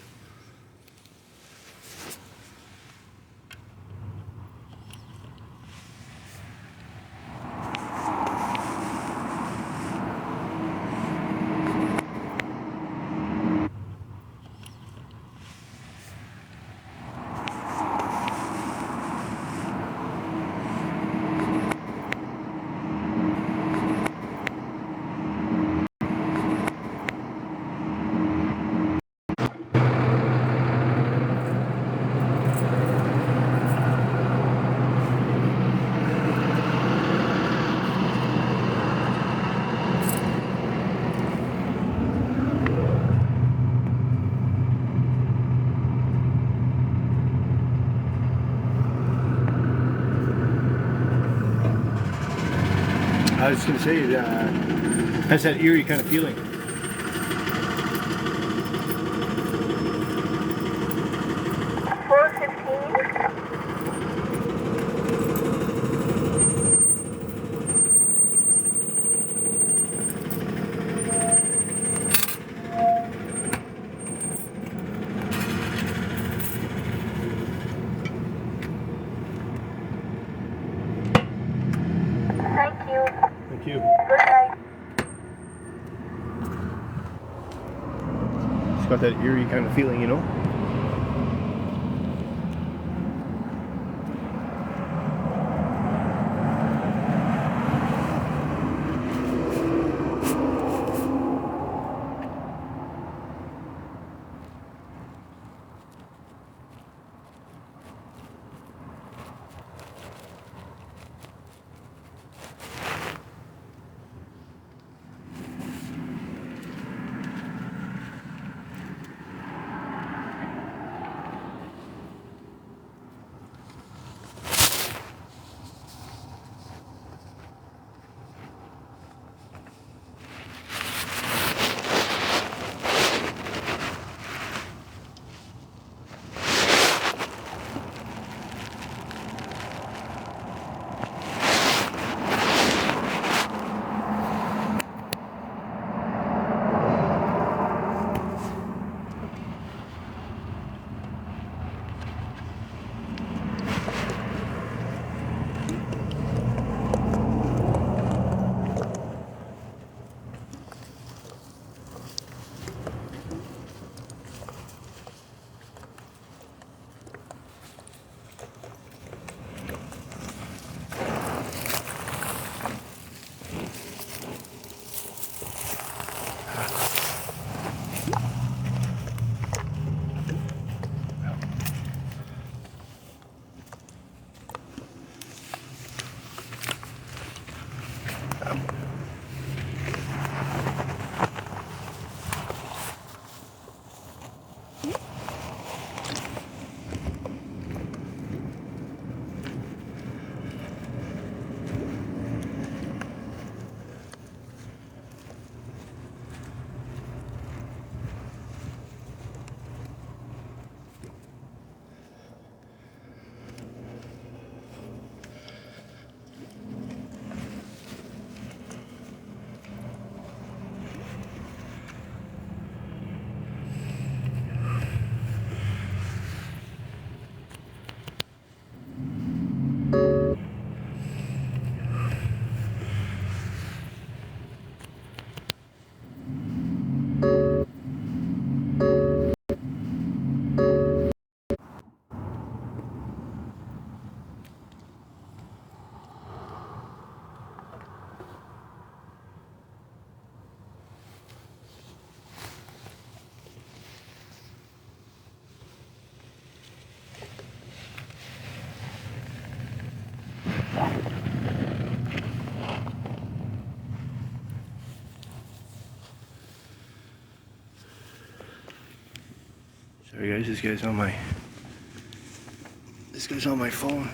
I was going to say, has that eerie kind of feeling. got that eerie kind of feeling, you know? Sorry guys, this guy's on my phone.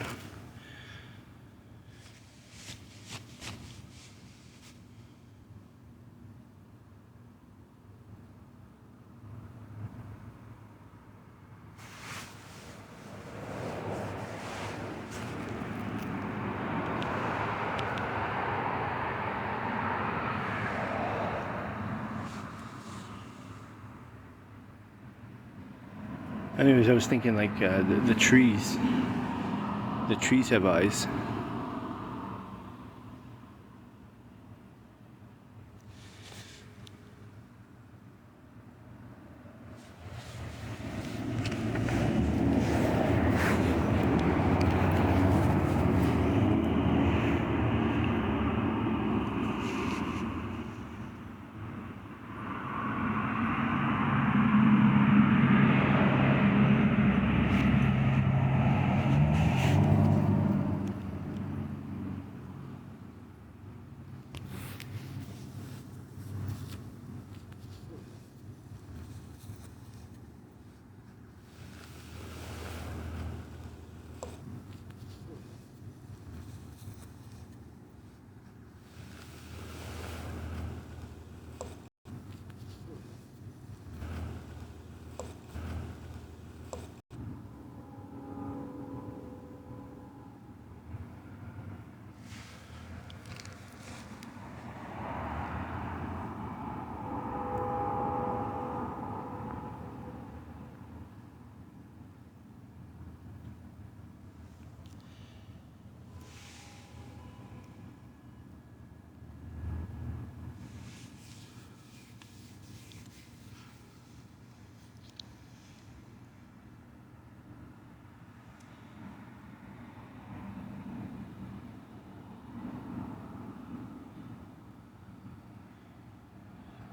Anyways, I was thinking like the trees have eyes.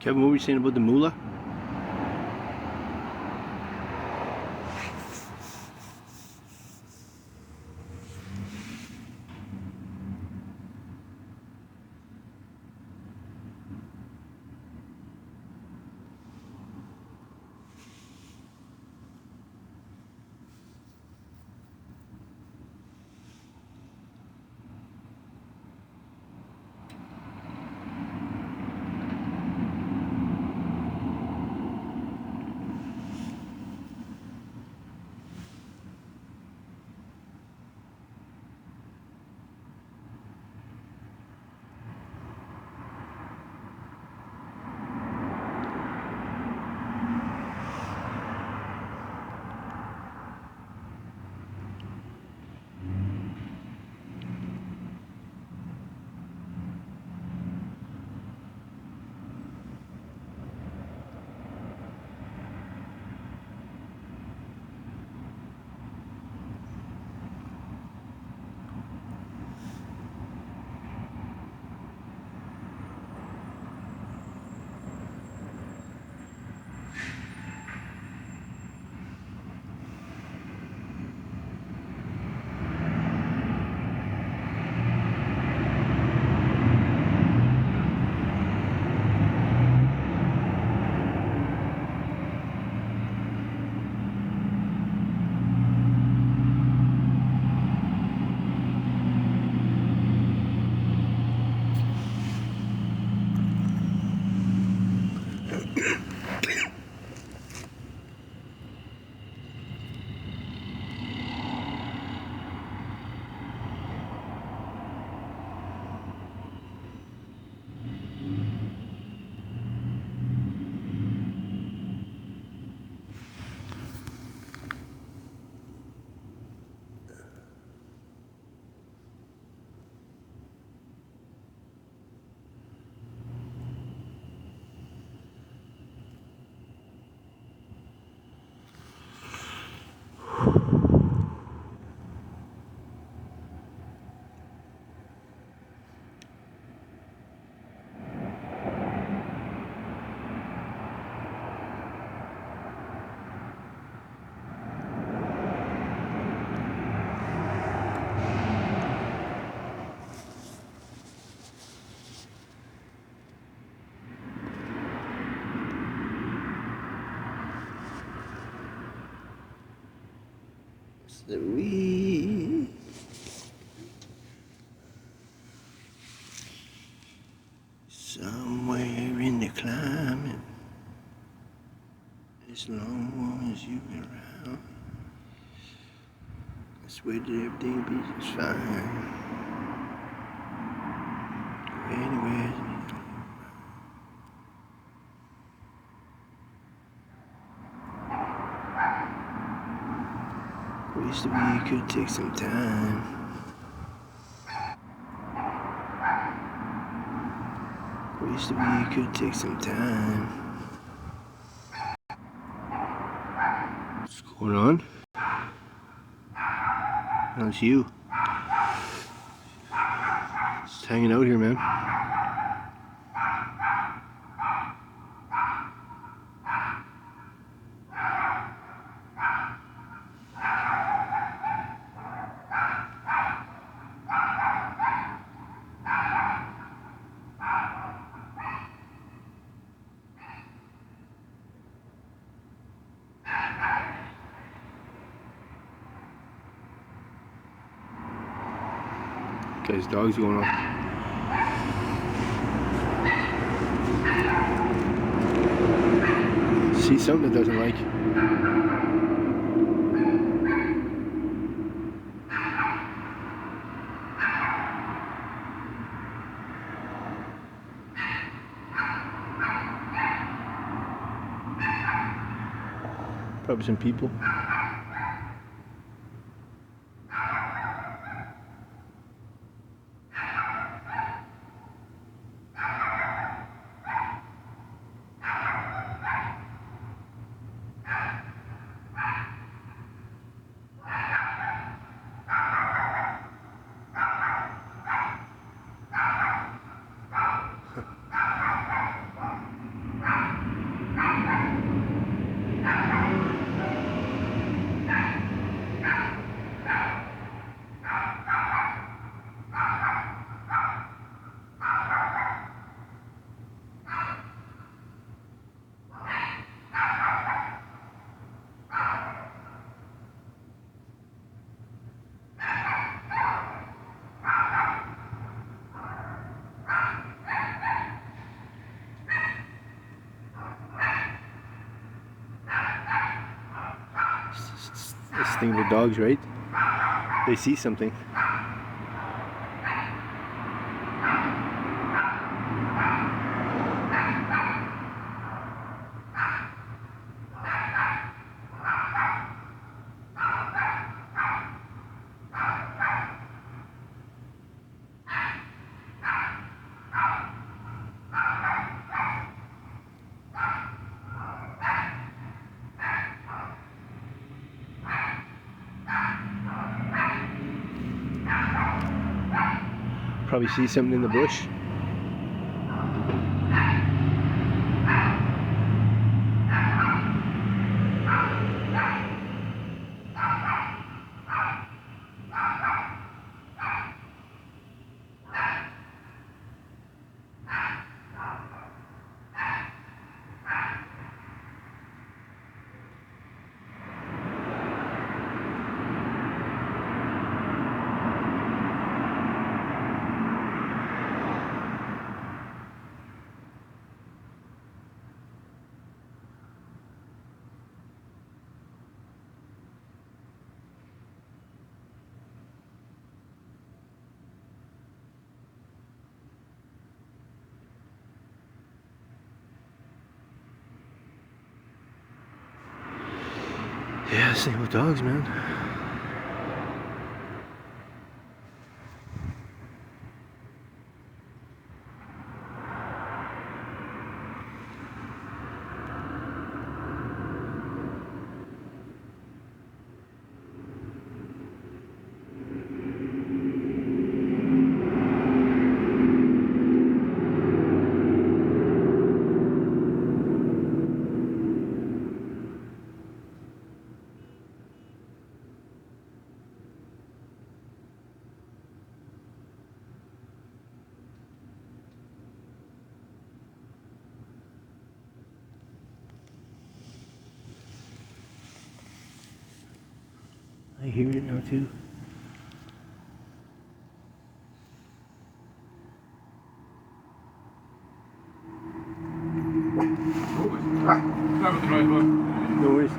Kevin, what were you saying about the moolah? Sweet. Somewhere in the climate, as long as you around, I swear that everything be just fine. Anyway, wish that we could take some time. Wish that we could take some time. What's going on? How's you? Just hanging out here, man. Guy's dog's going off. See something it doesn't like. Probably some people. thing about dogs, right? They see something. Probably see something in the bush. Yeah, same with dogs, man. I hear it now too. Grab the right one. No worries.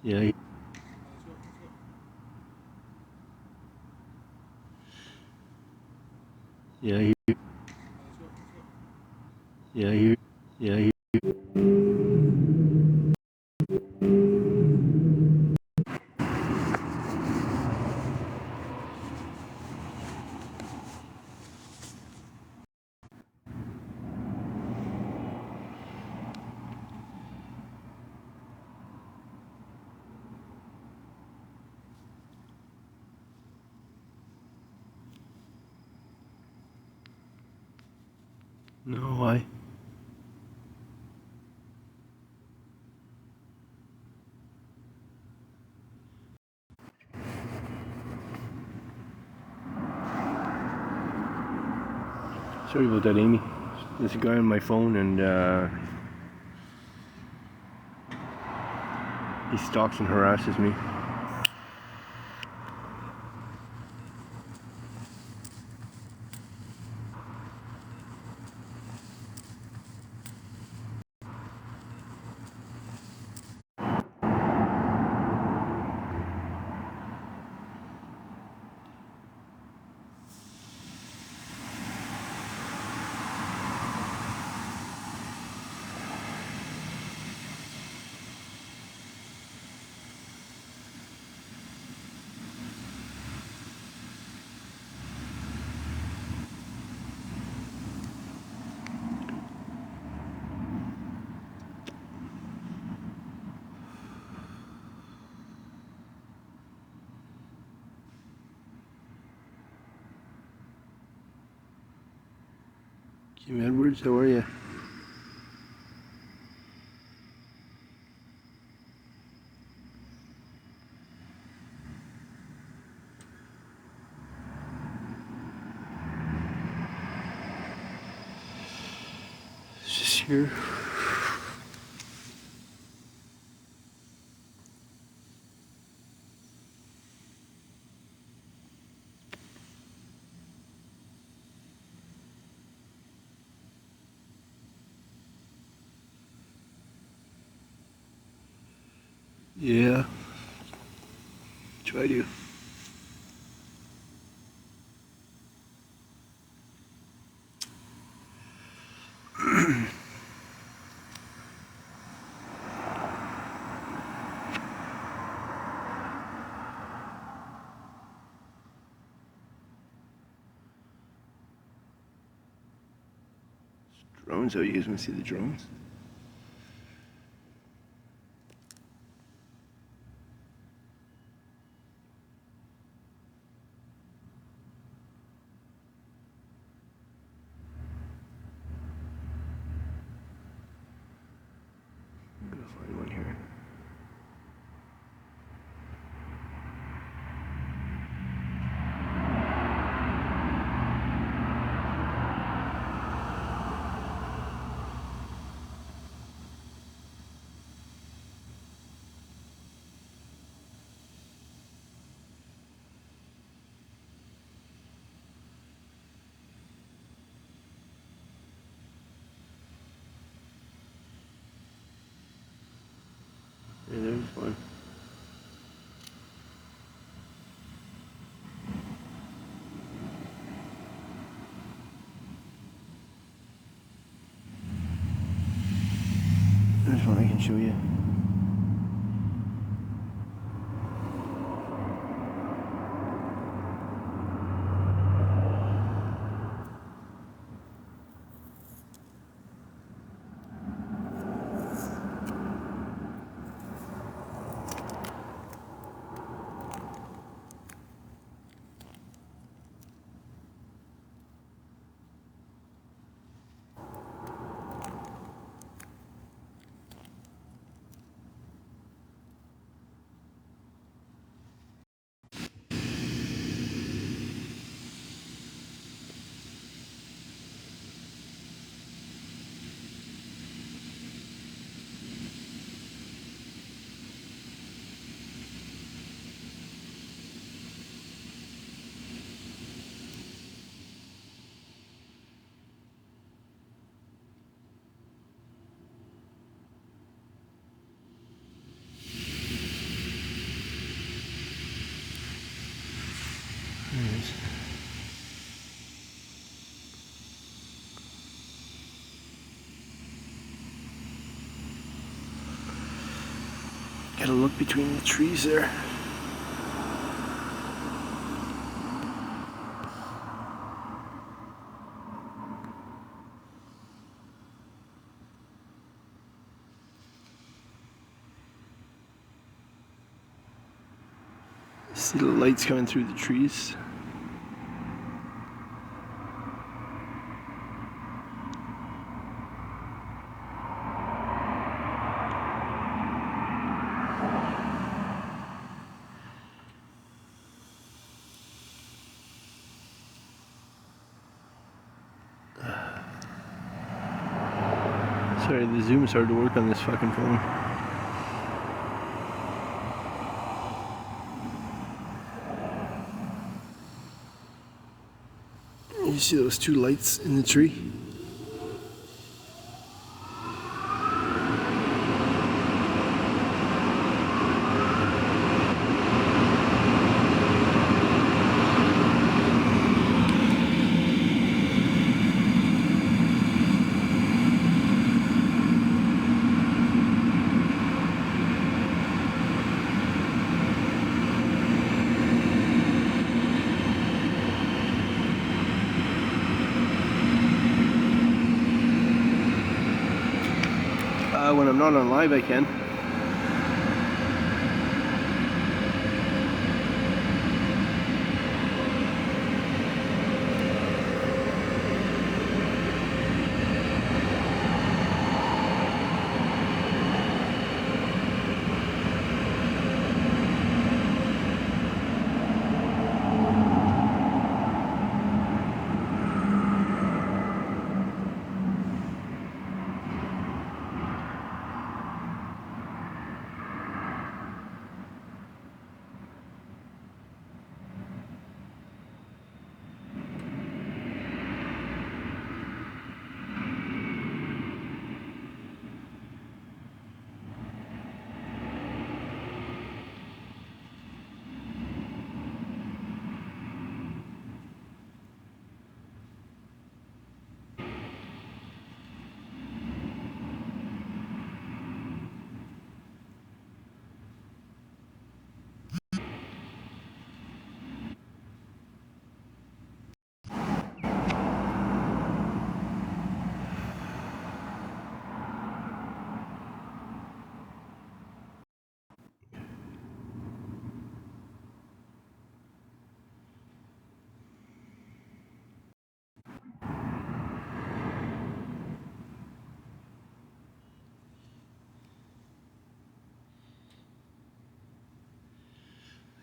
Yeah. Yeah, I hear you. Yeah, I hear. Yeah, I hear. No, why? Sorry about that, Amy. There's a guy on my phone and he stalks and harasses me. Kim Edwards, how are you? Just here. Yeah. Try to. Drones, oh, you guys want to see the drones? I'm gonna find one here. Yeah, there's one. There's one I can show you. There it is. Gotta look between the trees there. See the lights coming through the trees. Sorry, the zoom's hard to work on this fucking phone. You see those two lights in the tree? When I'm not on live, I can.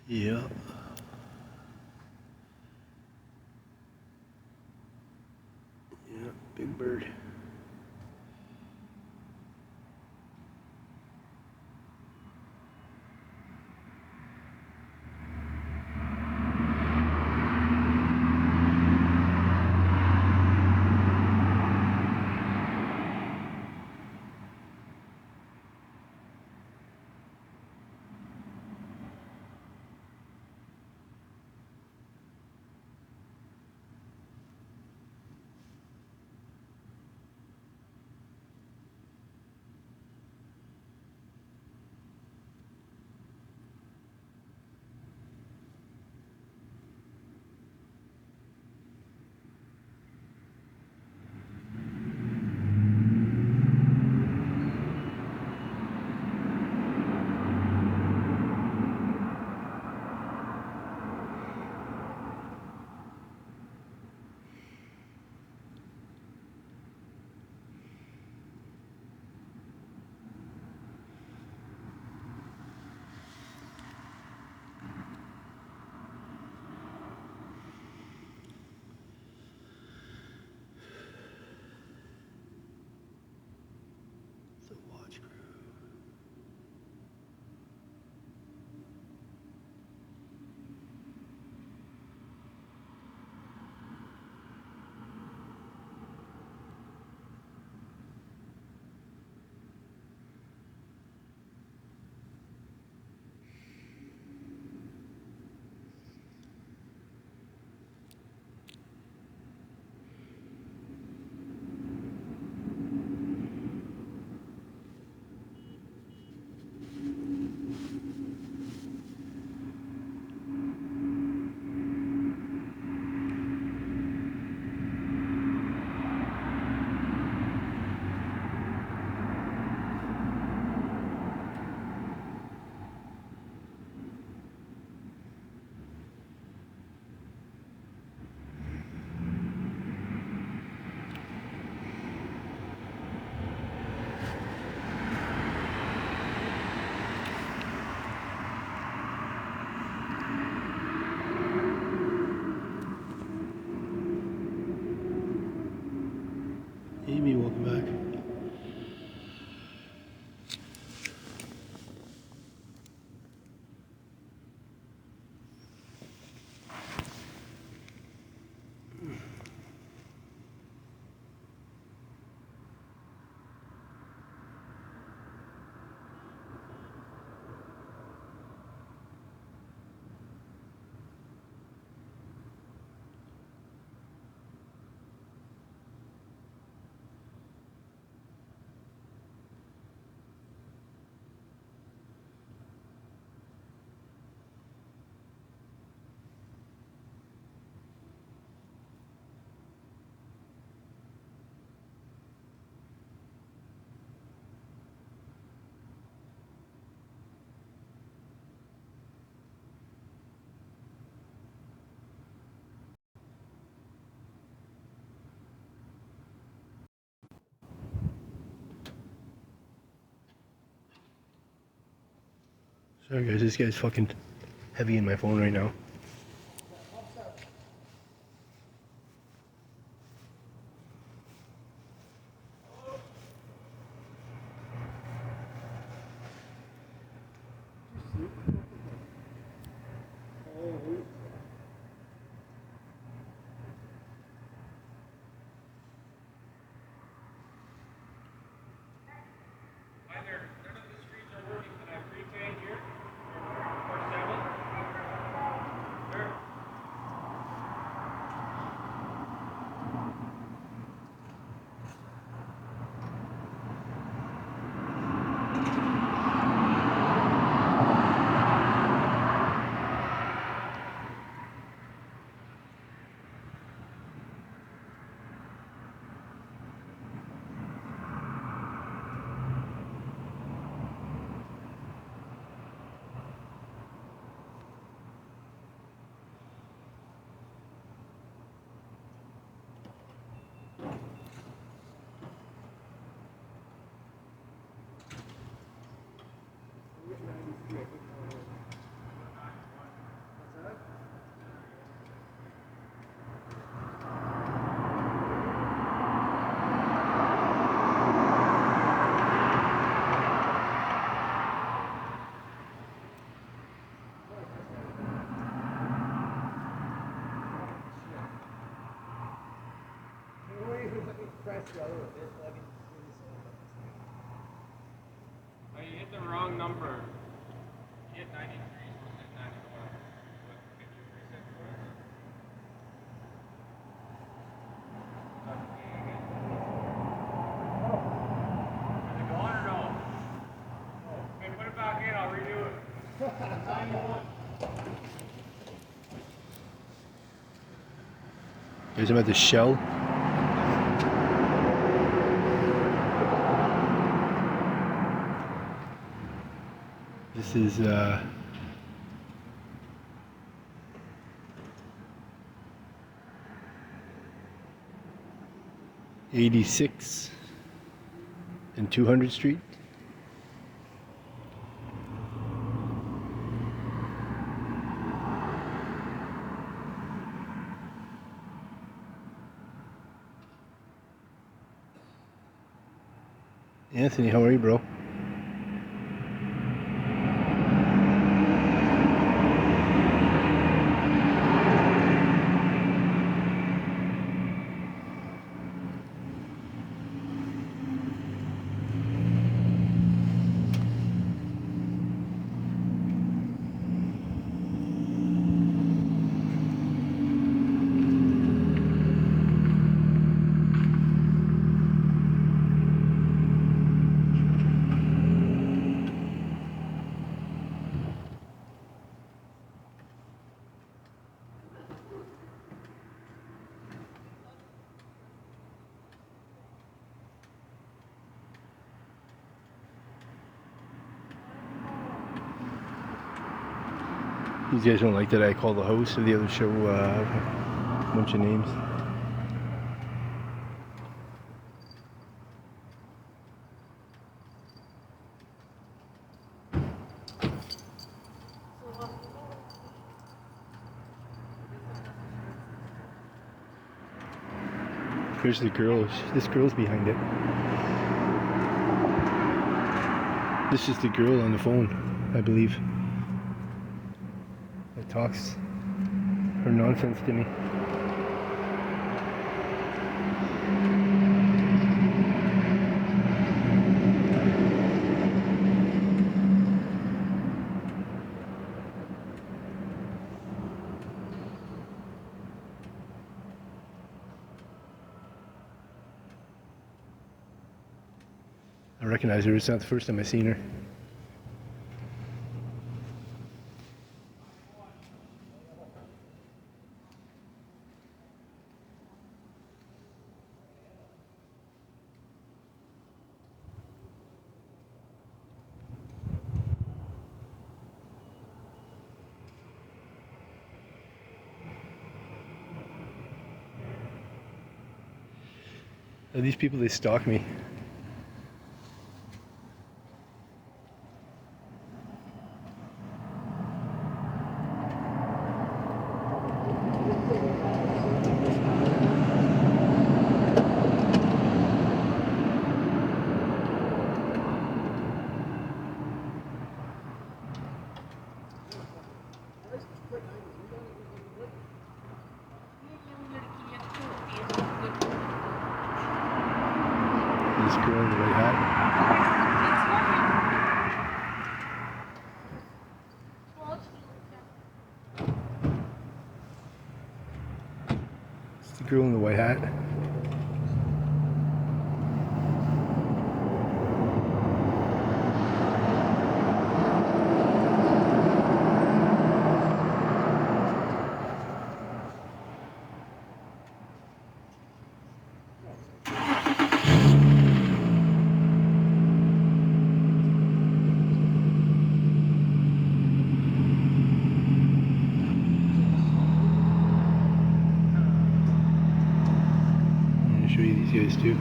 Yeah. Yeah, big bird. The watch crew. Amy, welcome back. Sorry guys, this guy's fucking heavy in my phone right now. Hi there. None of the screens are working. Can I prepay here? Or 7? Oh, you hit the wrong number. You hit 93, supposed to hit 94. What, 53 seconds worth? Is it going or no? Okay, put it back in, I'll redo it. 91. Here's him at the shell. This is 86 and 200th Street. Anthony, how are you, bro? These guys don't like that I call the host of the other show a bunch of names. Here's the girl. This girl's behind it. This is the girl on the phone, I believe. That talks her nonsense to me. I recognize her. It's not the first time I've seen her. Are these people, they stalk me. This girl in the white hat. It's the girl in the white hat. Show you these guys too.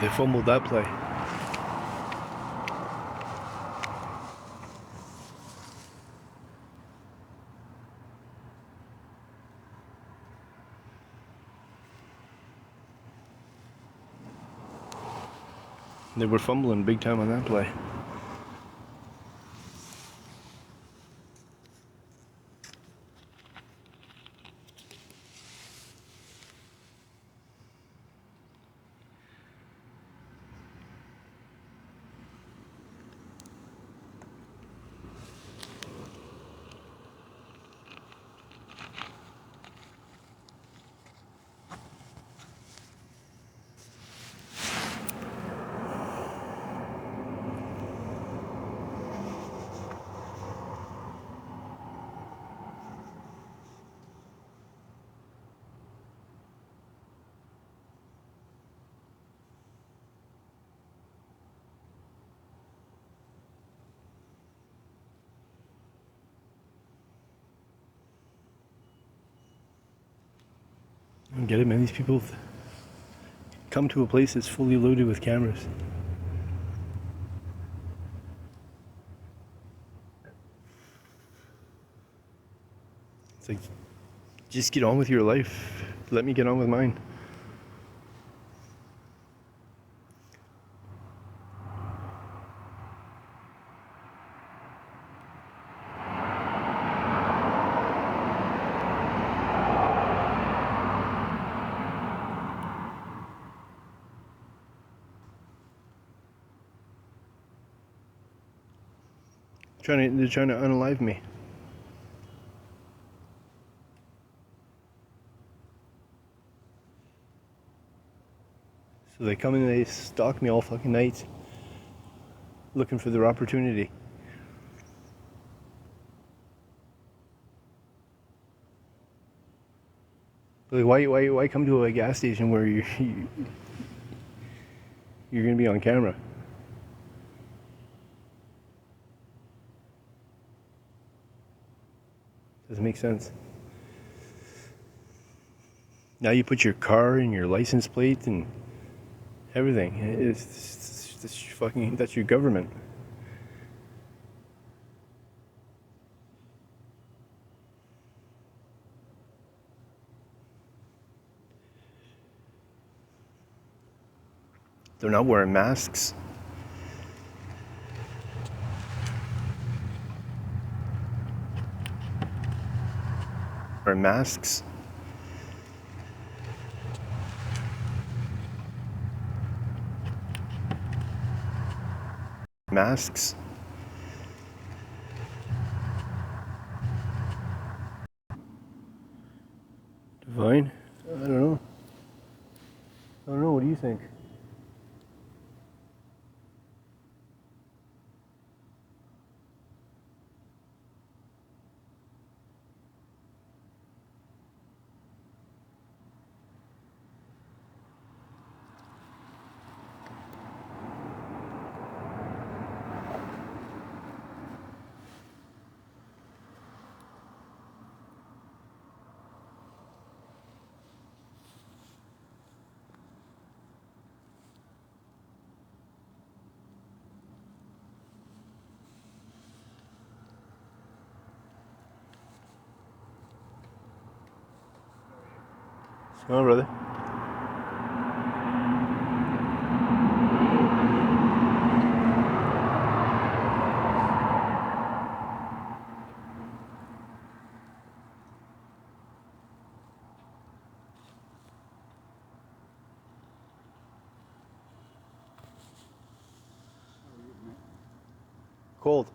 They fumbled that play. They were fumbling big time on that play. I don't get it, man. These people come to a place that's fully loaded with cameras. It's like, just get on with your life. Let me get on with mine. They're trying to unalive me. So they come and they stalk me all fucking night, looking for their opportunity. Like, why come to a gas station where you're gonna be on camera? Doesn't make sense. Now you put your car and your license plate and everything. It's fucking, that's your government. They're not wearing masks. Wearing masks. Masks. Divine? I don't know. I don't know. What do you think? What's going on, brother? Cold.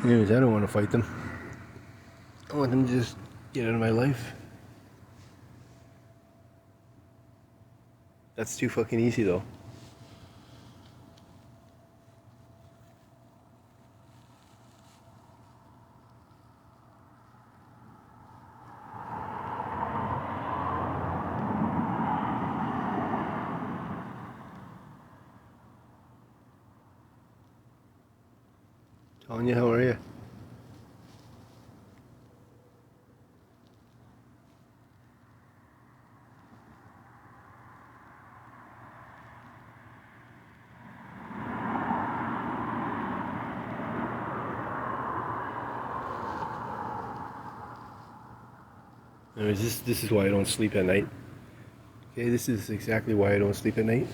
Anyways, I don't want to fight them. I want them to just get out of my life. That's too fucking easy, though. Tanya, how are you? Anyways, this is why I don't sleep at night. Okay, this is exactly why I don't sleep at night.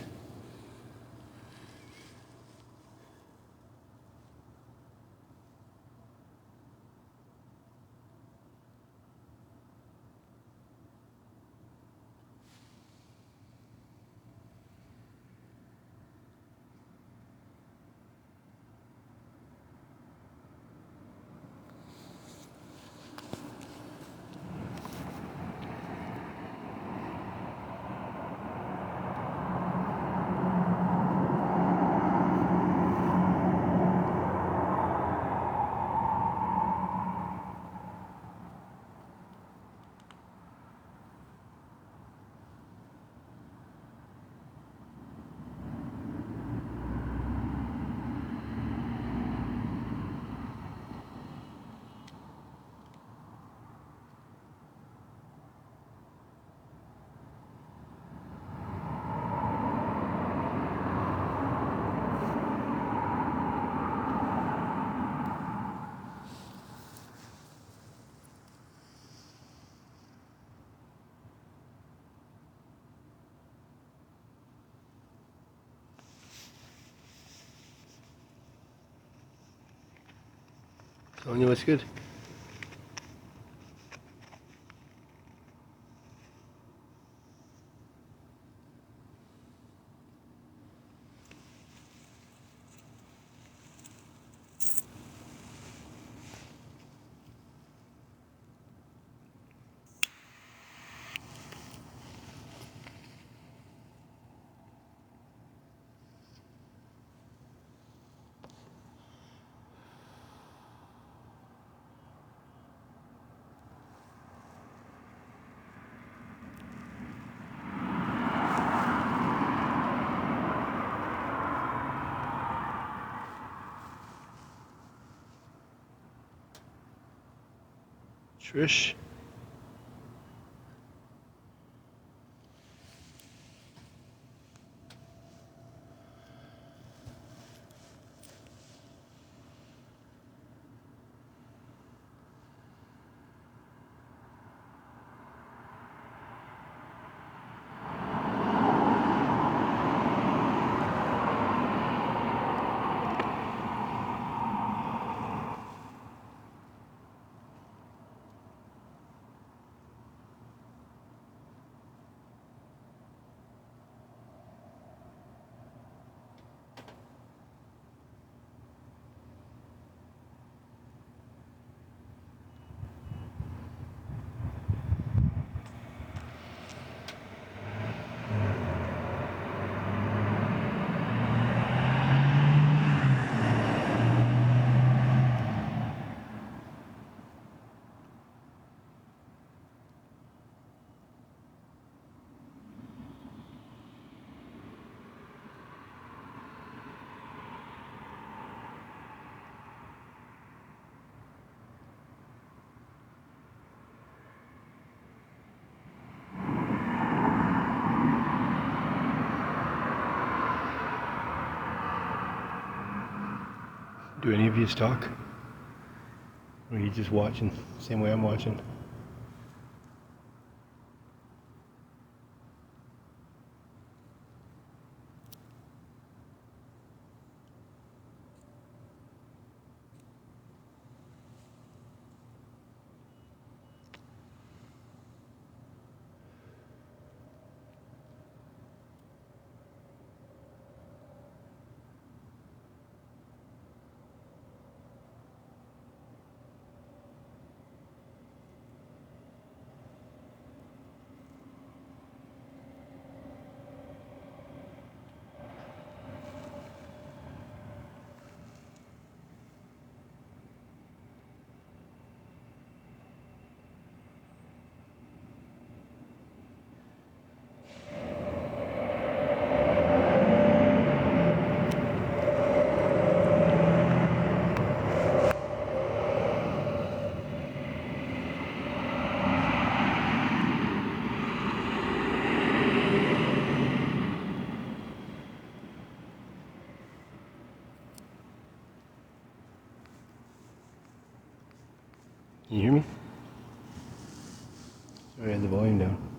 Tanya, what's good? Trish? Do any of you talk? Or are you just watching, same way I'm watching? volume down.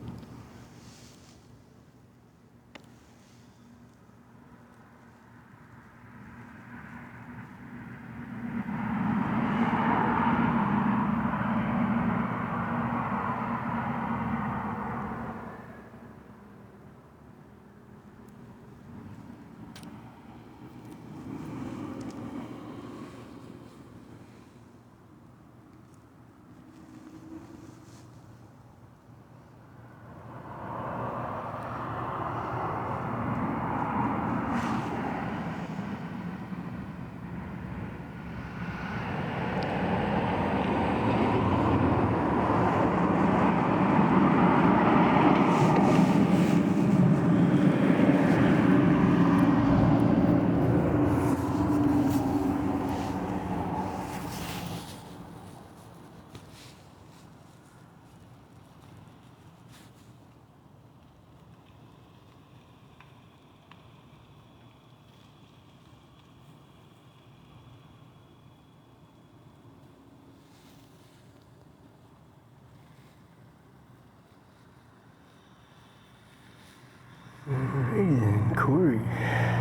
Alright then, Corey.